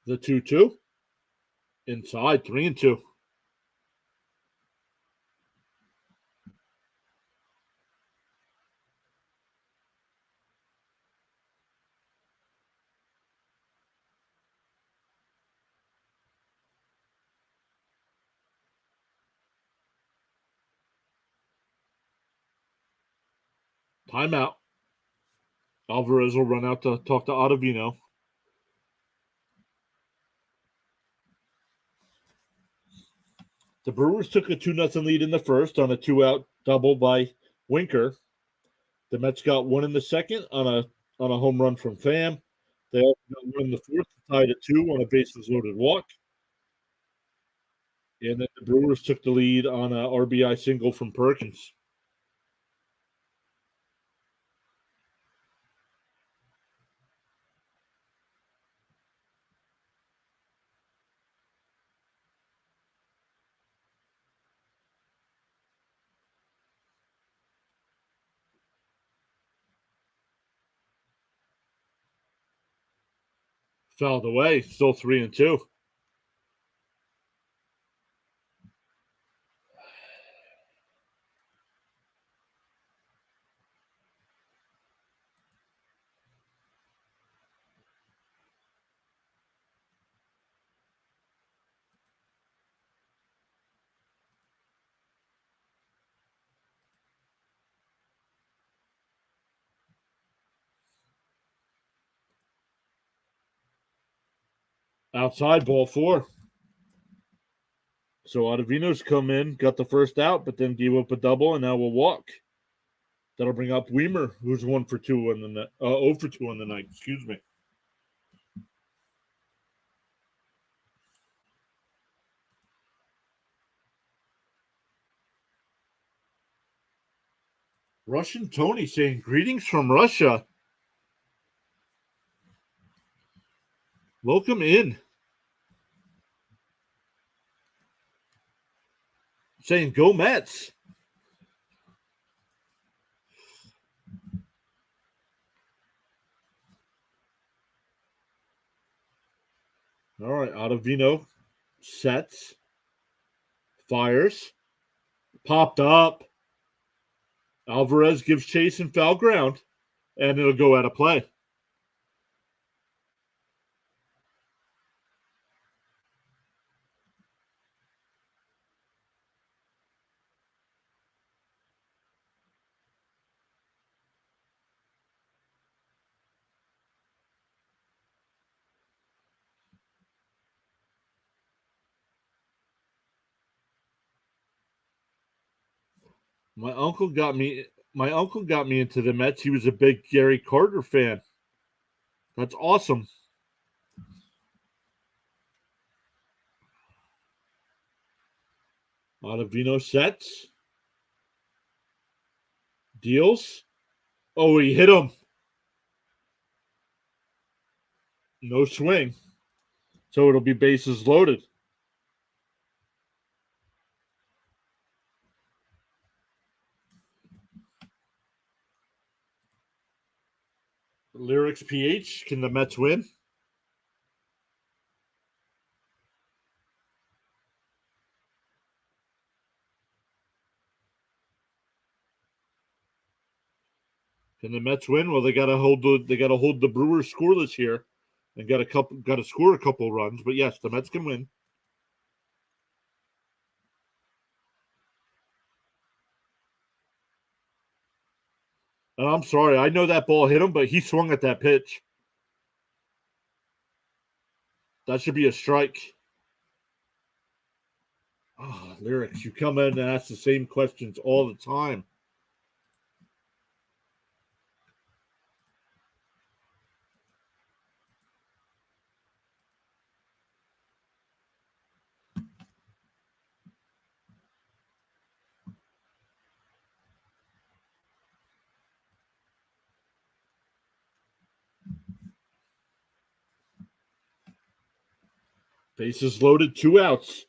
The 2-2. Inside, 3-2. Timeout. Alvarez will run out to talk to Ottavino. The Brewers took a 2-0 lead in the first on a 2-out double by Winker. The Mets got one in the second on a home run from Pham. They also got one in the fourth, tied at 2 on a bases loaded walk. And then the Brewers took the lead on a RBI single from Perkins. Fouled away, still 3-2. Outside, ball 4. So Ottavino's come in, got the first out, but then gave up a double, and now we'll walk. That'll bring up Weimer, who's 1 for 2 on the night. 0 for 2 on the night. Excuse me. Russian Tony saying greetings from Russia. Welcome in. Saying go Mets. All right, Ottavino sets, fires, popped up. Alvarez gives chase and foul ground, and it'll go out of play. My uncle got me into the Mets. He was a big Gary Carter fan. That's awesome. Ottavino sets. Deals. Oh, he hit him. No swing. So it'll be bases loaded. Lyrics PH. Can the Mets win? Can the Mets win? Well, they gotta hold the Brewers scoreless here, and got to score a couple runs. But yes, the Mets can win. And I'm sorry, I know that ball hit him, but he swung at that pitch. That should be a strike. Oh, Lyrics, you come in and ask the same questions all the time. Bases loaded, 2 outs.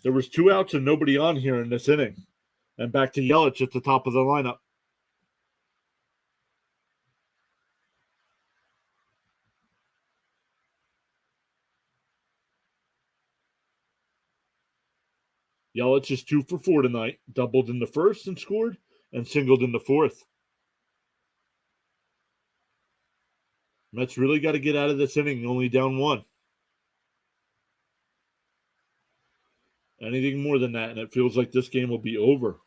There was 2 outs and nobody on here in this inning. And back to Yelich at the top of the lineup. Yelich is 2 for 4 tonight. Doubled in the first and scored, and singled in the fourth. Mets really got to get out of this inning, only down 1. Anything more than that, and it feels like this game will be over.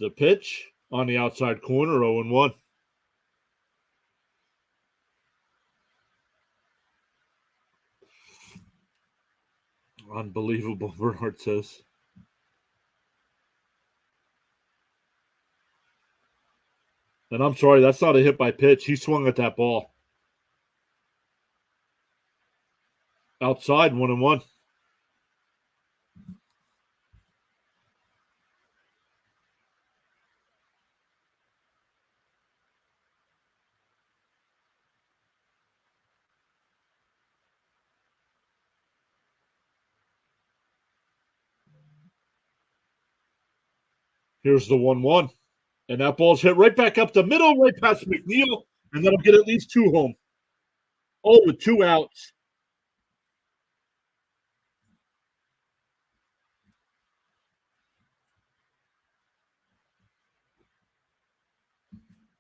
The pitch on the outside corner, 0-1. Unbelievable, Bernard says. And I'm sorry, that's not a hit by pitch. He swung at that ball. Outside, 1-1. Here's the 1-1. And that ball's hit right back up the middle, right past McNeil, and that'll get at least 2 home. Oh, with 2 outs.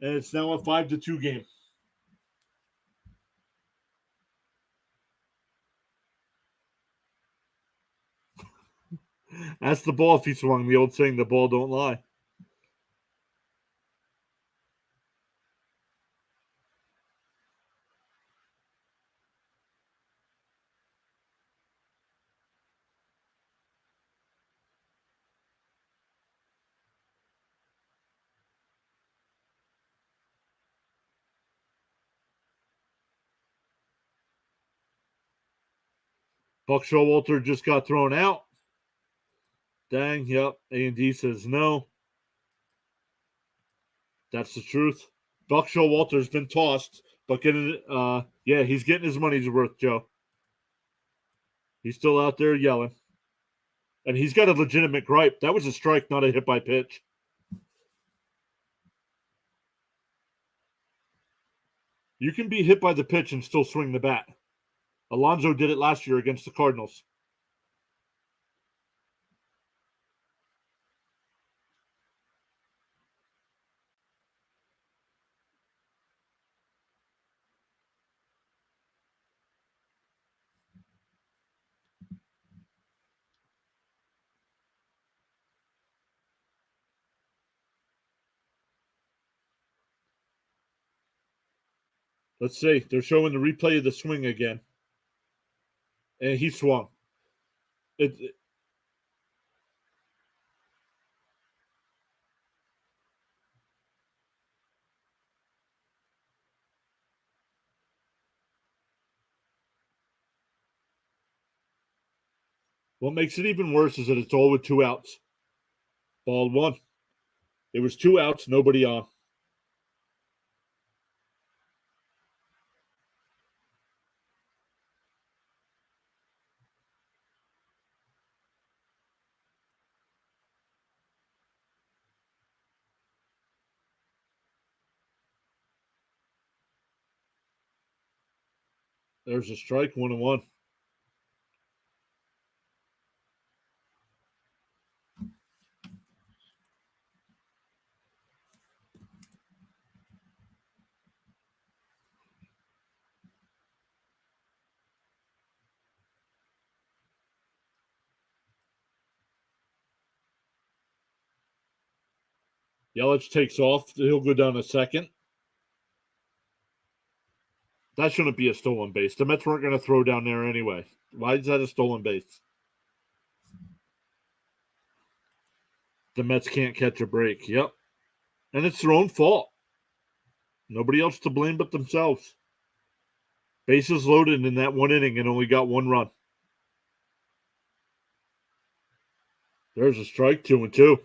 And it's now a 5-2 game. That's the ball if he swung. The old saying, the ball don't lie. Buck Showalter just got thrown out. Dang, yep. A&D says no. That's the truth. Buck Showalter's been tossed, but he's getting his money's worth, Joe. He's still out there yelling. And he's got a legitimate gripe. That was a strike, not a hit by pitch. You can be hit by the pitch and still swing the bat. Alonso did it last year against the Cardinals. Let's see. They're showing the replay of the swing again. And he swung. What makes it even worse is that it's all with 2 outs. Ball 1. It was 2 outs, nobody on. There's a strike, 1-1. Yelich takes off. He'll go down a second. That shouldn't be a stolen base. The Mets weren't going to throw down there anyway. Why is that a stolen base? The Mets can't catch a break. Yep. And it's their own fault. Nobody else to blame but themselves. Bases loaded in that 1 inning and only got 1 run. There's a strike, 2-2.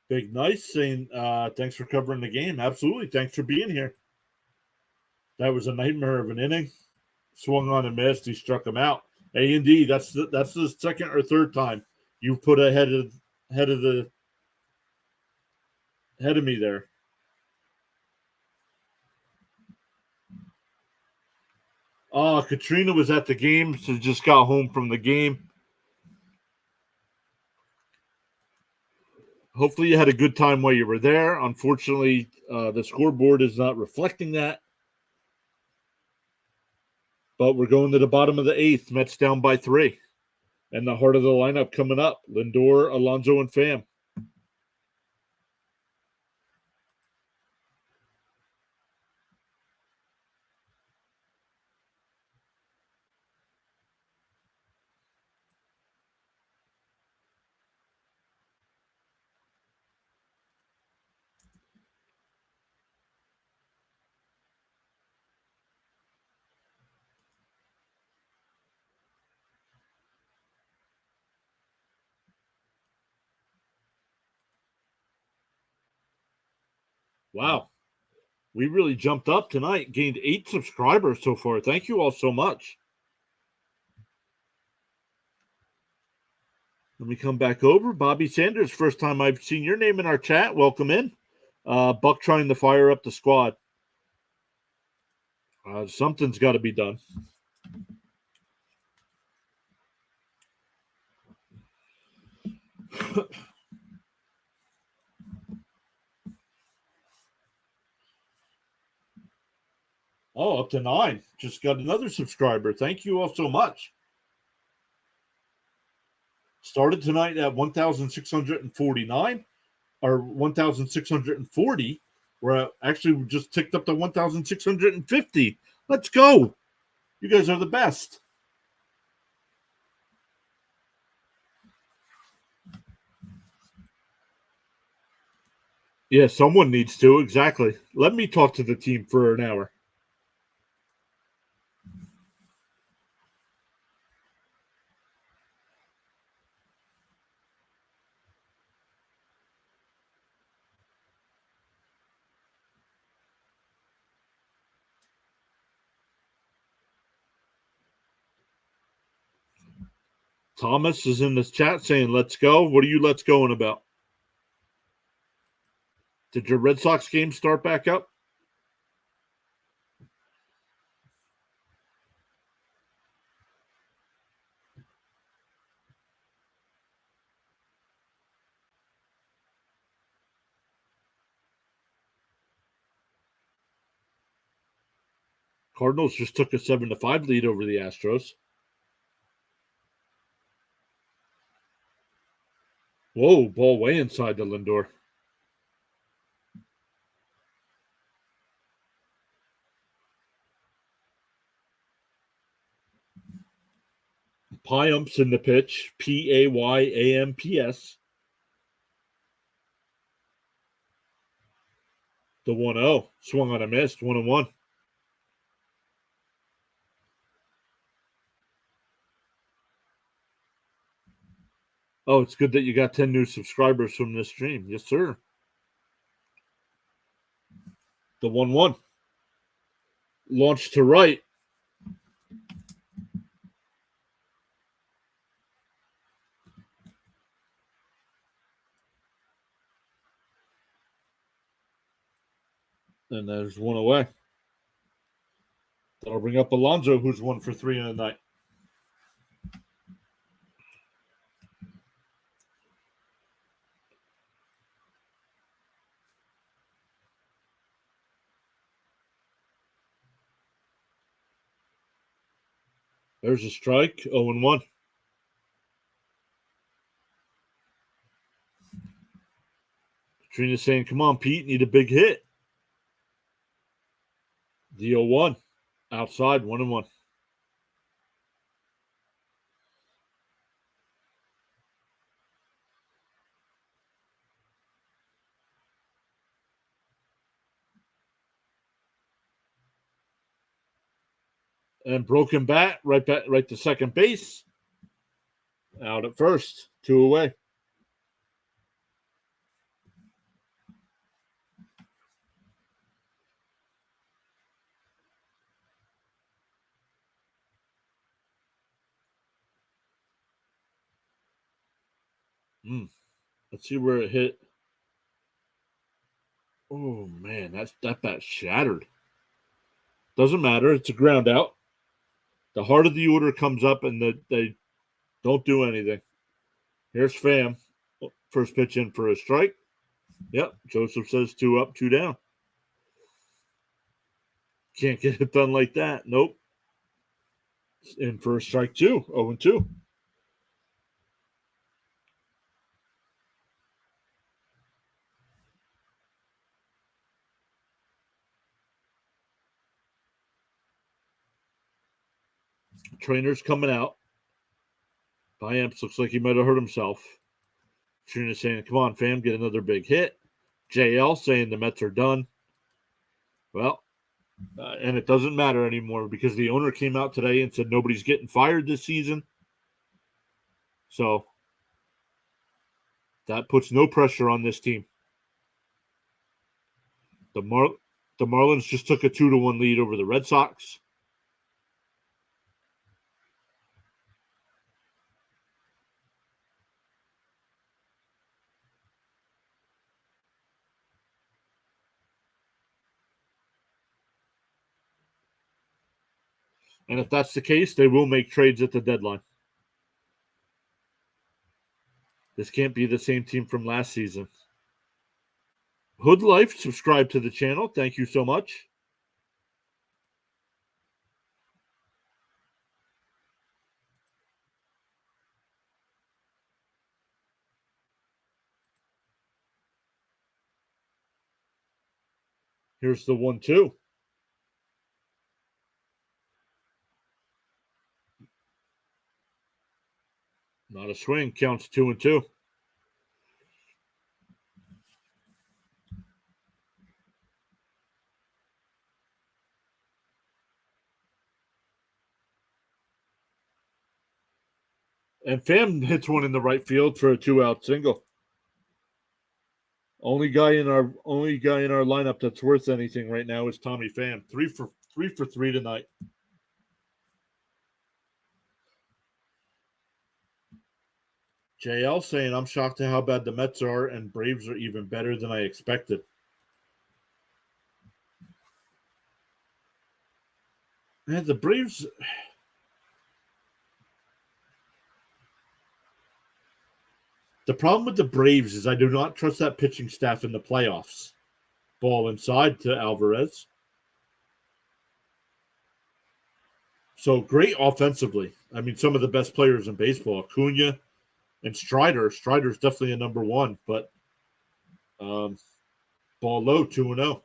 Big Nice saying, thanks for covering the game. Absolutely. Thanks for being here. That was a nightmare of an inning. Swung on and missed. He struck him out. A&D. That's the second or third time you've put head of the head of me there. Katrina was at the game, so just got home from the game. Hopefully, you had a good time while you were there. Unfortunately, the scoreboard is not reflecting that. But we're going to the bottom of the eighth. Mets down by 3. And the heart of the lineup coming up: Lindor, Alonso, and Pham. Wow. We really jumped up tonight, gained 8 subscribers so far. Thank you all so much. Let me come back over. Bobby Sanders, first time I've seen your name in our chat. Welcome in. Buck trying to fire up the squad. Something's got to be done. Oh, up to 9. Just got another subscriber. Thank you all so much. Started tonight at 1,649 or 1,640. We're actually just ticked up to 1,650. Let's go. You guys are the best. Yeah, someone needs to. Exactly. Let me talk to the team for an hour. Thomas is in this chat saying, let's go. What are you let's going about? Did your Red Sox game start back up? Cardinals just took a 7-5 lead over the Astros. Whoa, ball way inside the Lindor. Pyamps in the pitch. Payamps. The 1-0. Swung on a miss. 1-1. Oh, it's good that you got 10 new subscribers from this stream. Yes, sir. The 1-1. Launched to right. And there's one away. That'll bring up Alonso, who's 1 for 3 in the night. There's a strike. 0-1. Trina's saying, come on, Pete, need a big hit. The 0-1. Outside, 1-1. And broken bat, right to second base. Out at first. 2 away. Let's see where it hit. Oh man, that bat shattered. Doesn't matter. It's a ground out. The heart of the order comes up, and they don't do anything. Here's Pham. First pitch in for a strike. Yep. Joseph says 2 up, 2 down. Can't get it done like that. Nope. In for a strike 2. 0-2. Trainer's coming out. Biamps looks like he might have hurt himself. Trina's saying, come on, Pham, get another big hit. JL saying the Mets are done. Well, and it doesn't matter anymore because the owner came out today and said nobody's getting fired this season. So that puts no pressure on this team. The Marlins just took a 2-1 lead over the Red Sox. And if that's the case, they will make trades at the deadline. This can't be the same team from last season. Hood Life, subscribe to the channel. Thank you so much. Here's the 1-2. Not a swing. Counts 2-2. And Pham hits one in the right field for a 2-out single. Only guy in our lineup that's worth anything right now is Tommy Pham. 3 for 3 tonight. JL saying, I'm shocked at how bad the Mets are, and Braves are even better than I expected. Man, the Braves. The problem with the Braves is I do not trust that pitching staff in the playoffs. Ball inside to Alvarez. So great offensively. I mean, some of the best players in baseball, Acuna and Strider. Strider's definitely a number 1, but ball low, 2-0.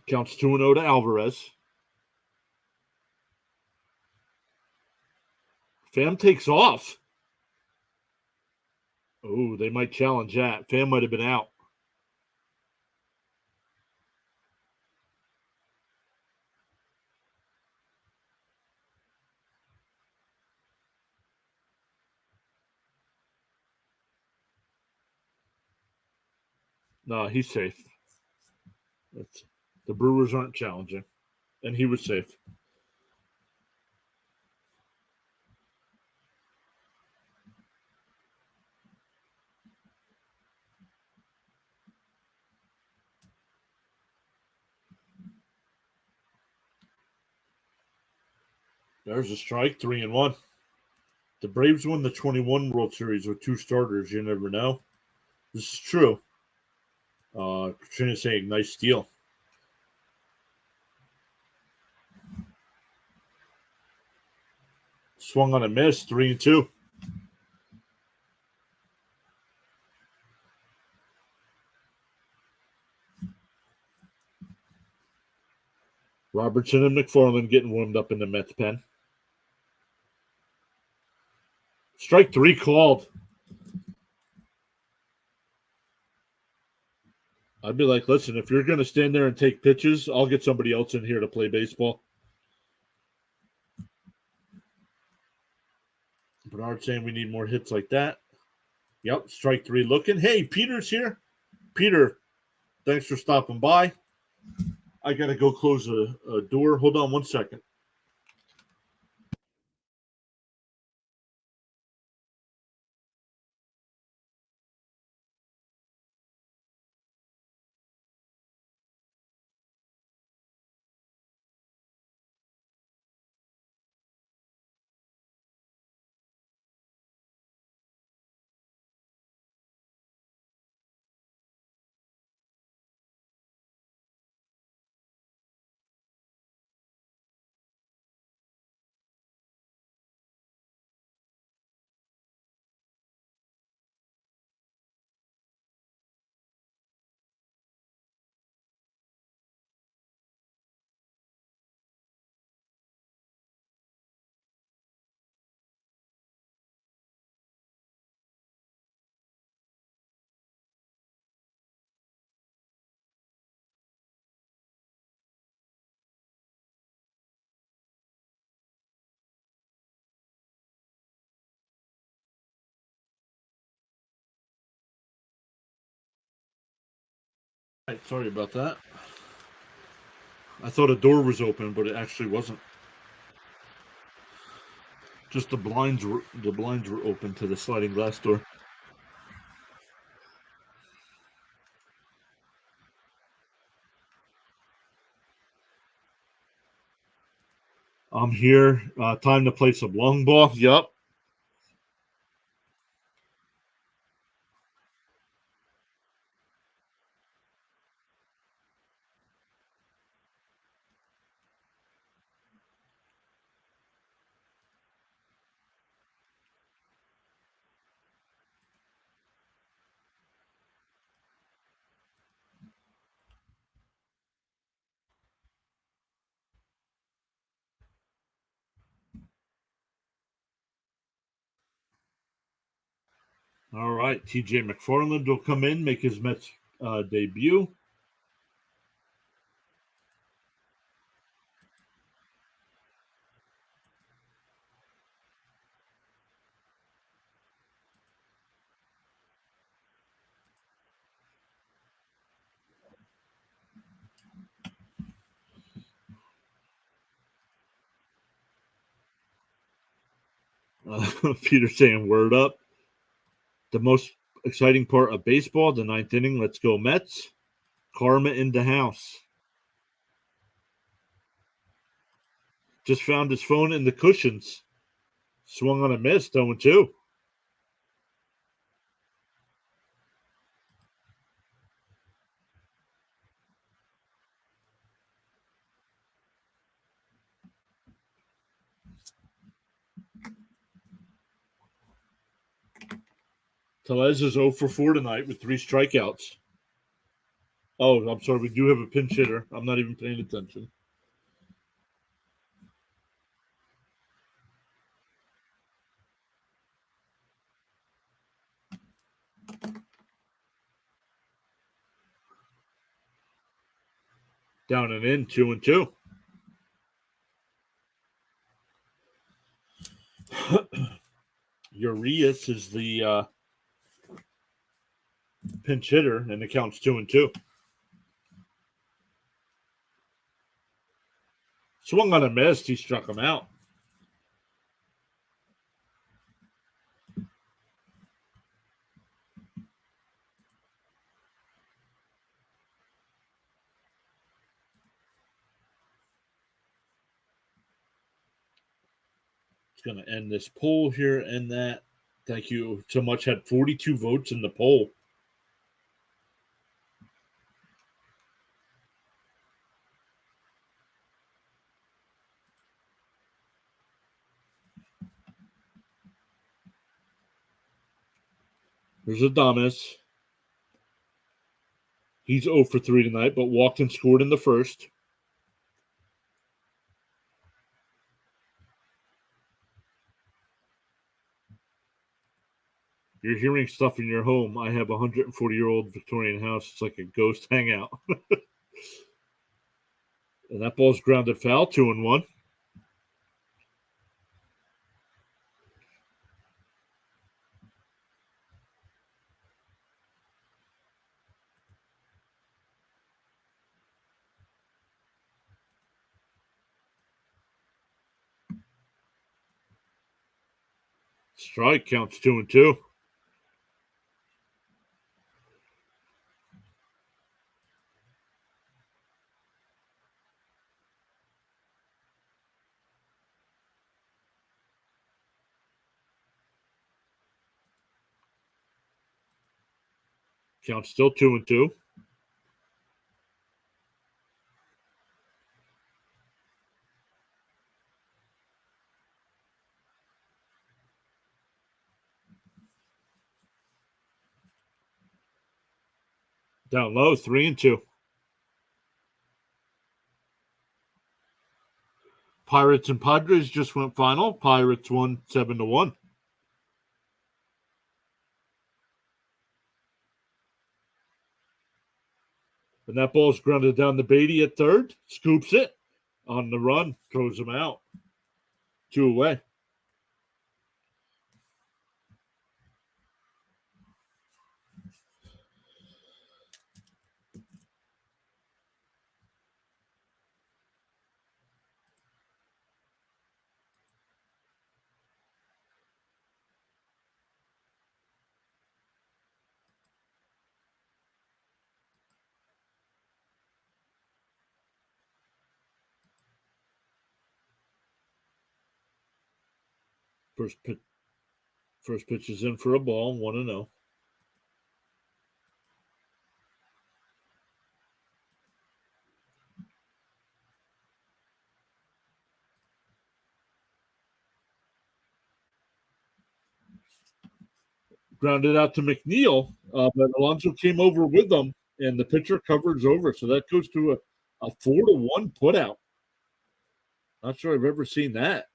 Counts 2-0 to Alvarez. Pham takes off. Oh, they might challenge that. Pham might have been out. No, he's safe. The Brewers aren't challenging, and he was safe. There's a strike, 3-1. The Braves won the 21 World Series with 2 starters. You never know. This is true. Katrina saying, nice steal. Swung on a miss, 3-2. Robertson and McFarland getting warmed up in the Mets pen. Strike 3 called. I'd be like, listen, if you're going to stand there and take pitches, I'll get somebody else in here to play baseball. Bernard saying we need more hits like that. Yep, strike 3 looking. Hey, Peter's here. Peter, Thanks for stopping by. I got to go close a door. Hold on one second. Right, sorry about that. I thought a door was open, but it actually wasn't. Just the blinds were open to the sliding glass door. I'm here. Time to play some long ball. Yup. All right. TJ McFarland will come in, make his Mets debut. Peter saying word up. The most exciting part of baseball, the ninth inning. Let's go Mets. Karma in the house. Just found his phone in the cushions. Swung on a miss, 0-2. Tellez is 0 for 4 tonight with 3 strikeouts. Oh, I'm sorry. We do have a pinch hitter. I'm not even paying attention. Down and in, 2-2. Urias is the pinch hitter, and it counts 2-2. Swung on a miss. He struck him out. It's going to end this poll here and that. Thank you so much. Had 42 votes in the poll. There's Adames. He's 0 for 3 tonight, but walked and scored in the first. You're hearing stuff in your home. I have a 140-year-old Victorian house. It's like a ghost hangout. And that ball's grounded foul, 2-1. Strike, counts 2-2. Count still 2-2. Down low, 3-2. Pirates and Padres just went final. Pirates won 7-1. And that ball's grounded down to Beatty at third. Scoops it on the run, throws him out. 2 away. First pitch is in for a ball, 1-0. Grounded out to McNeil, but Alonso came over with them, and the pitcher covers over. So that goes to a 4-1 putout. Not sure I've ever seen that.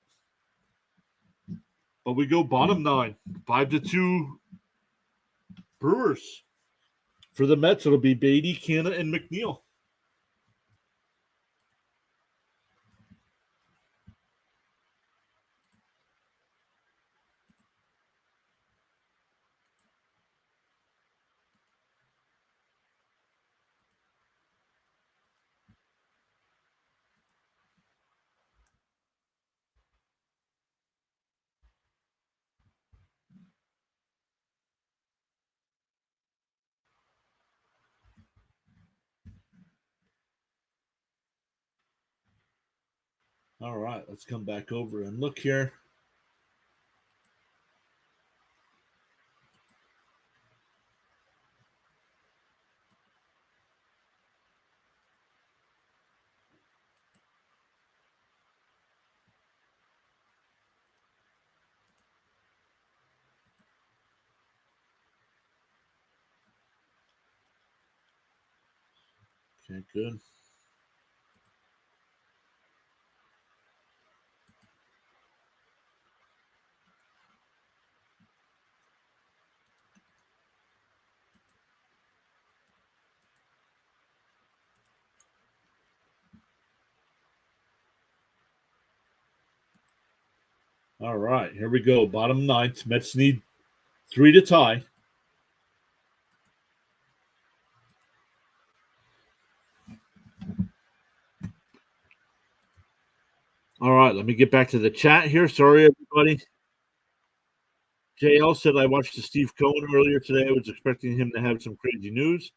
But we go bottom 9, 5-2 Brewers. For the Mets, it'll be Beatty, Canna, and McNeil. All right, let's come back over and look here. Okay, good. All right, here we go. Bottom 9th. Mets need 3 to tie. All right, let me get back to the chat here. Sorry, everybody. JL said I watched the Steve Cohen earlier today. I was expecting him to have some crazy news,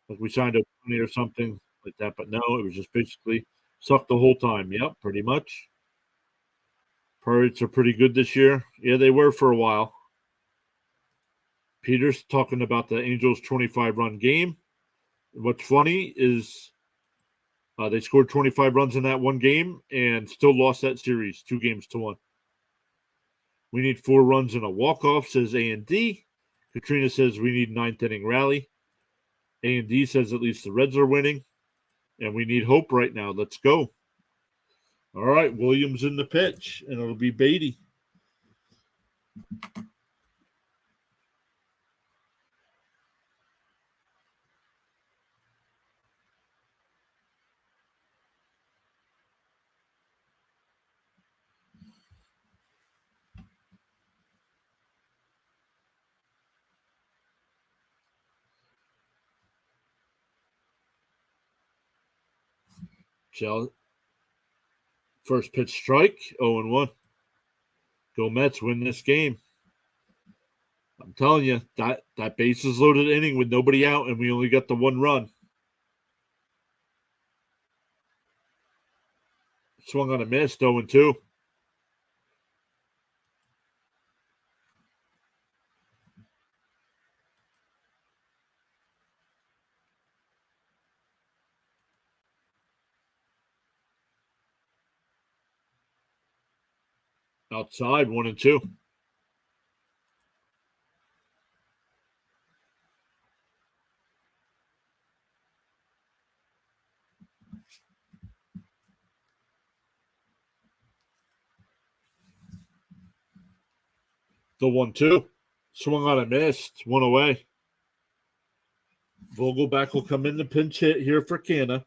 like we signed a money or something like that, but no, it was just basically sucked the whole time. Yep, pretty much. Pirates are pretty good this year. Yeah, they were for a while. Peter's talking about the Angels' 25-run game. What's funny is they scored 25 runs in that one game and still lost that series 2-1. We need 4 runs and a walk-off, says A&D. Katrina says we need 9th inning rally. A&D says at least the Reds are winning. And we need hope right now. Let's go. All right, Williams in the pitch, and it'll be Beatty. First pitch strike, 0-1. Go Mets, win this game. I'm telling you, that bases loaded inning with nobody out, and we only got the one run. Swung on a miss, 0-2. Outside, 1-2. The 1-2. Swung on a miss, one away. Vogelback will come in the pinch hit here for Canna.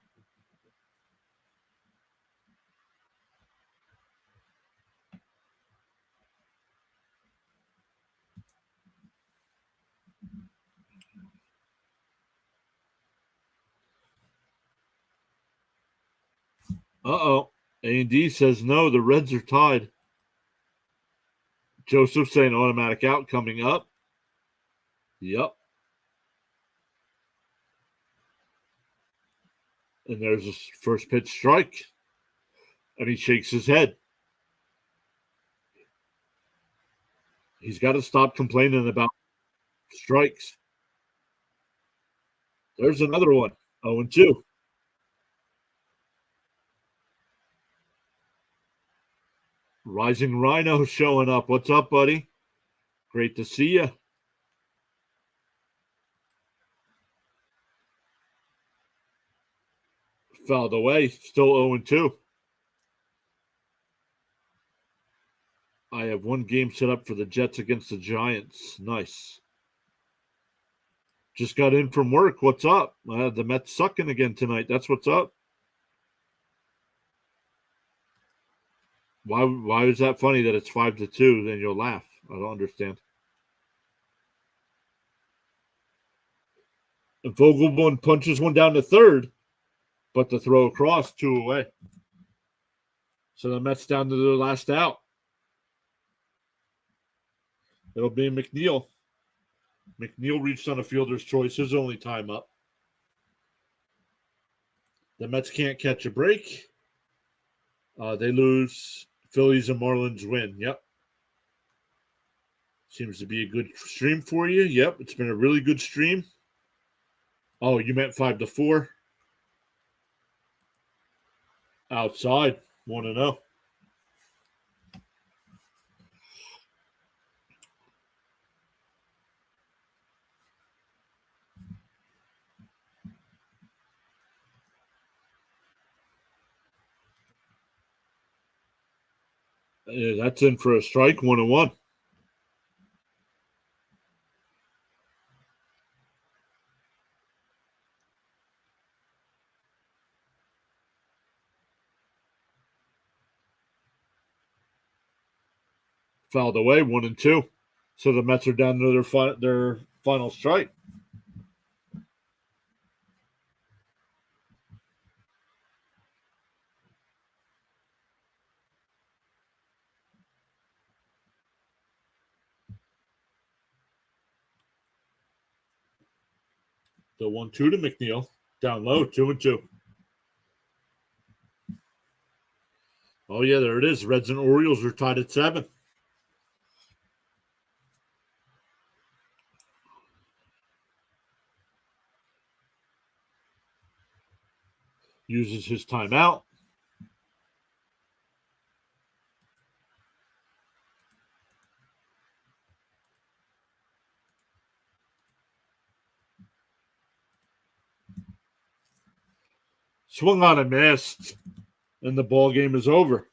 Uh-oh. A&D says no, the Reds are tied. Joseph saying automatic out coming up. Yep. And there's his first pitch strike. And he shakes his head. He's got to stop complaining about strikes. There's another one. 0-2. Rising Rhino showing up. What's up, buddy? Great to see you. Fouled away. Still 0-2. I have one game set up for the Jets against the Giants. Nice. Just got in from work. What's up? The Mets sucking again tonight. That's what's up. Why is that funny that it's 5-2? Then you'll laugh. I don't understand. And Vogelbund punches one down to third, but the throw across, 2 away. So the Mets down to their last out. It'll be McNeil. McNeil reached on a fielder's choice. His only time up. The Mets can't catch a break. They lose. Phillies and Marlins win. Yep. Seems to be a good stream for you. Yep, it's been a really good stream. Oh, you meant 5-4? Outside, 1-0. That's in for a strike, 1-1. Fouled away, 1-2. So the Mets are down to their final strike. The 1-2 to McNeil. Down low, 2-2. Oh, yeah, there it is. Reds and Orioles are tied at 7. Uses his timeout. Swung on and missed. And the ball game is over.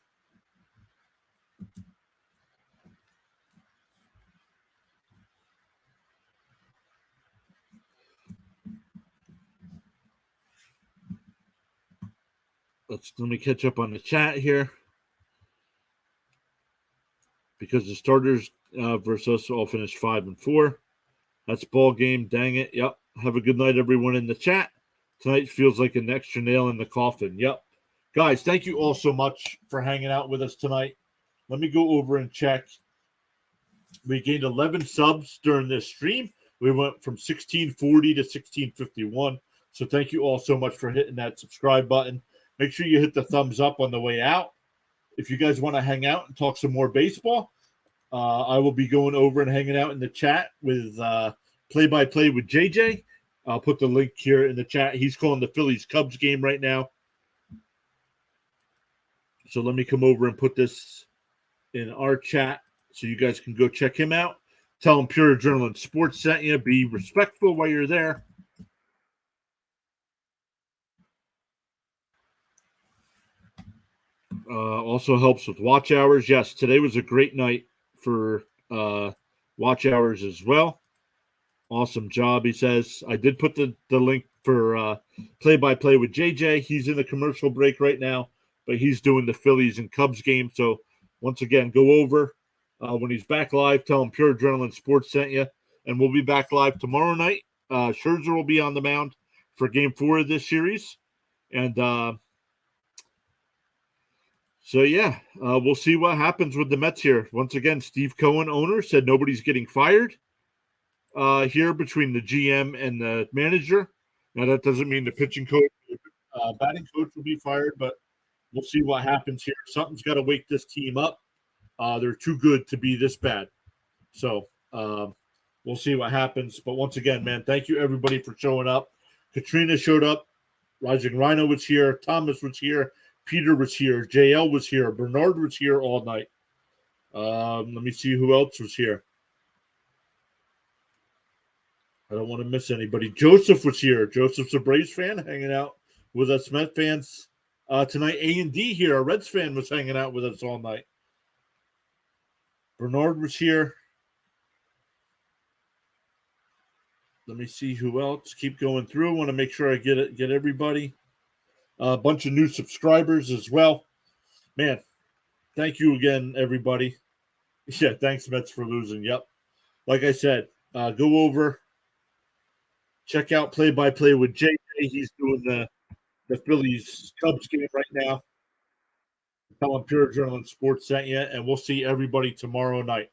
Let me catch up on the chat here. Because the starters versus us all finished 5-4. That's ball game. Dang it. Yep. Have a good night, everyone in the chat. Tonight feels like an extra nail in the coffin. Yep. Guys, thank you all so much for hanging out with us tonight. Let me go over and check We gained 11 subs during this stream. We went from 1640 to 1651. So thank you all so much for hitting that subscribe button. Make sure you hit the thumbs up on the way out. If you guys want to hang out and talk some more baseball, I will be going over and hanging out in the chat with play-by-play with JJ. I'll put the link here in the chat. He's calling the Phillies-Cubs game right now. So let me come over and put this in our chat so you guys can go check him out. Tell him Pure Adrenaline Sports sent you. Be respectful while you're there. Also helps with watch hours. Yes, today was a great night for watch hours as well. Awesome job, he says. I did put the link for play-by-play with JJ. He's in the commercial break right now, but he's doing the Phillies and Cubs game. So once again, go over when he's back live. Tell him Pure Adrenaline Sports sent you. And we'll be back live tomorrow night. Scherzer will be on the mound for Game 4 of this series. And so, yeah, we'll see what happens with the Mets here. Once again, Steve Cohen, owner, said nobody's getting fired here between the GM and the manager. Now, that doesn't mean the pitching coach, batting coach will be fired, but we'll see what happens here. Something's got to wake this team up. They're too good to be this bad. So we'll see what happens. But once again, man, thank you, everybody, for showing up. Katrina showed up. Rising Rhino was here. Thomas was here. Peter was here. JL was here. Bernard was here all night. Let me see who else was here. I don't want to miss anybody. Joseph was here. Joseph's a Braves fan hanging out with us Met fans tonight. A&D here, a Reds fan, was hanging out with us all night. Bernard was here. Let me see who else. Keep going through. I want to make sure I get everybody. A bunch of new subscribers as well. Man, thank you again, everybody. Yeah, thanks, Mets, for losing. Yep. Like I said, go over. Check out play-by-play with JJ. He's doing the Phillies Cubs game right now. Tell him Pure Adrenaline Sports sent you, and we'll see everybody tomorrow night.